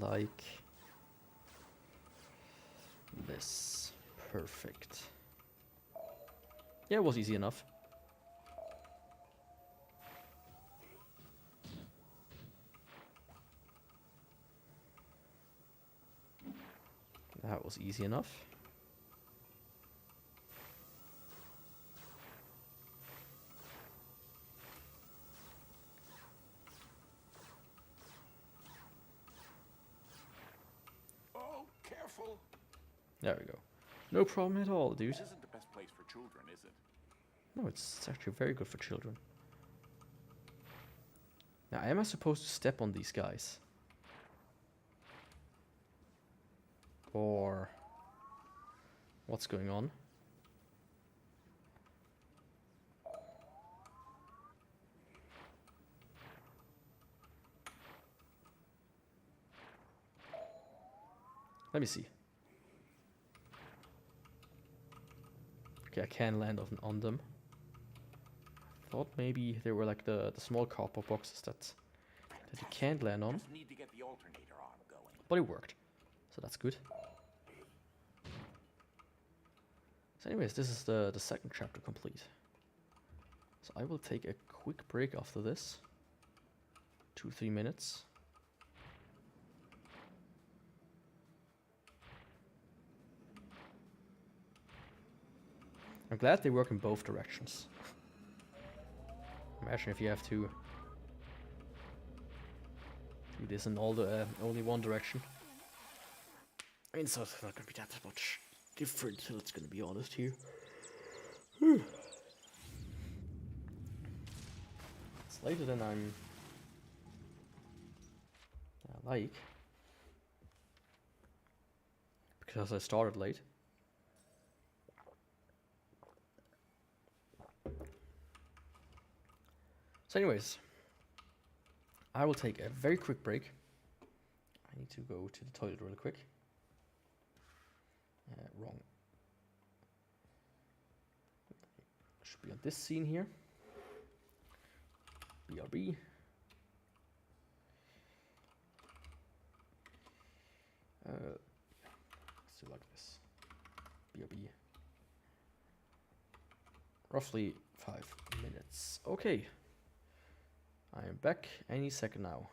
like this. Perfect. Yeah, it was easy enough. That was easy enough. Oh, careful! There we go. No problem at all, dude. This isn't the best place for children, is it? No, it's actually very good for children. Now, am I supposed to step on these guys? Or what's going on? Let me see. Okay, I can land on them. Thought maybe they were like the small cardboard boxes that you can't land on. Just need to get the alternator arm going. But it worked. So that's good. So anyways, this is the second chapter complete. So I will take a quick break after this. 2-3 minutes. I'm glad they work in both directions. Imagine if you have to do this in all the only one direction. I mean, so it's not gonna be that much different, let's gonna be honest here. It's later than I like. Because I started late. So anyways, I will take a very quick break. I need to go to the toilet really quick. Wrong. Should be on this scene here. BRB. Let's do like this. BRB. Roughly 5 minutes. Okay. I am back any second now.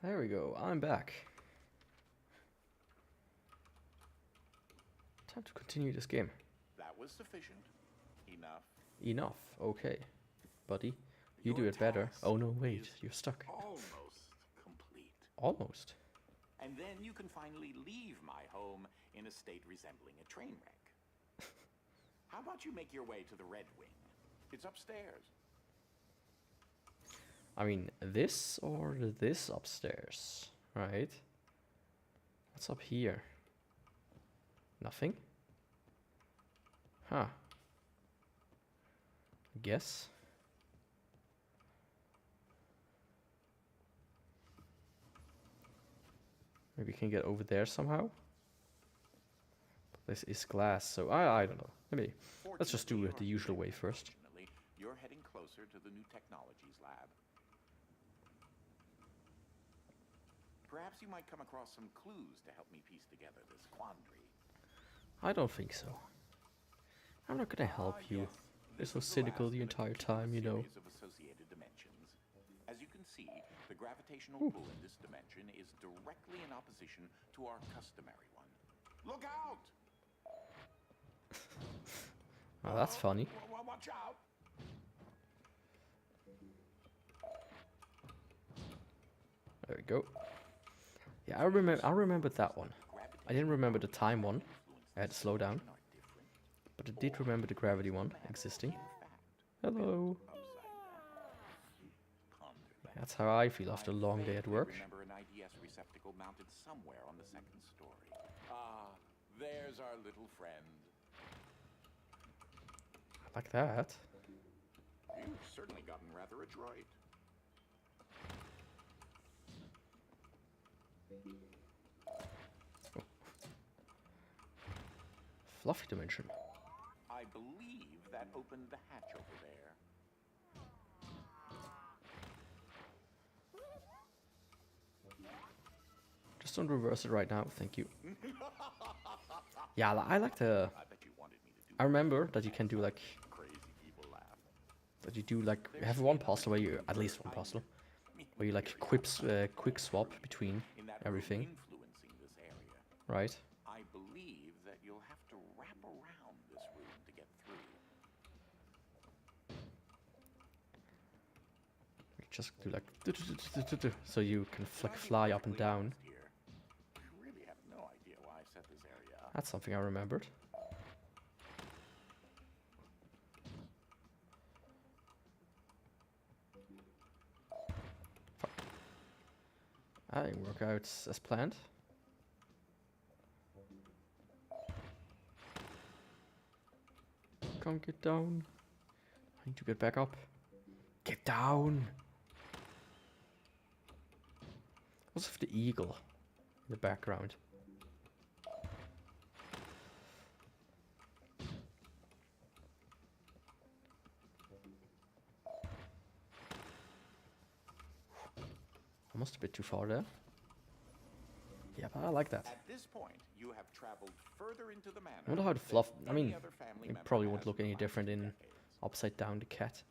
There we go. I'm back. Time to continue this game. That was sufficient. Enough. Enough. Okay. Buddy, you do Your it better. task Oh no, wait. is You're stuck. Almost complete. Almost. And then you can finally leave my home in a state resembling a train wreck. How about you make your way to the Red Wing? It's upstairs. I mean, this or this upstairs, right? What's up here? Nothing? Huh. I guess. Maybe you can get over there somehow? This is glass, so I don't know. Maybe. Let's just do it the usual way first. Fortunately, you're heading closer to the new technologies lab. Perhaps you might come across some clues to help me piece together this quandary. I don't think so. I'm not gonna help you. You're so cynical the entire time, you know. Of associated dimensions. As you can see, the gravitational pull in this dimension is directly in opposition to our customary one. Look out! Oh, that's funny. Watch out! There we go. Yeah, I remembered that one. I didn't remember the time one. I had to slow down. But I did remember the gravity one existing. Hello. That's how I feel after a long day at work. Remember an IDS receptacle mounted somewhere on the second story. Ah, there's our little friend. Like that. You've certainly gotten rather adroit. Fluffy dimension. I believe that opened the hatch over there. Just don't reverse it right now, thank you. Yeah, I like the... I bet you wanted me to do I remember that you can do like... crazy evil laugh. That you do like... You have one puzzle where you... At least one puzzle. Where you like quick swap between In that everything. room influencing this area. Right? I believe that you'll have to wrap around this room to get through. You just do like... So you can fly up and down. Here. I really have no idea why I set this area up. That's something I remembered. Fuck. That didn't work out as planned. Come get down. I need to get back up. Get down! What's with the eagle in the background? Almost a bit too far there. Yeah, but I like that. At this point, you have traveled further into the manor. I wonder how the than fluff... I any mean, other family it member probably has won't look in the any last different in decades. Upside Down the Cat.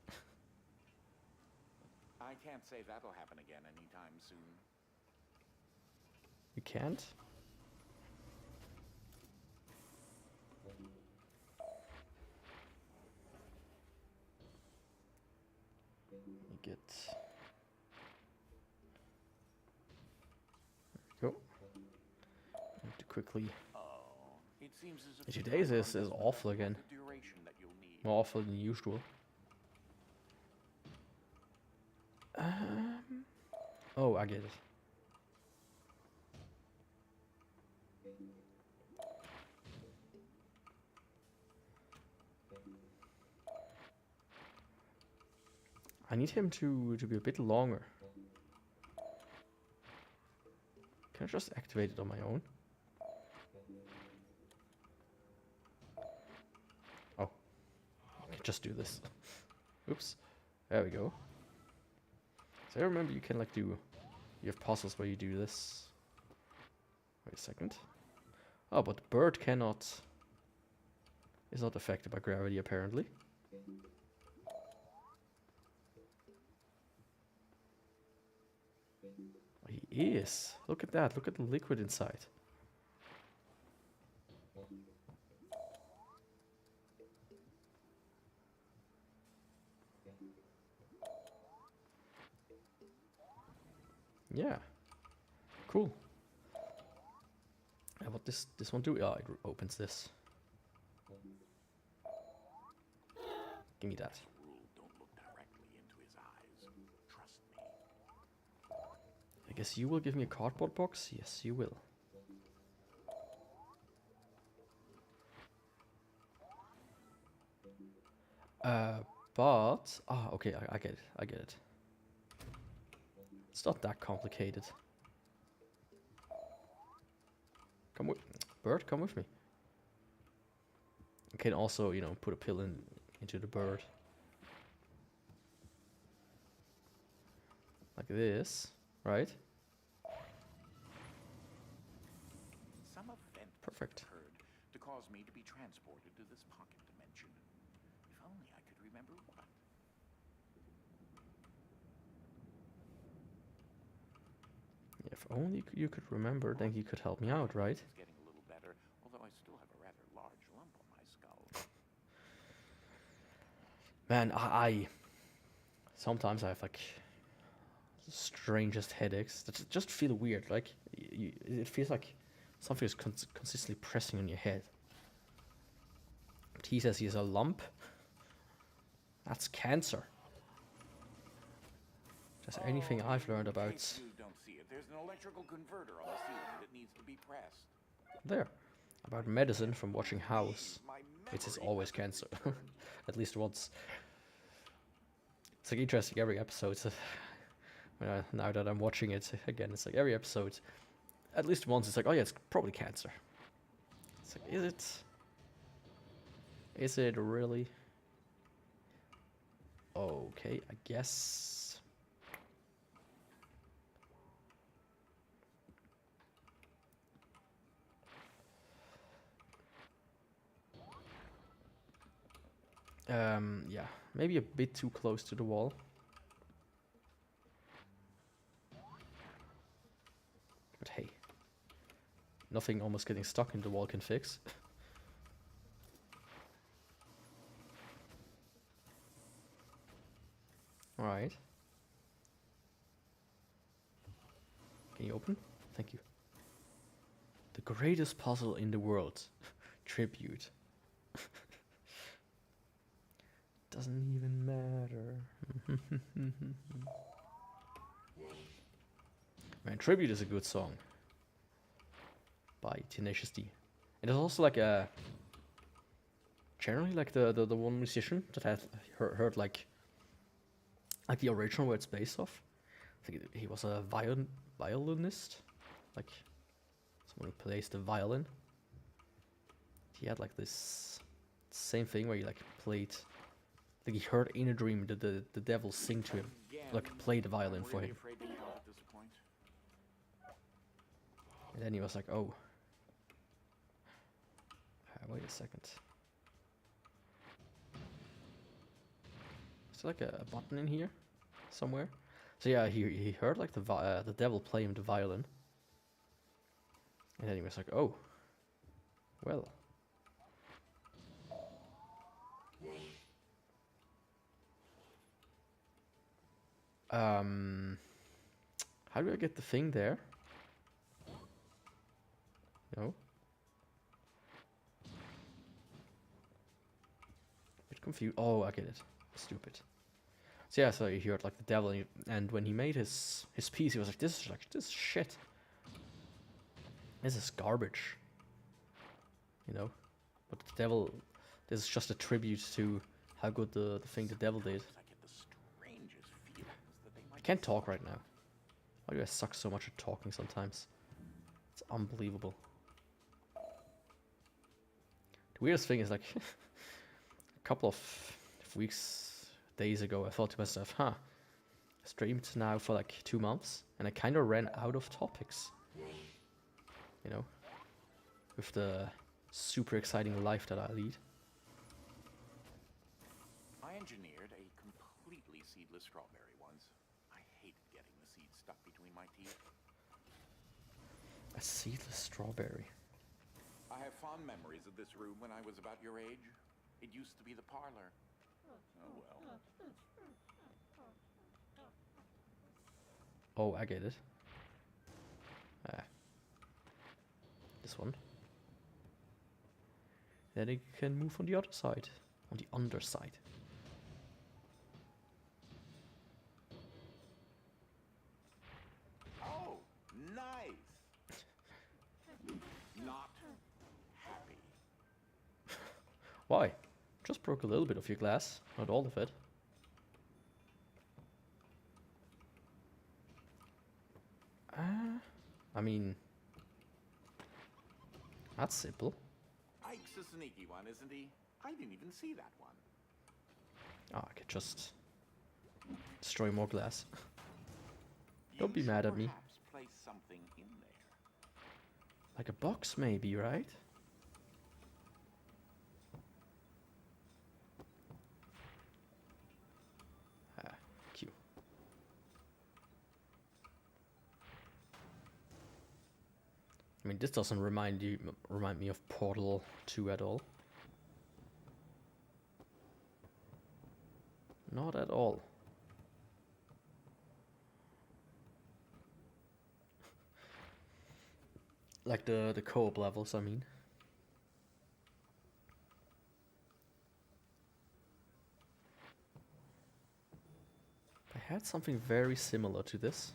I can't say that'll happen again anytime soon. You can't? You get... There we go. I need to quickly... Oh, it seems as if Today's the is program doesn't awful have again. the duration that you'll need. More awful than usual. Oh, I get it. I need him to be a bit longer. Can I just activate it on my own? Oh. I can just do this. Oops. There we go. So I remember you can like do... You have puzzles where you do this. Wait a second. Oh, but the bird cannot... Is not affected by gravity apparently. He is. Look at that. Look at the liquid inside. Yeah. Cool. And what this one do? Oh, it opens this. Give me that. Rule, don't look directly into his eyes. Trust me. I guess you will give me a cardboard box? Yes, you will. But... Ah, okay, I get it. I get it. It's not that complicated. Come with... Bird, come with me. You can also, you know, put a pill into the bird. Like this, right? Some event Perfect. occurred to cause me to be transported to this pocket dimension. If only I could remember what. If only you could remember, then you could help me out, right? It's getting a little better, although I still have a rather large lump on my skull. Man, I sometimes I have like strangest headaches that just feel weird. Like it feels like something is consistently pressing on your head. But he says he has a lump. That's cancer. That's anything I've learned about. In case you don't see it, there's an electrical converter on the ceiling that needs to be pressed. There. About medicine from watching House. My It is memory always wasn't cancer. returned. At least once. It's like interesting every episode. So now that I'm watching it again, it's like every episode, at least once, it's like, oh yeah, it's probably cancer. It's like, is it? Is it really? Okay, I guess. Yeah, maybe a bit too close to the wall. But hey, nothing almost getting stuck in the wall can fix. Alright. Can you open? Thank you. The greatest puzzle in the world. Tribute. Doesn't even matter. Man, Tribute is a good song. By Tenacious D. And there's also like a... Generally like the one musician that I heard like the original where it's based off. I think he was a violinist. Like someone who plays the violin. He had like this same thing where he like played... Like he heard in a dream the devil sing to him. Like play the violin I'm for really him. afraid to count at this point. And then he was like, oh. Wait a second. Is there like a button in here? Somewhere? So yeah, he heard like the devil play him the violin. And then he was like, oh. Well. How do I get the thing there? No. Bit confused. Oh, I get it. Stupid. So yeah, so he heard like the devil, and when he made his piece, he was like, "This is shit. This is garbage." You know. But the devil, this is just a tribute to how good the thing the devil did. I get the strangest feelings that they I might can't talk right now. Why do I suck so much at talking sometimes? It's unbelievable. The weirdest thing is like a couple of days ago, I thought to myself, huh, I streamed now for like 2 months and I kind of ran out of topics. You know, with the super exciting life that I lead. I engineered a completely seedless strawberry once. I hated getting the seed stuck between my teeth. A seedless strawberry. I have fond memories of this room when I was about your age. It used to be the parlor. Oh well. Oh, I get it. Ah. This one. Then it can move on the other side. On the underside. Oh, nice. Not happy. Why? Just broke a little bit of your glass, not all of it. I mean, that's simple. Ike's a sneaky one, isn't he? I didn't even see that one. Ah, I could just destroy more glass. You Don't be should mad at me. perhaps place something in there. Like a box maybe, right? Ah, Q. I mean, this doesn't remind me of Portal 2 at all. Not at all. Like the co-op levels, I mean. I had something very similar to this.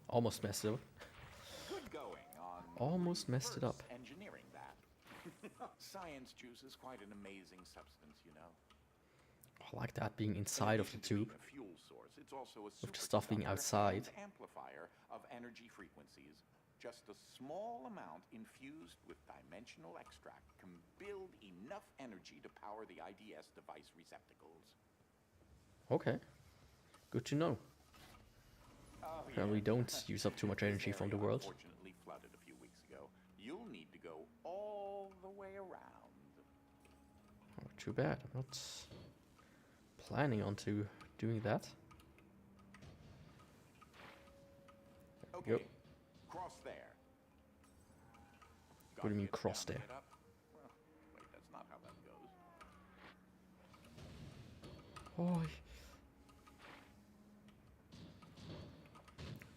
Almost messed it up. Good going on. Almost messed it up. reverse engineering that. Science juice is quite an amazing substance, you know. I like that being inside of the tube. A fuel source. It's also a With the stuff being superconductor outside. and amplifier of energy frequencies. Just a small amount infused with dimensional extract can build enough energy to power the IDS device receptacles. Okay. Good to know. Oh, Apparently don't use up too much energy This from the area world. unfortunately flooded a few weeks ago. You'll need to go all the way around. Oh, too bad. I'm not planning on doing that. Okay, Yep. cross there. What do you mean Gotta get cross down there? and get up. Well, wait, that's not how that goes. Oh.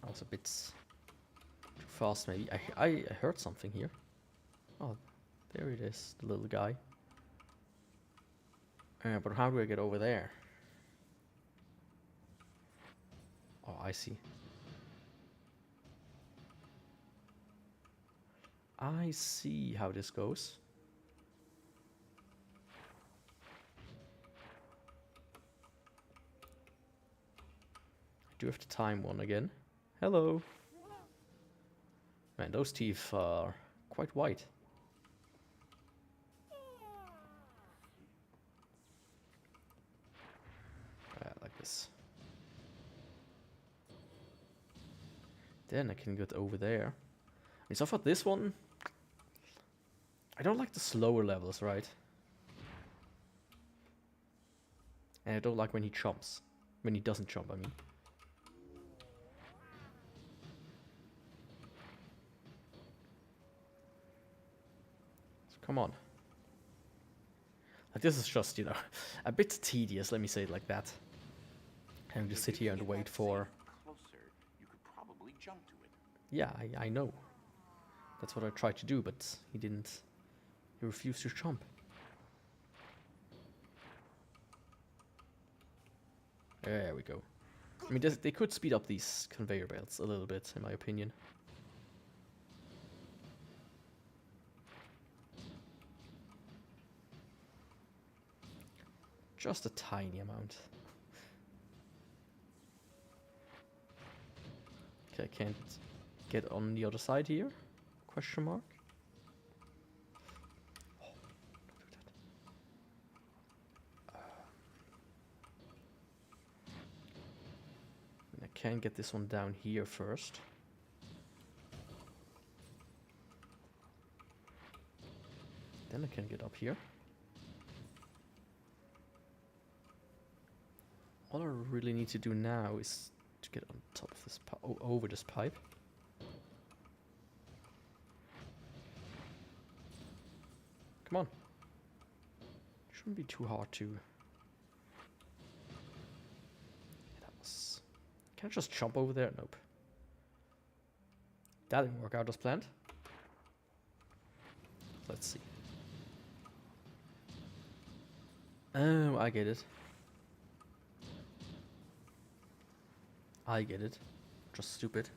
I was a bit too fast, maybe. I heard something here. Oh, there it is, the little guy. But how do I get over there? Oh, I see. I see how this goes. I do have to time one again. Hello. Man, those teeth are quite white. Like this. Then I can get over there. And so for this one, I don't like the slower levels, right? And I don't like when he jumps. When he doesn't jump, I mean. So come on. Like, this is just, you know, a bit tedious, let me say it like that. Having to sit here and wait for... Closer, you could probably jump to it. Yeah, I know. That's what I tried to do, but he didn't... He refused to jump. There we go. I mean, they could speed up these conveyor belts a little bit, in my opinion. Just a tiny amount. Okay, I can't get on the other side here? Question mark? Oh, don't do that. I can get this one down here first. Then I can get up here. All I really need to do now is to get on top of this over this pipe. Come on. Shouldn't be too hard to... That was... Can I just jump over there? Nope. That didn't work out as planned. Let's see. Oh, I get it. I get it. Just stupid.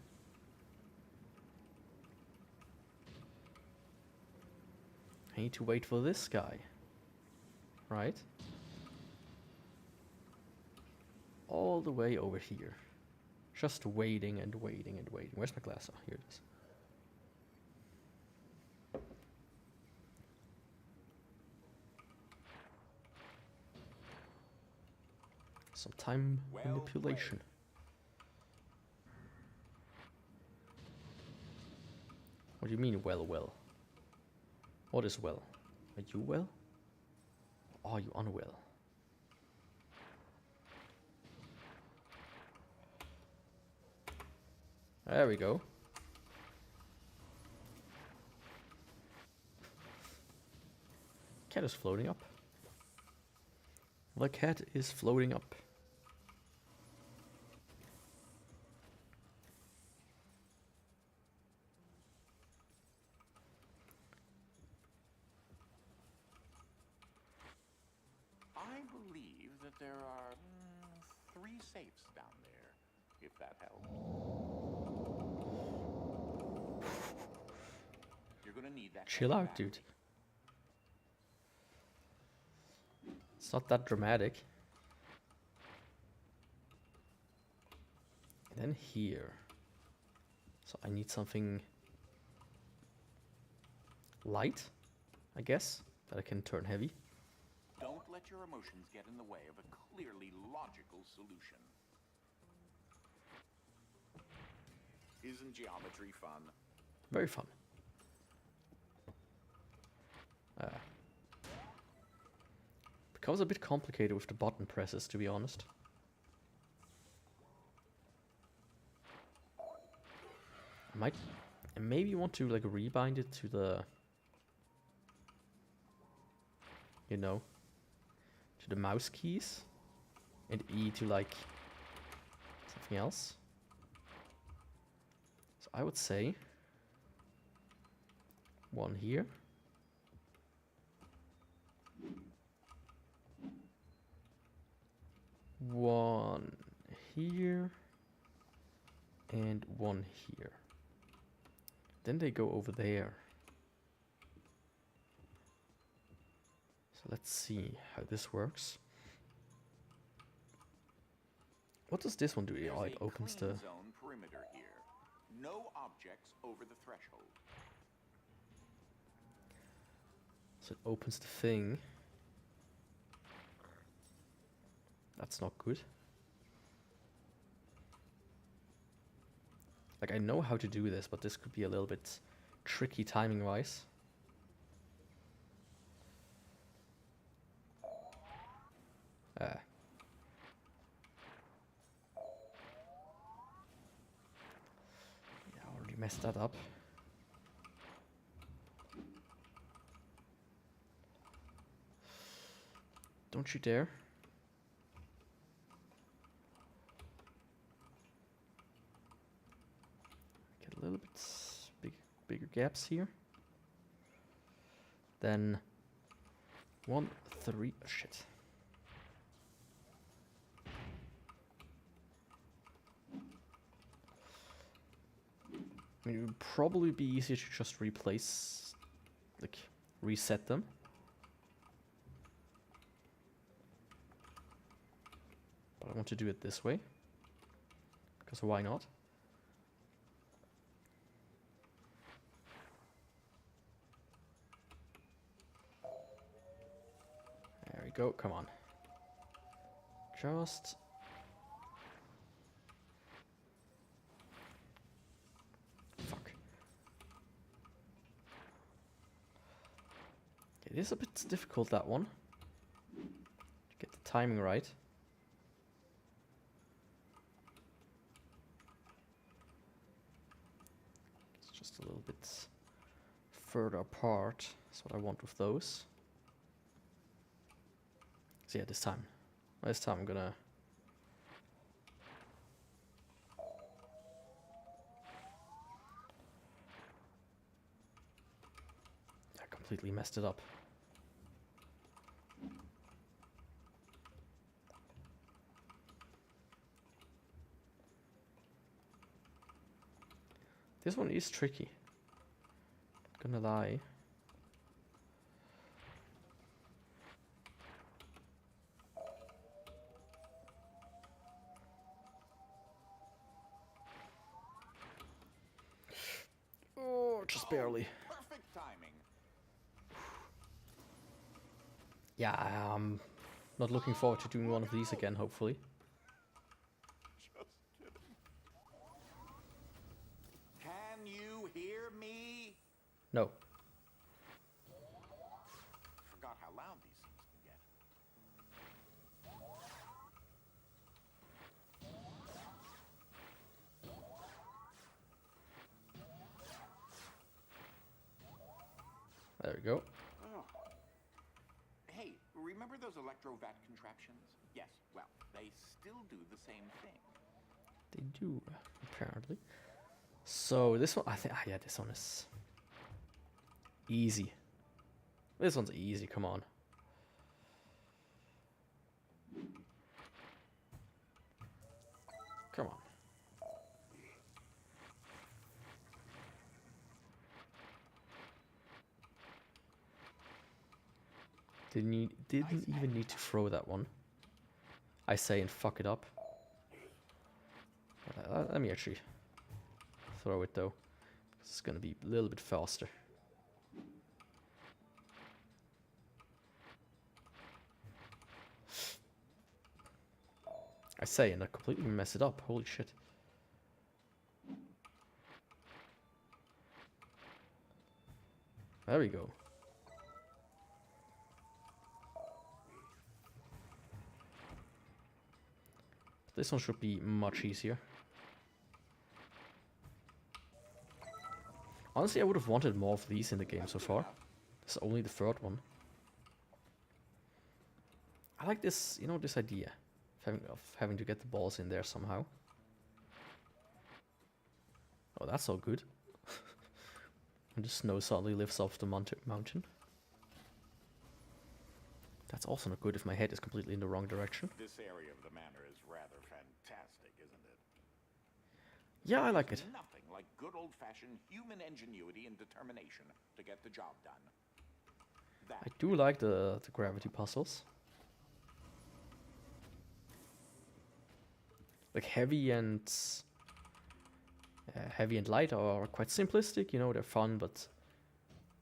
I need to wait for this guy. Right? All the way over here. Just waiting and waiting and waiting. Where's my glass? Oh, here it is. Some time manipulation. What do you mean, well? What is well? Are you well? Or are you unwell? There we go. Cat is floating up. The cat is floating up. I believe that there are 3 safes down there, if that helps. You're gonna need that. Chill out, dude. It's not that dramatic. And then here. So I need something light, I guess, that I can turn heavy. Don't let your emotions get in the way of a clearly logical solution. Isn't geometry fun? Very fun. Becomes a bit complicated with the button presses, to be honest. I maybe want to like rebind it to the, you know, to the mouse keys, and E to like something else. So I would say one here. One here. And one here. Then they go over there. So let's see how this works. What does this one do? Oh, it opens the zone perimeter here. No objects over the threshold. So it opens the thing. That's not good. Like, I know how to do this, but this could be a little bit tricky timing-wise. Yeah, I already messed that up. Don't you dare. Get a little bit bigger gaps here. Then 1, 3, shit. I mean, it would probably be easier to just replace, like, reset them. But I want to do it this way, because why not? There we go, come on. Just... Fuck. Get It is a bit difficult, that one. To get the timing right. It's just a little bit further apart. That's what I want with those. So yeah, this time I'm gonna... I completely messed it up. This one is tricky. Not gonna lie. Oh, just barely. Perfect timing. Yeah, I'm not looking forward to doing one of these again, hopefully. Just kidding. Can you hear me? No. Forgot how loud these things can get. There we go. Oh. Hey, remember those electrovat contraptions? Yes, well, they still do the same thing. They do, apparently. So this one, I think, yeah, this one is easy. This one's easy, come on. Come on. Didn't even need to throw that one. I say and fuck it up. Let me actually throw it though. It's gonna be a little bit faster. I say and I completely mess it up. Holy shit. There we go. This one should be much easier. Honestly, I would have wanted more of these in the game so far. This is only the third one. I like this, you know, this idea of having to get the balls in there somehow. Oh, that's all good. And the snow suddenly lifts off the mountain. That's also not good if my head is completely in the wrong direction. This area of the manor is rather fantastic, isn't it? Yeah, I like it. Nothing like good old-fashioned human ingenuity and determination to get the job done. I do like the gravity puzzles. Like heavy and light are quite simplistic, you know, they're fun, but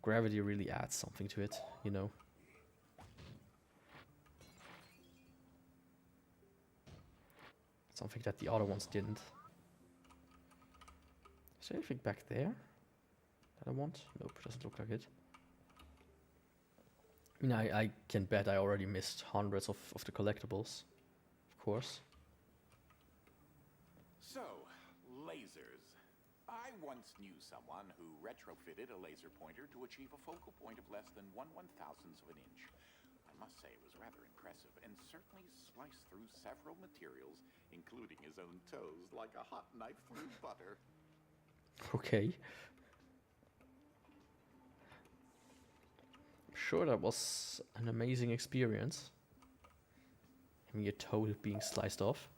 gravity really adds something to it, you know. Something that the other ones didn't. Is there anything back there that I want? Nope, doesn't look like it. I mean, I can bet I already missed hundreds of the collectibles, of course. So, lasers. I once knew someone who retrofitted a laser pointer to achieve a focal point of less than 1/1000th of an inch. I must say it was rather impressive, and certainly sliced through several materials, including his own toes, like a hot knife through butter. Okay. I'm sure that was an amazing experience. Having your toe being sliced off.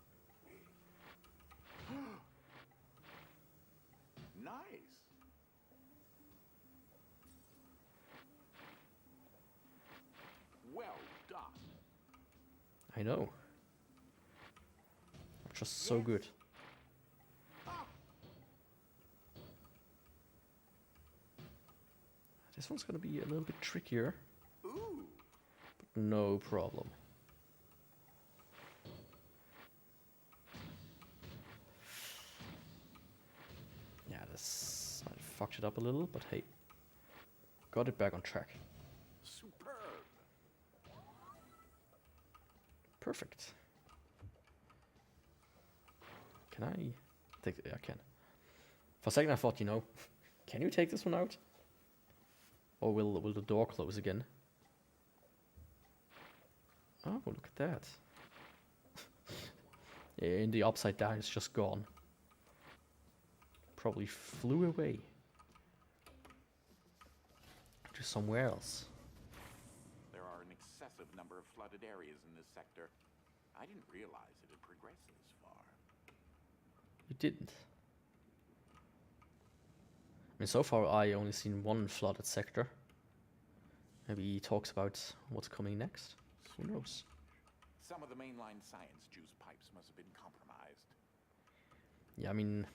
Nice. Well done. I know. Just so good. This one's gonna be a little bit trickier. Ooh. But no problem. Yeah, this I fucked it up a little, but hey. Got it back on track. Superb. Perfect. Can I take it? I can. For a second I thought, you know, can you take this one out? Or will the door close again? Oh, look at that. Yeah, in the upside down, it's just gone. Probably flew away to somewhere else. There are an excessive number of flooded areas in this sector. I didn't realize it had progressed this far. You didn't. I mean, so far I only seen one flooded sector. Maybe he talks about what's coming next. Who knows? Some of the mainline science juice pipes must have been compromised. Yeah, I mean,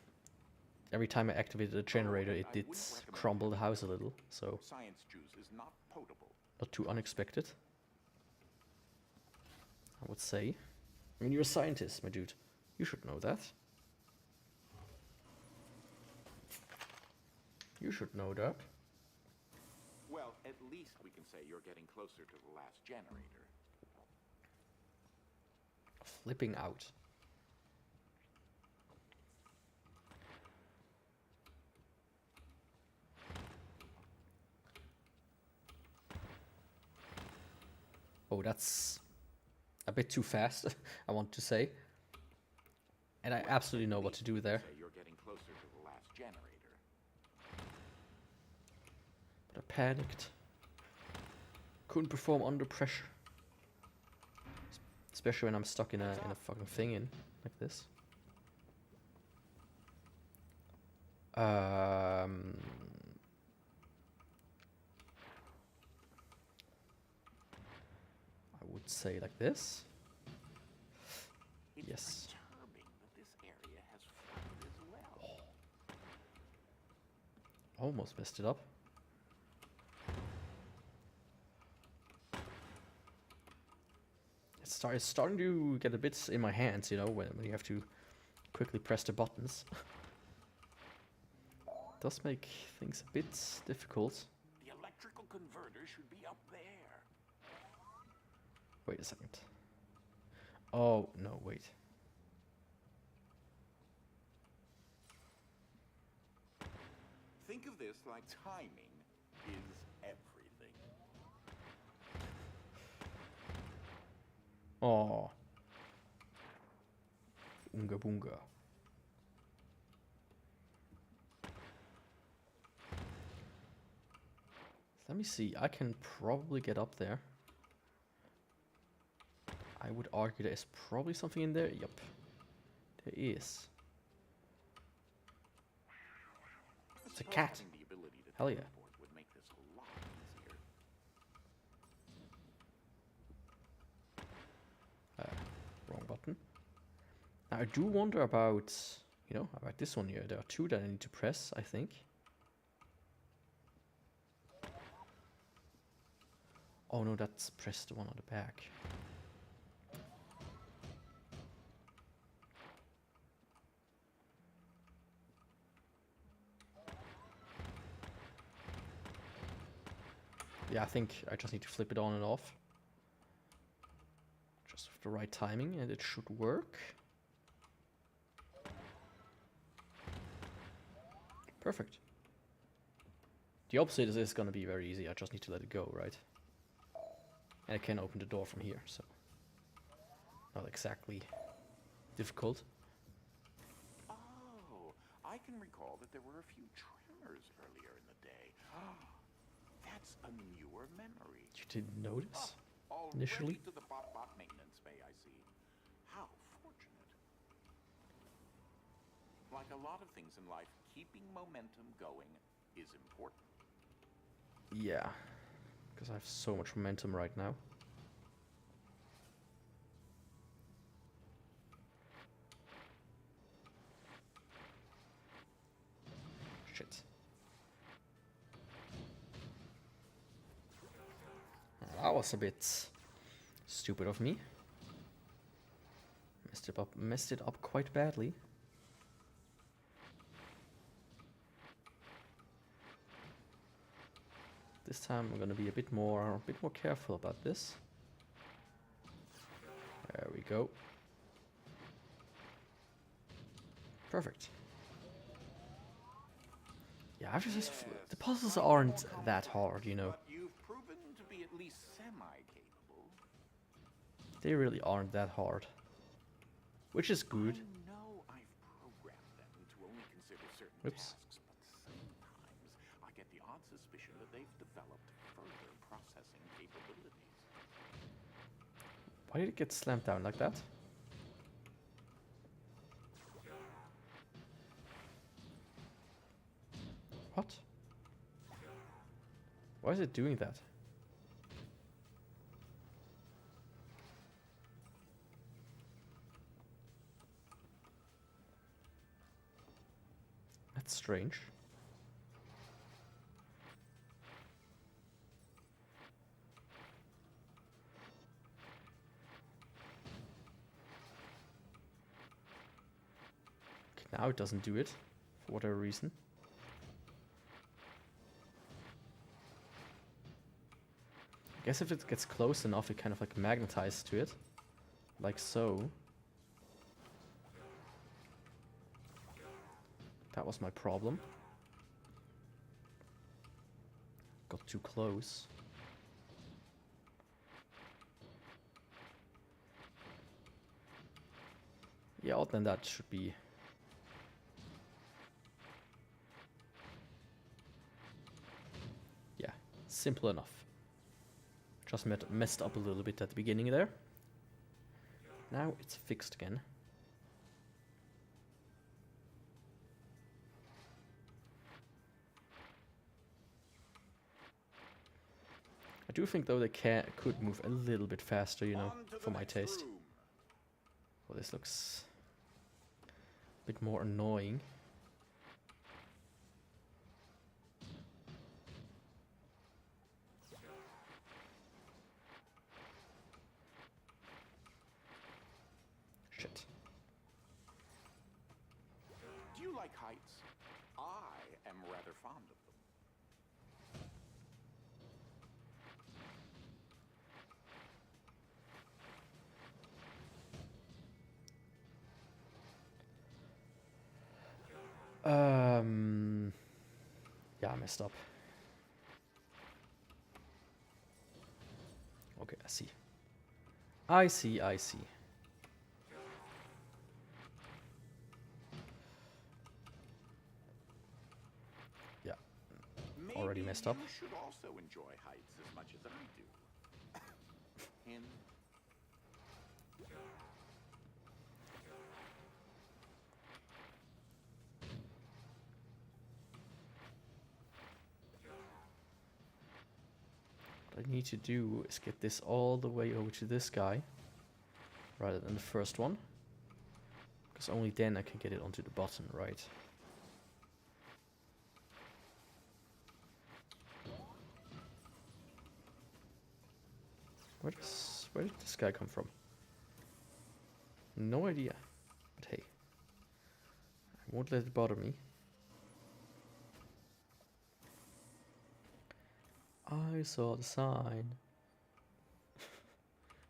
every time I activated the generator, it did crumble the house a little, so Science juice is not potable. not too unexpected, I would say. I mean, you're a scientist, my dude. You should know that. You should know that. Well, at least we can say you're getting closer to the last generator. Flipping out. Oh, that's a bit too fast, I want to say. And I absolutely know what to do there. Say you're getting closer to the last generator. But I panicked. Couldn't perform under pressure. Especially when I'm stuck in a fucking thing like this. I would say like this. It's Yes. perturbing that this area has flooded as well. Almost messed it up. It's starting to get a bit in my hands, you know, when you have to quickly press the buttons. Does make things a bit difficult. The electrical converter should be up there. Wait a second. Oh, no, wait. Think of this like timing is everything. Oh. Unga boonga. Let me see. I can probably get up there. I would argue there's probably something in there. Yup. There is. It's a cat. Having the ability to Hell yeah. teleport would make this a lot easier. Wrong button. Now I do wonder about, you know, about this one here. There are two that I need to press, I think. Oh no, that's press the one on the back. Yeah, I think I just need to flip it on and off. Just with the right timing and it should work. Perfect. The opposite is going to be very easy. I just need to let it go, right? And I can open the door from here, so not exactly difficult. Oh, I can recall that there were a few tremors earlier in the day. That's a newer memory. You didn't notice Already initially? to the bot maintenance bay, I see. How fortunate. Like a lot of things in life, keeping momentum going is important. Yeah, because I have so much momentum right now. Shit. That was a bit stupid of me. Messed it up quite badly. This time I'm gonna be a bit more careful about this. There go. Perfect. Yeah, I've just the puzzles aren't that hard, you know. But you've proven to be at least semi-capable. They really aren't that hard, which is good. I know I've programmed them to only consider certain Oops. tasks, but sometimes I get the odd suspicion that they've developed further processing capabilities. Why did it get slammed down like that? What? Why is it doing that? That's strange. Okay, now it doesn't do it, for whatever reason. I guess if it gets close enough, it kind of like magnetizes to it. Like so. That was my problem. Got too close. Yeah, other than that should be... Yeah, simple enough. Just messed up a little bit at the beginning there. Now it's fixed again. I do think though they could move a little bit faster, you know, for my taste. Well, this looks a bit more annoying. Shit. Do you like heights? I am rather fond of them. Yeah, I messed up. Okay, I see. I see. Yeah, already messed up. You should also enjoy heights as much as I do. Him. What I need to do is get this all the way over to this guy, rather than the first one. Because only then I can get it onto the button, right? Where did this guy come from? No idea. But hey, I won't let it bother me. I saw the sign.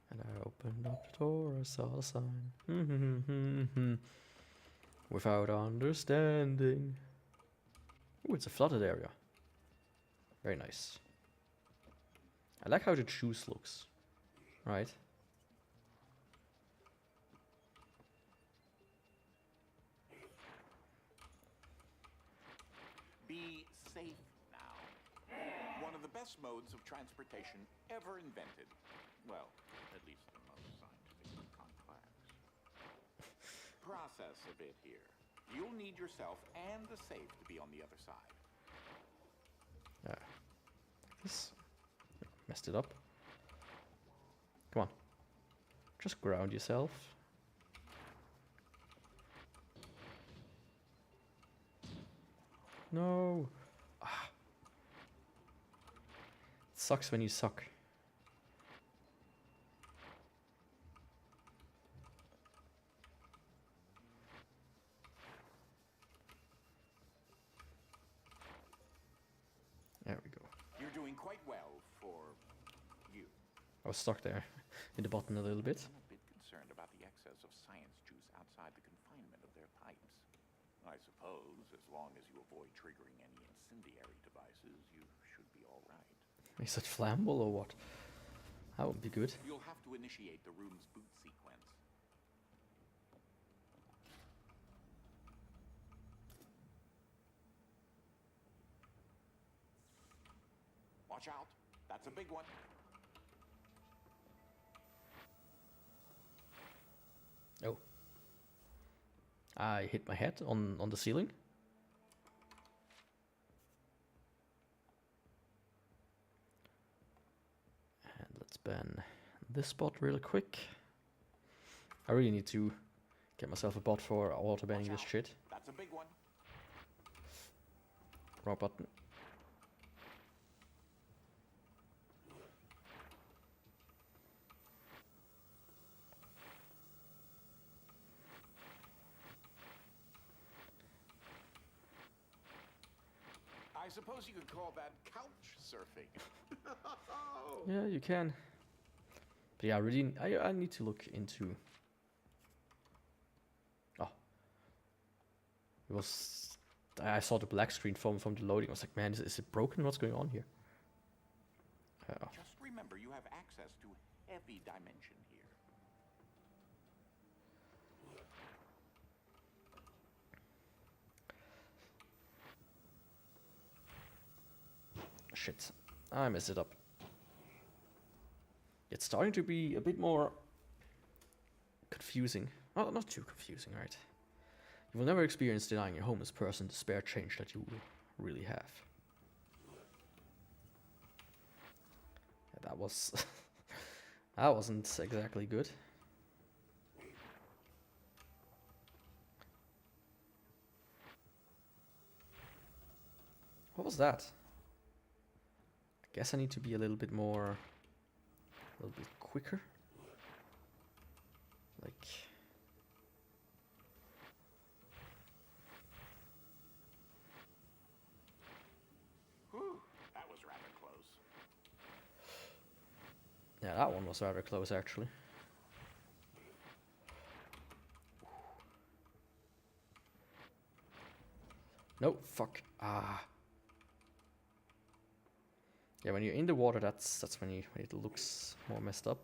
And I opened up the door, I saw the sign. Without understanding. Ooh, it's a flooded area. Very nice. I like how the juice looks. Right? Be safe now. One of the best modes of transportation ever invented. Well, at least the most scientifically complex. Process a bit here. You'll need yourself and the safe to be on the other side. This messed it up. Come on. Just ground yourself. No. Ah. It sucks when you suck. There we go. You're doing quite well for you. I was stuck there in the button a little bit. I'm a bit concerned about the outside the confinement of their pipes. I suppose, as long as you avoid triggering any incendiary devices, you should be all right. Is it flammable or what? That would be good. You'll have to initiate the room's boot sequence. Watch out. That's a big one. Oh. I hit my head on the ceiling. And let's ban this spot really quick. I really need to get myself a bot for auto banning this shit. That's a big one. Wrong button. I suppose you could call that couch surfing. Yeah, you can. But yeah, I need to look into. Oh, it was. I saw the black screen from the loading. I was like, man, is it broken? What's going on here? Just remember, you have access to heavy dimension here. Shit, I messed it up. It's starting to be a bit more confusing. Oh, not too confusing, right? You will never experience denying a homeless person the spare change that you really have. Yeah, that was... that wasn't exactly good. What was that? I guess I need to be a little bit more... a little bit quicker. Like... Whew, that was rather close. Yeah, that one was rather close, actually. No, fuck. Ah. Yeah, when you're in the water, that's when it looks more messed up.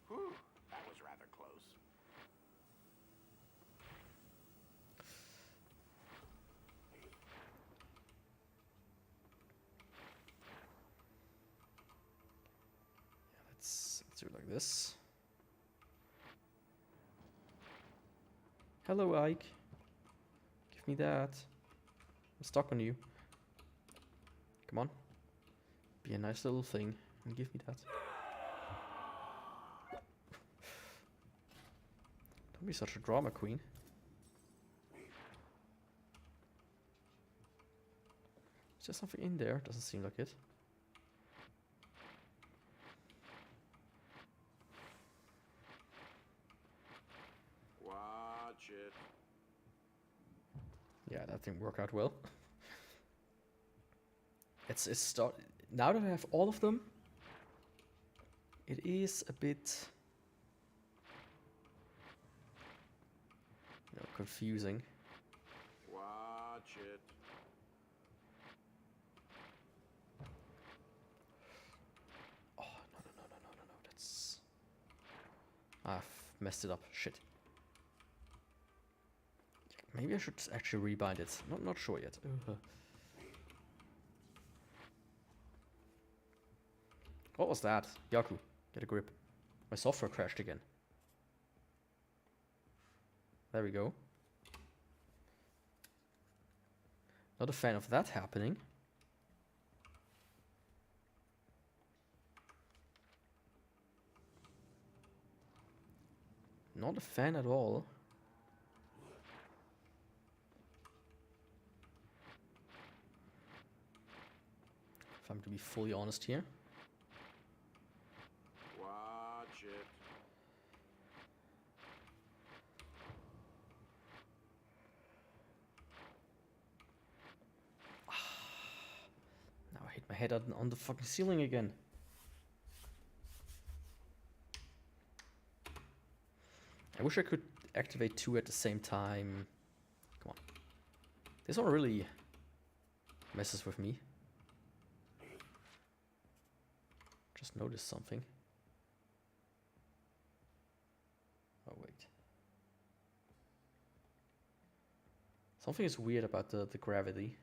Whew, that was rather close. Yeah, let's do it like this. Hello, Ike. Give me that. I'm stuck on you. Come on. Be a nice little thing and give me that. Don't be such a drama queen. Is there something in there? Doesn't seem like it. Watch it. Yeah, that didn't work out well. It's start now that I have all of them. It is a bit, confusing. Watch it. Oh no! That's I've messed it up. Shit. Maybe I should actually rebind it. Not sure yet. What was that? Yaku, get a grip. My software crashed again. There we go. Not a fan of that happening. Not a fan at all. If I'm to be fully honest here. Watch it. Now I hit my head on the fucking ceiling again. I wish I could activate 2 at the same time. Come on. This one really messes with me. Just noticed something. Oh, wait. Something is weird about the gravity.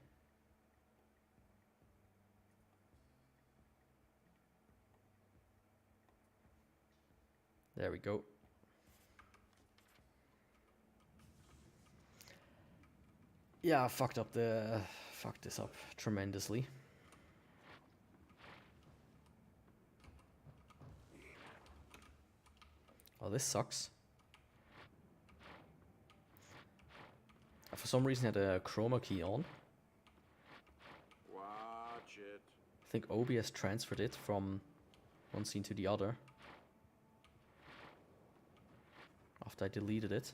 There we go. Yeah, I fucked this up tremendously. Well, this sucks. I for some reason had a chroma key on. Watch it. I think OBS transferred it from one scene to the other. After I deleted it.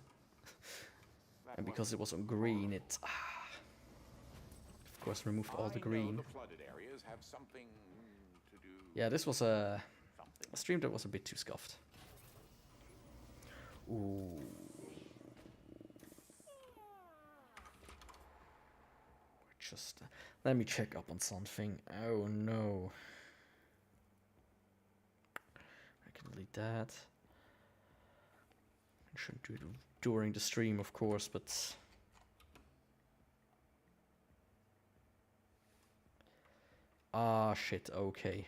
And because it was on green, it of course removed all the green. The flooded areas have something to do. Yeah, this was a stream that was a bit too scuffed. Ooh. Just let me check up on something. Oh no. I can delete that. I shouldn't do it during the stream, of course, but ah, shit, okay.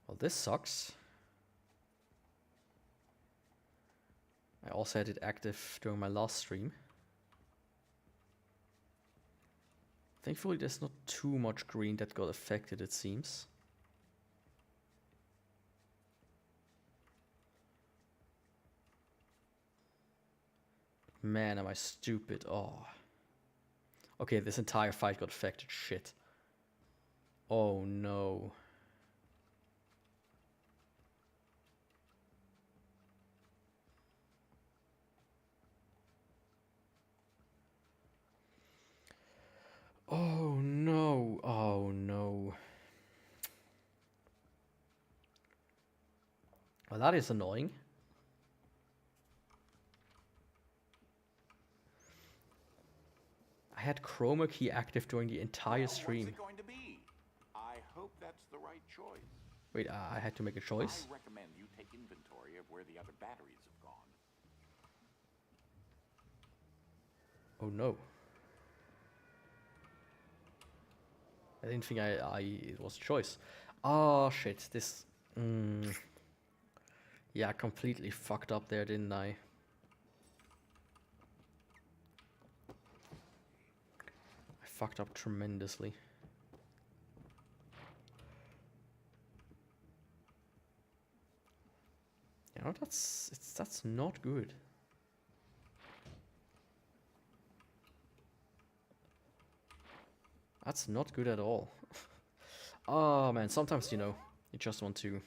Well, this sucks. I also had it active during my last stream. Thankfully, there's not too much green that got affected, it seems. Man, am I stupid. Oh. Okay, this entire fight got affected. Shit. Oh no. Oh no. Oh no. Well, that is annoying. I had chroma key active during the entire stream. What's it going to be? I hope that's the right choice. Wait, I had to make a choice? I recommend you take inventory of where the other batteries have gone. Oh no. I didn't think it was a choice. Oh shit, this... Yeah, I completely fucked up there, didn't I? I fucked up tremendously. You know, that's not good. That's not good at all. Oh man, sometimes, you know, I just want to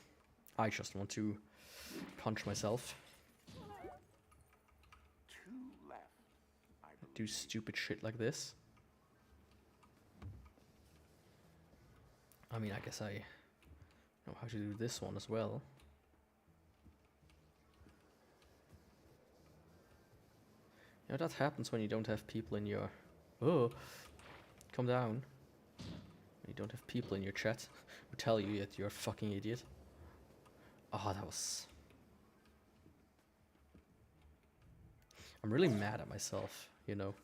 punch myself. 2 left. I Do stupid shit like this. I mean, I guess I know how to do this one as well. You know, that happens when you don't have people in your... Oh, calm down. When you don't have people in your chat who tell you that you're a fucking idiot. Oh, that was... I'm really mad at myself, you know.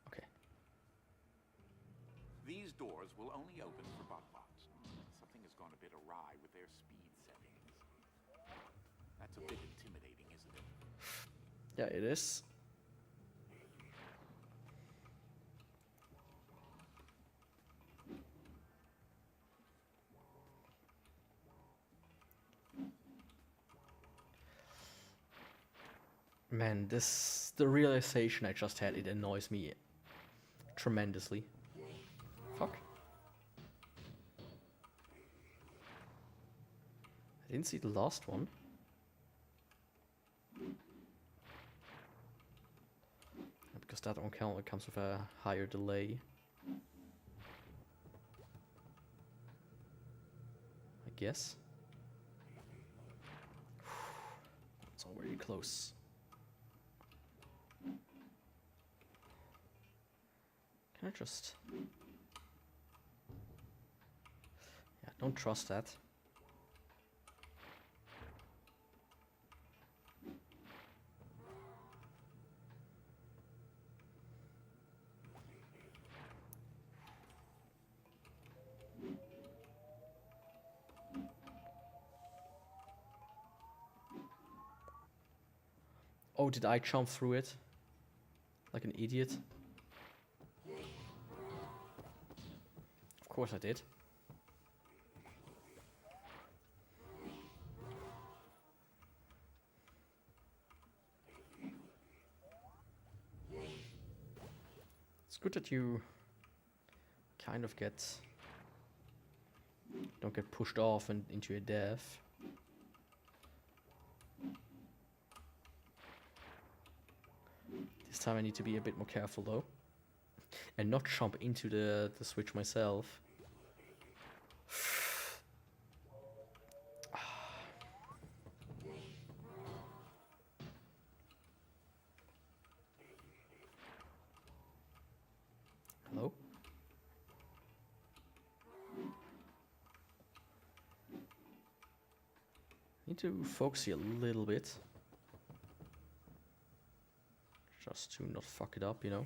Okay. These doors will only open for bot-bots. Something has gone a bit awry with their speed settings. That's a bit intimidating, isn't it? Yeah, it is. Man, the realization I just had, it annoys me tremendously. Fuck. I didn't see the last one. Because that one comes with a higher delay. I guess. It's all very close. Can I just... Yeah, don't trust that. Oh, did I jump through it? Like an idiot? Of course I did. It's good that you kind of don't get pushed off and into a death. This time I need to be a bit more careful though. And not jump into the switch myself. Hello? Need to focus here a little bit. Just to not fuck it up, you know.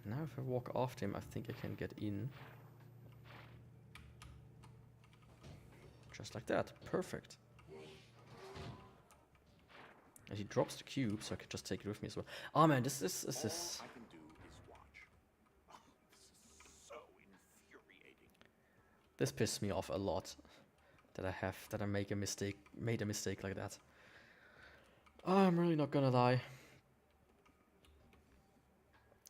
Now if I walk after him, I think I can get in. Just like that. Perfect. And he drops the cube, so I can just take it with me as well. Oh man, this is... All I can do is watch. Oh, this is so infuriating. This pissed me off a lot. That I made a mistake like that. I'm really not gonna lie.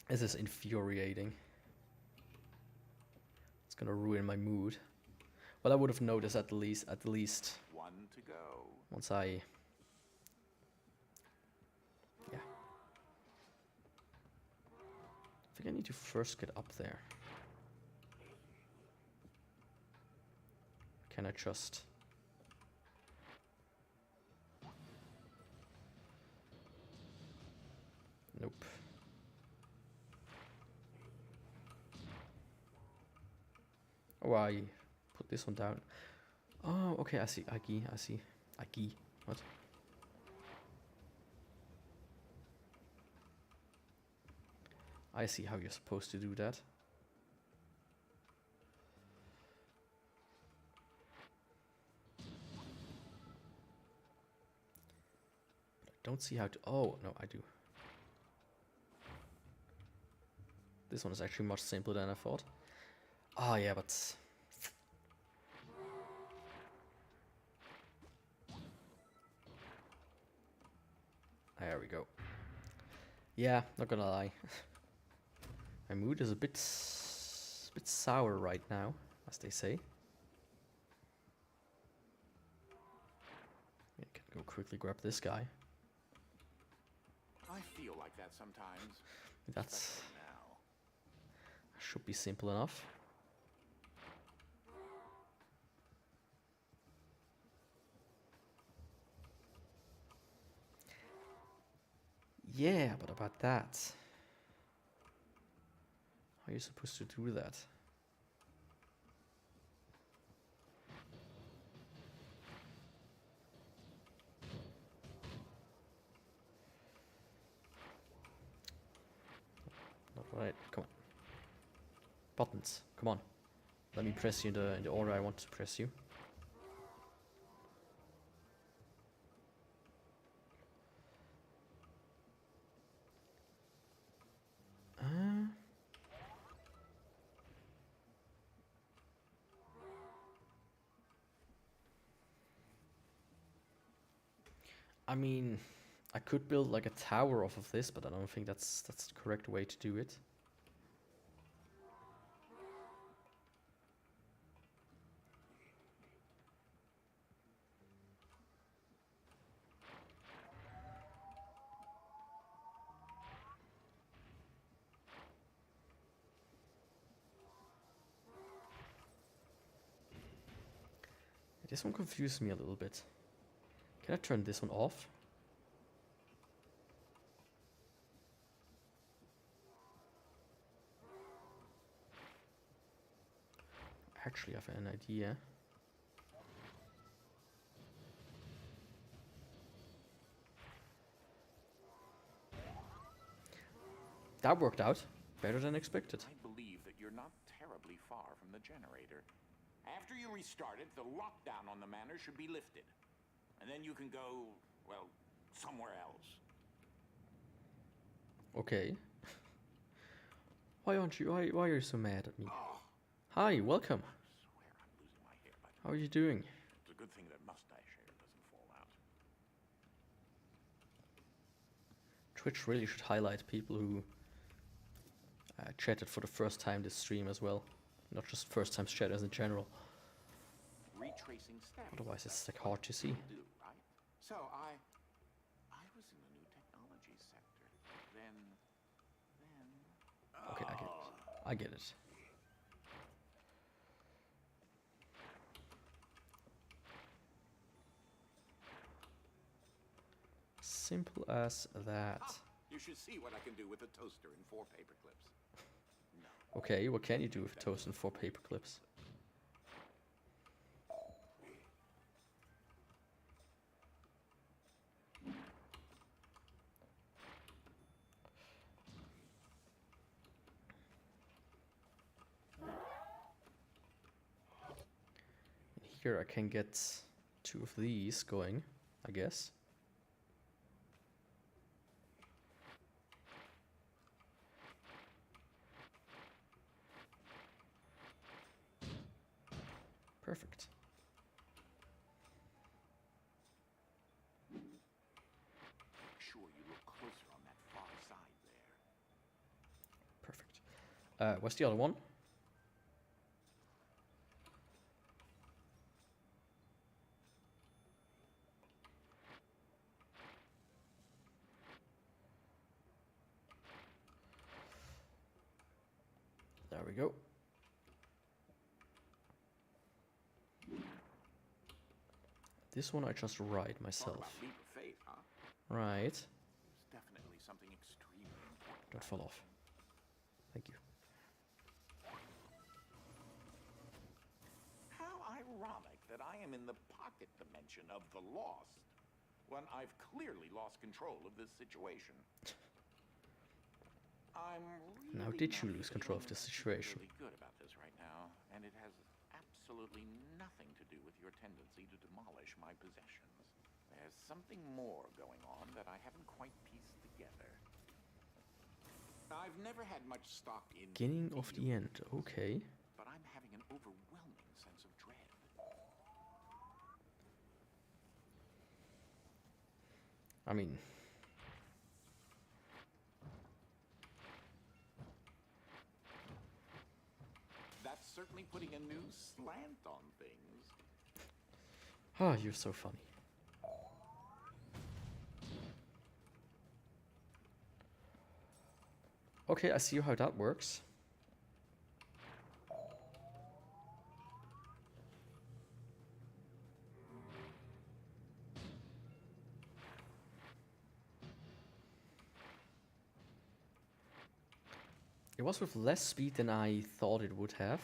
This is infuriating. It's gonna ruin my mood. Well, I would have noticed at least One to go. once I... Yeah. I think I need to first get up there. Can I just... Nope. Oh, I put this one down. Oh, okay, I see. I see. What? I see how you're supposed to do that. I don't see how to... Oh, no, I do. This one is actually much simpler than I thought. Ah, yeah, but... There we go. Yeah, not gonna lie. My mood is a bit sour right now, as they say. I can go quickly grab this guy. I feel like that sometimes. That's... Especially now. Should be simple enough. Yeah, but about that... How are you supposed to do that? Not right. Come on. Buttons. Come on. Let me press you in the order I want to press you. I mean, I could build like a tower off of this, but I don't think that's the correct way to do it. This one confused me a little bit. Can I turn this one off? Actually, I have an idea. That worked out better than expected. I believe that you're not terribly far from the generator. After you restart it, the lockdown on the manor should be lifted. And then you can go, well, somewhere else. Okay. Why are you so mad at me? Oh, Hi, welcome. I swear I'm losing my hair, but How are you doing? it's a good thing that mustache hair doesn't fall out. Twitch really should highlight people who chatted for the first time this stream as well. Not just first time chatters in general. Retracing steps. Otherwise it's that's like what hard to see. you do, right? So I was in the new technology sector. Then Okay, I get it. I get it. Simple as that. you should see what I can do with a toaster and 4 paper clips. No. Okay, what can you do with toast and 4 paper clips? Here I can get 2 of these going, I guess. Perfect. Make sure you look closer on that far side there. Perfect. What's the other one? There we go. This one I just ride Talk myself. about leap of faith, huh? Right. It's definitely something extremely important. Don't fall off. Thank you. How ironic that I am in the pocket dimension of the lost when I've clearly lost control of this situation. I'm really Now did you not lose control of feeling this situation? particularly good about this right now, and it has absolutely nothing to do with your tendency to demolish my possessions. There's something more going on that I haven't quite pieced together. I've never had much stock in Beginning of the end. Okay. but I'm having an overwhelming sense of dread. I mean, That's certainly putting a new slant on things. ah, you're so funny. Okay, I see how that works. It was with less speed than I thought it would have.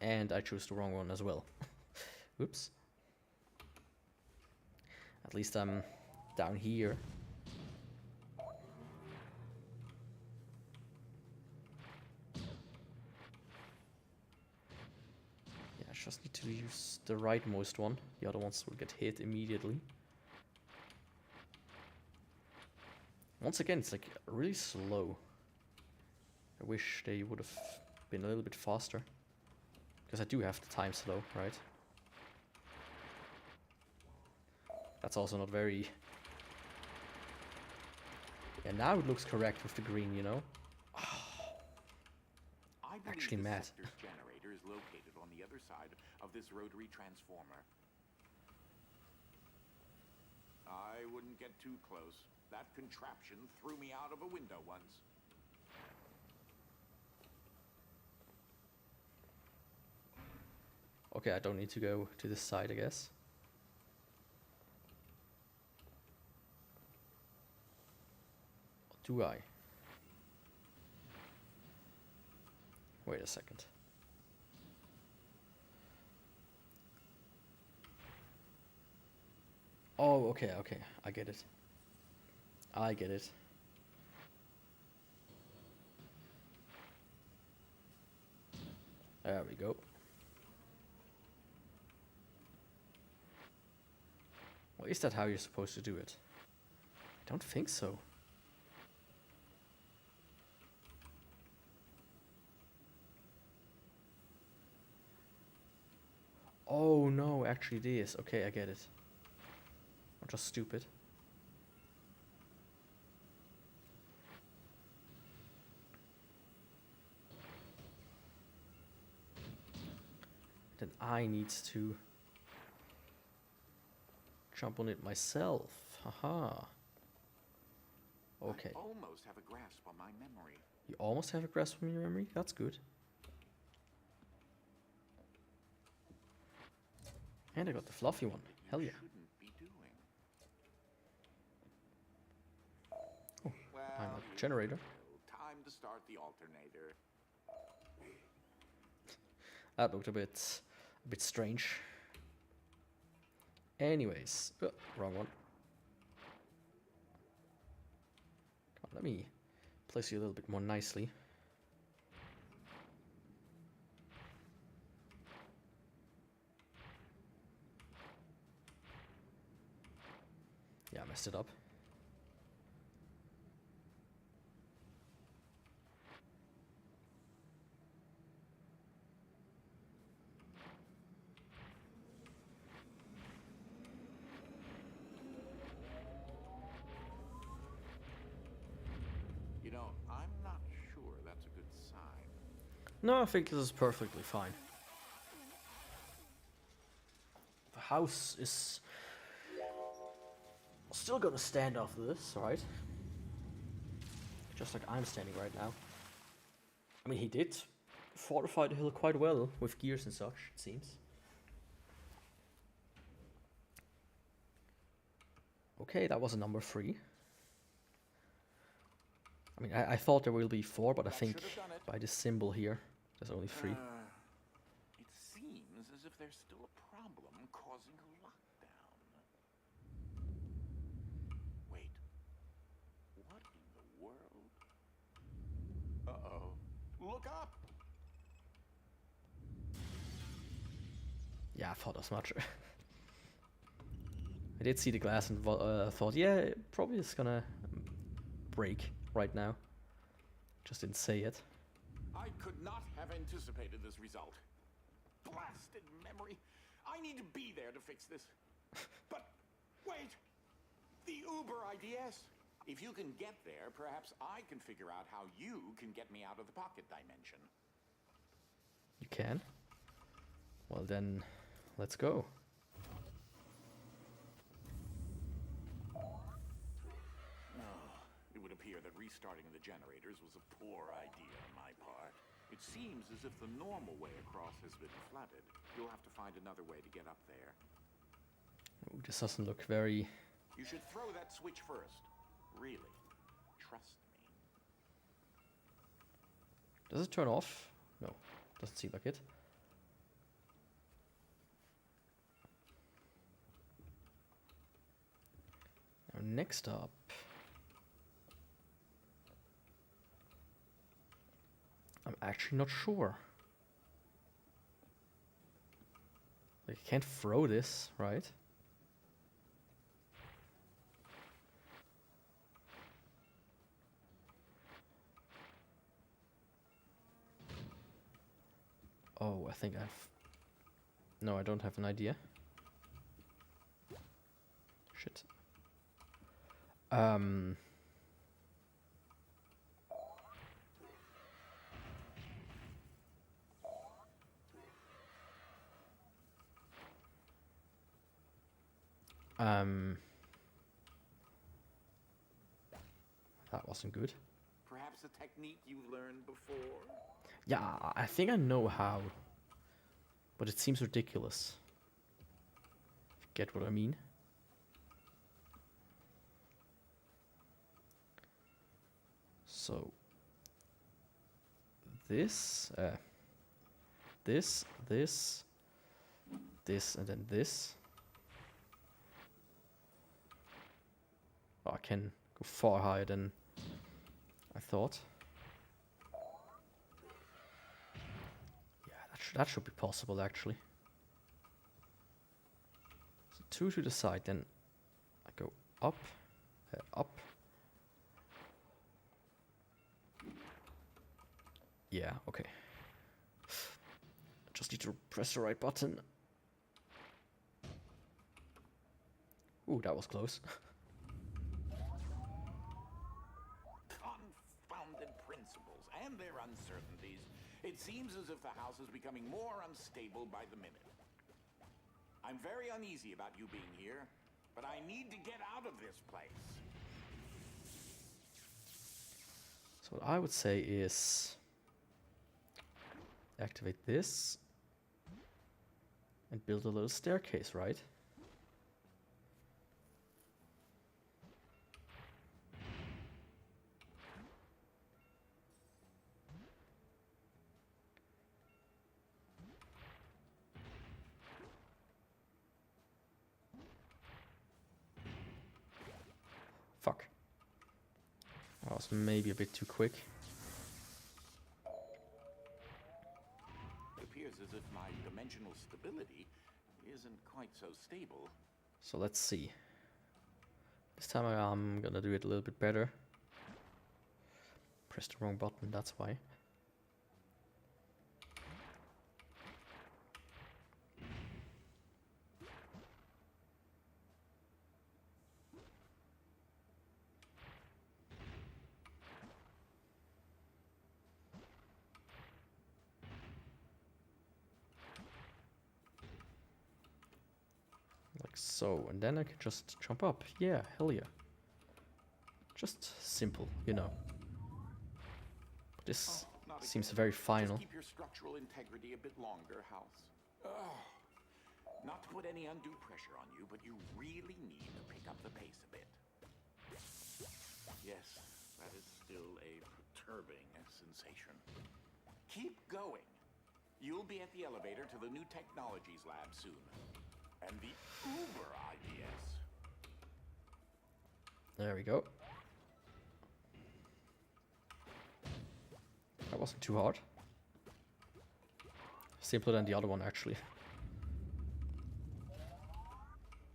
And I chose the wrong one as well. Oops. At least I'm down here. Yeah, I just need to use the rightmost one. The other ones will get hit immediately. Once again, it's like really slow. I wish they would have been a little bit faster. Because I do have the time slow, right? That's also not very... Yeah, now it looks correct with the green, you know? I believe Actually the mad. sector's generator is located on the other side of this rotary transformer. I wouldn't get too close. That contraption threw me out of a window once. Okay, I don't need to go to this side, I guess. Or do I? Wait a second. Oh, okay, okay. I get it. I get it. There we go. Well, is that how you're supposed to do it? I don't think so. Oh no, actually it is. Okay, I get it. I'm just stupid. Then I need to jump on it myself. Haha. Okay. I almost have a grasp on my memory. You almost have a grasp on your memory? That's good. And I got the fluffy one. Hell yeah. Shouldn't be doing. Oh, Well, I'm a generator. time to start the alternator. That looked a bit strange. Anyways, wrong one. Come on, let me place you a little bit more nicely. Yeah, I messed it up. You know, I'm not sure that's a good sign. No, I think this is perfectly fine. The house is still gonna stand after this, right? Just like I'm standing right now. I mean, he did fortify the hill quite well with gears and such, it seems. Okay, that was a number 3. I mean, I thought there will be 4, but I think by this symbol here, there's only 3. It seems as if there's still a problem causing a lockdown. Wait. What in the world? Uh-oh. Look up! Yeah, I thought as much. I did see the glass and thought, yeah, it probably is gonna break right now. Just didn't say it. I could not have anticipated this result. Blasted memory. I need to be there to fix this. But wait! The Uber IDS. If you can get there, perhaps I can figure out how you can get me out of the pocket dimension. You can? Well then, let's go. It would appear that restarting the generators was a poor idea on my part. It seems as if the normal way across has been flooded. You'll have to find another way to get up there. Ooh, this doesn't look very... You should throw that switch first. Really. Trust me. Does it turn off? No, doesn't seem like it. Now next up... I'm actually not sure. Like, I can't throw this, right? Oh, I think I've... No, I don't have an idea. Shit. Um. That wasn't good. Perhaps a technique you learned before? Yeah, I think I know how. But it seems ridiculous. If you get what I mean. So this, this, and then this. Oh, I can go far higher than I thought. Yeah, that should be possible actually. So 2 to the side, then I go up, up. Yeah, okay. Just need to press the right button. Ooh, that was close. Confounded principles and their uncertainties. It seems as if the house is becoming more unstable by the minute. I'm very uneasy about you being here, but I need to get out of this place. So what I would say is activate this and build a little staircase, right? Fuck. I was maybe a bit too quick. It appears as if my dimensional stability isn't quite so stable. So let's see. This time I'm gonna do it a little bit better. Pressed the wrong button, that's why. Like so, and then I can just jump up. Yeah, hell yeah. Just simple, you know. But this seems very final. Just keep your structural integrity a bit longer, House. Not to put any undue pressure on you, but you really need to pick up the pace a bit. Yes, that is still a perturbing sensation. Keep going. You'll be at the elevator to the new technologies lab soon. And the Uber IDS. There we go. That wasn't too hard. Simpler than the other one, actually.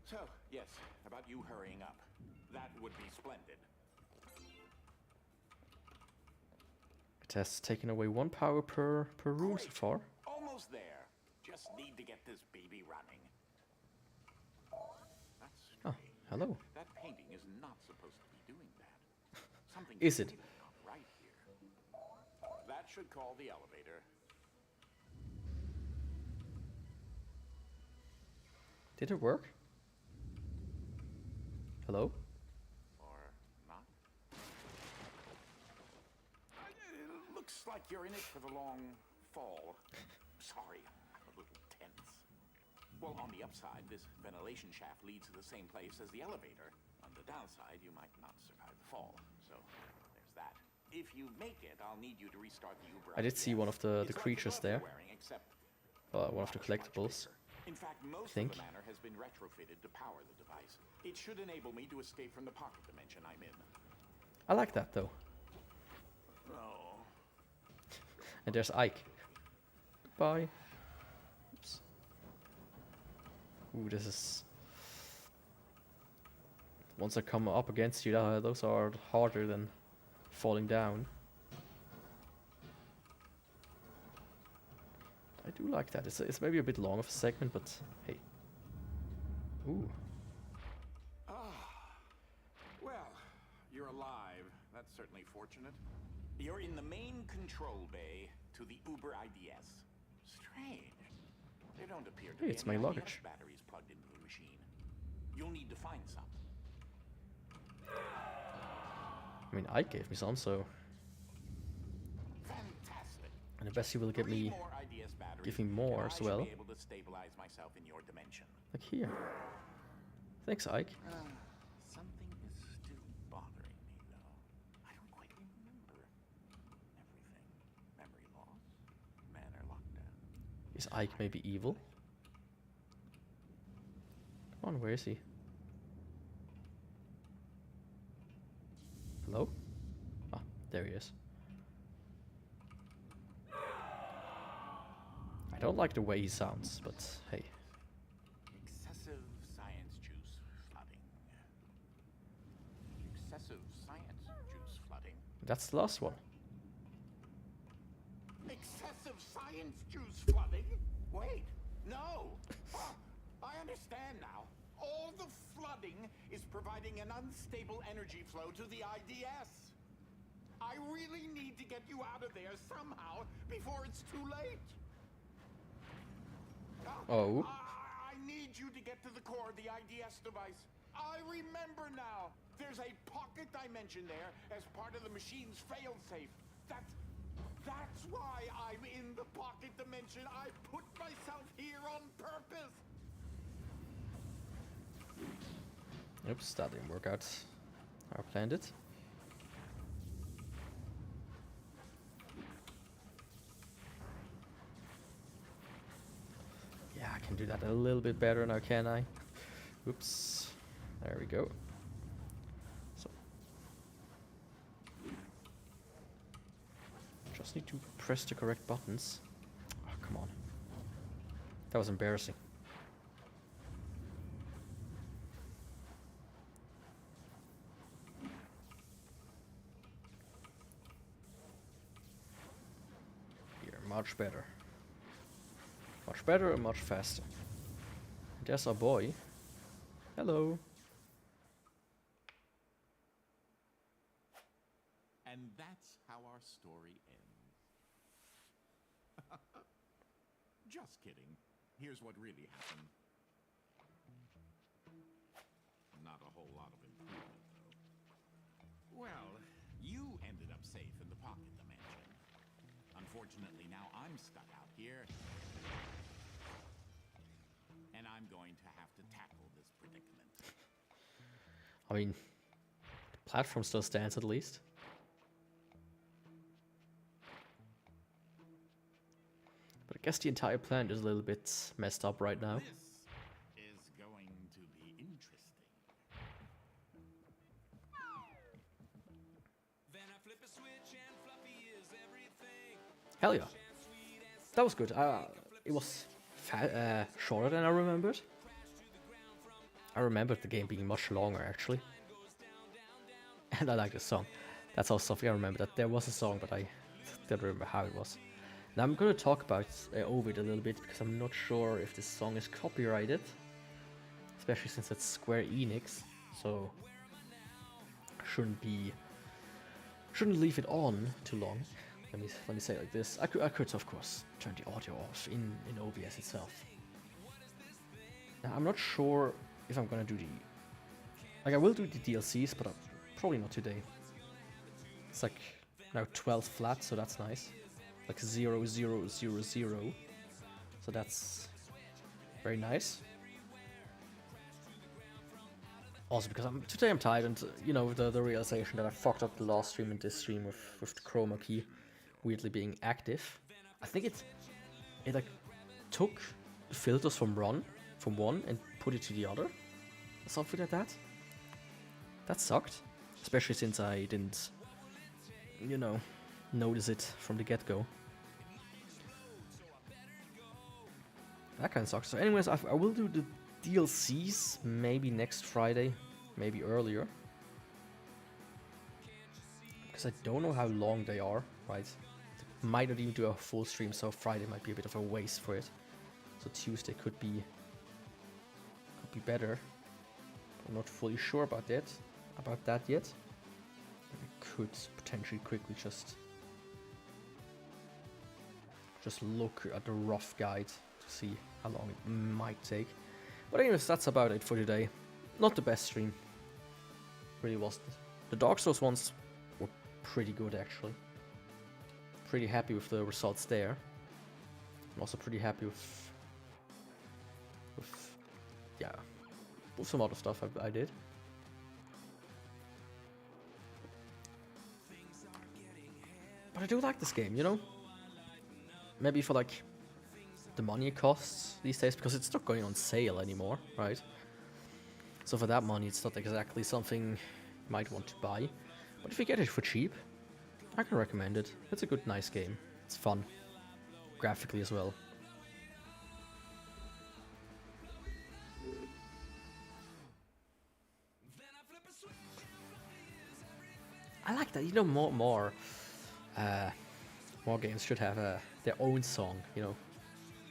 So, yes, about you hurrying up. That would be splendid. It has taken away 1 power per room so far. Almost there. Just need to get this baby running. That's Oh, strange. hello. That painting is not supposed to be doing that. Something Is it? really not right here. That should call the elevator. Did it work? Hello? Or not? It looks like you're in it for the long fall. Sorry, I'm a little tense. Well, on the upside, this ventilation shaft leads to the same place as the elevator. On the downside, you might not survive the fall. So, there's that. If you make it, I'll need you to restart the Uber. I did see one of the It's like creatures glove there. you're wearing, except One of the much, much collectibles. bigger. In fact, most of think. the manor has been retrofitted to power the device. It should enable me to escape from the pocket dimension I'm in. I like that though. Oh. And there's Ike. Goodbye. Oops. Ooh, this is... Once I come up against you, those are harder than falling down. I do like that. It's maybe a bit long of a segment, but hey. Ooh. Ah, You're alive. That's certainly fortunate. You're in the main control bay to the Uber IDS. Strange. There don't appear to Hey, be it's any my IDS luggage. batteries plugged into the machine. You'll need to find some. I mean, Ike gave me some, so... Fantastic. And I bet he will give Three me... more IDS batteries, give me more and as I well. should be able to stabilize myself in your dimension. Like here. Thanks, Ike. Something is still bothering me, though. I don't quite remember everything. Memory loss, manner lockdown. Is Ike maybe evil? Come on, where is he? Hello? Ah, there he is. I don't like the way he sounds, but hey. Excessive science juice flooding. Excessive science juice flooding. That's the last one. Excessive science juice flooding? Wait, no. I understand now. All the flooding is providing an unstable energy flow to the IDS. I really need to get you out of there somehow before it's too late. Oh. I need you to get to the core of the IDS device. I remember now. There's a pocket dimension there as part of the machine's failsafe. That's why I'm in the pocket dimension. I put myself here on purpose. Oops, that didn't work out how I planned it. Yeah, I can do that a little bit better now, can I? Oops. There we go. So. Just need to press the correct buttons. Oh, come on. That was embarrassing. Here, much better. Much better and much faster. There's our boy. Hello. And that's how our story ends. Just kidding. Here's what really happened. Not a whole lot of improvement, though. Well, you ended up safe in the pocket dimension. Unfortunately, now I'm stuck out here. And I'm going to have to tackle this predicament. I mean, the platform still stands at least. But I guess the entire planet is a little bit messed up right now. This is going to be interesting. Then I flip a switch and Fluffy is everything. Hell yeah. That was good. It was shorter than I remembered. I remembered the game being much longer, actually. And I like the song. That's also something I remember, that there was a song, but I don't remember how it was. Now I'm going to talk about Ovid a little bit, because I'm not sure if this song is copyrighted. Especially since it's Square Enix, so shouldn't leave it on too long. Let me say it like this. I could of course turn the audio off in OBS itself. Now I'm not sure if I'm gonna do I will do the DLCs, but probably not today. It's like now 12 flat, so that's nice. Like 0, 0, 0, 0. So that's very nice. Also because today I'm tired, and you know, the realization that I fucked up the last stream and this stream with the chroma key weirdly being active. I think it like took the filters from one and put it to the other, or something like that. That sucked, especially since I didn't, you know, notice it from the get-go. That kind of sucks. So anyways, I will do the DLCs maybe next Friday, maybe earlier. Because I don't know how long they are, right? Might not even do a full stream, so Friday might be a bit of a waste for it. So Tuesday could be better. I'm not fully sure about that yet. could potentially quickly just look at the rough guide to see how long it might take. But anyways, that's about it for today. Not the best stream. Really wasn't. The Dark Souls ones were pretty good actually. Pretty happy with the results there. I'm also pretty happy with yeah, with some other stuff I did. But I do like this game, you know? Maybe for like the money it costs these days, because it's not going on sale anymore, right? So for that money, it's not exactly something you might want to buy. But if you get it for cheap, I can recommend it. It's a good, nice game. It's fun. Graphically as well. I like that, you know, more games should have their own song, you know.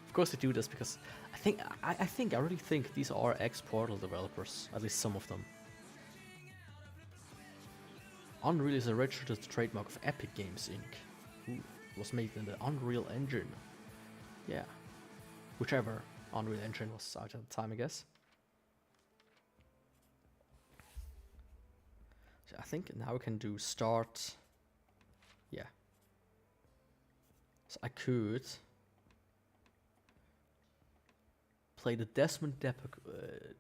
Of course they do this because I really think these are ex-Portal developers, at least some of them. Unreal is a registered trademark of Epic Games Inc. Ooh, was made in the Unreal Engine. Yeah, whichever Unreal Engine was out at the time, I guess. So I think now we can do start. Yeah. So I could play the Desmond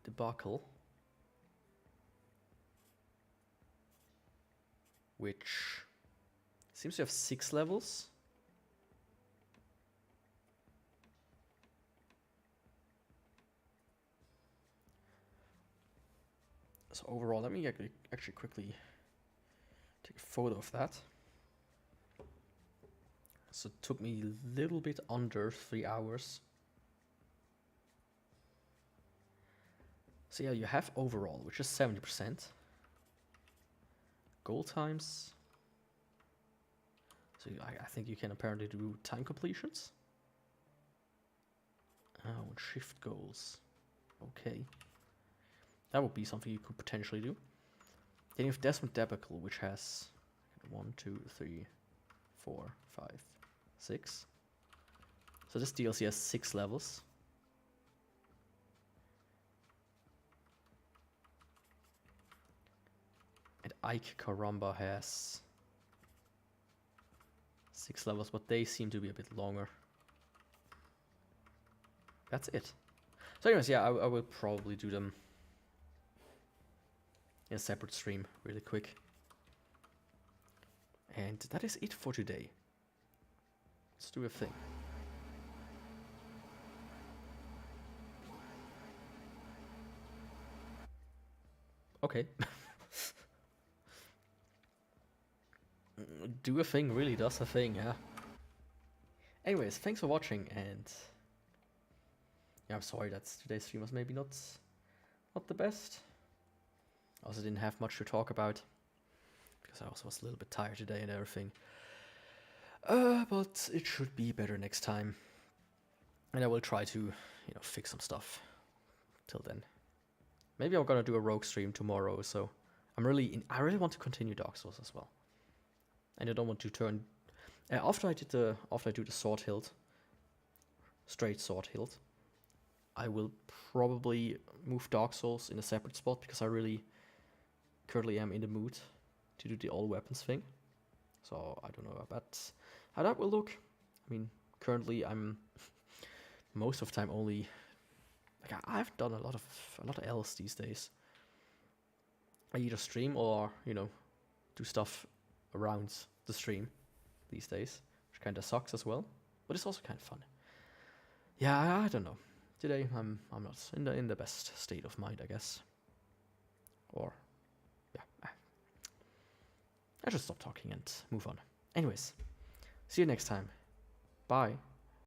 debacle, which seems to have 6 levels. So overall, let me actually quickly take a photo of that. So it took me a little bit under 3 hours. So yeah, you have overall, which is 70%. Goal times. So I think you can apparently do time completions. Oh, and shift goals. Okay. That would be something you could potentially do. Then you have Desmond Debacle, which has 1, 2, 3, 4, 5, 6. So this DLC has 6 levels. And Ike Caramba has 6 levels, but they seem to be a bit longer. That's it. So anyways, yeah, I will probably do them in a separate stream really quick. And that is it for today. Let's do a thing. Okay. Do a thing really does a thing, yeah. Anyways, thanks for watching, and yeah, I'm sorry that today's stream was maybe not the best. I also didn't have much to talk about because I also was a little bit tired today and everything. But it should be better next time, and I will try to, you know, fix some stuff till then. Maybe I'm gonna do a rogue stream tomorrow, so I really want to continue Dark Souls as well. And I don't want to turn after I do the sword hilt, straight sword hilt, I will probably move Dark Souls in a separate spot because I really currently am in the mood to do the all weapons thing. So I don't know about how that will look. I mean, currently I'm most of the time only like I've done a lot else these days. I either stream or, you know, do stuff around the stream these days, which kind of sucks as well, but it's also kind of fun. Yeah, I don't know. Today I'm not in the best state of mind, I guess. Or yeah, I should stop talking and move on. Anyways, see you next time. Bye.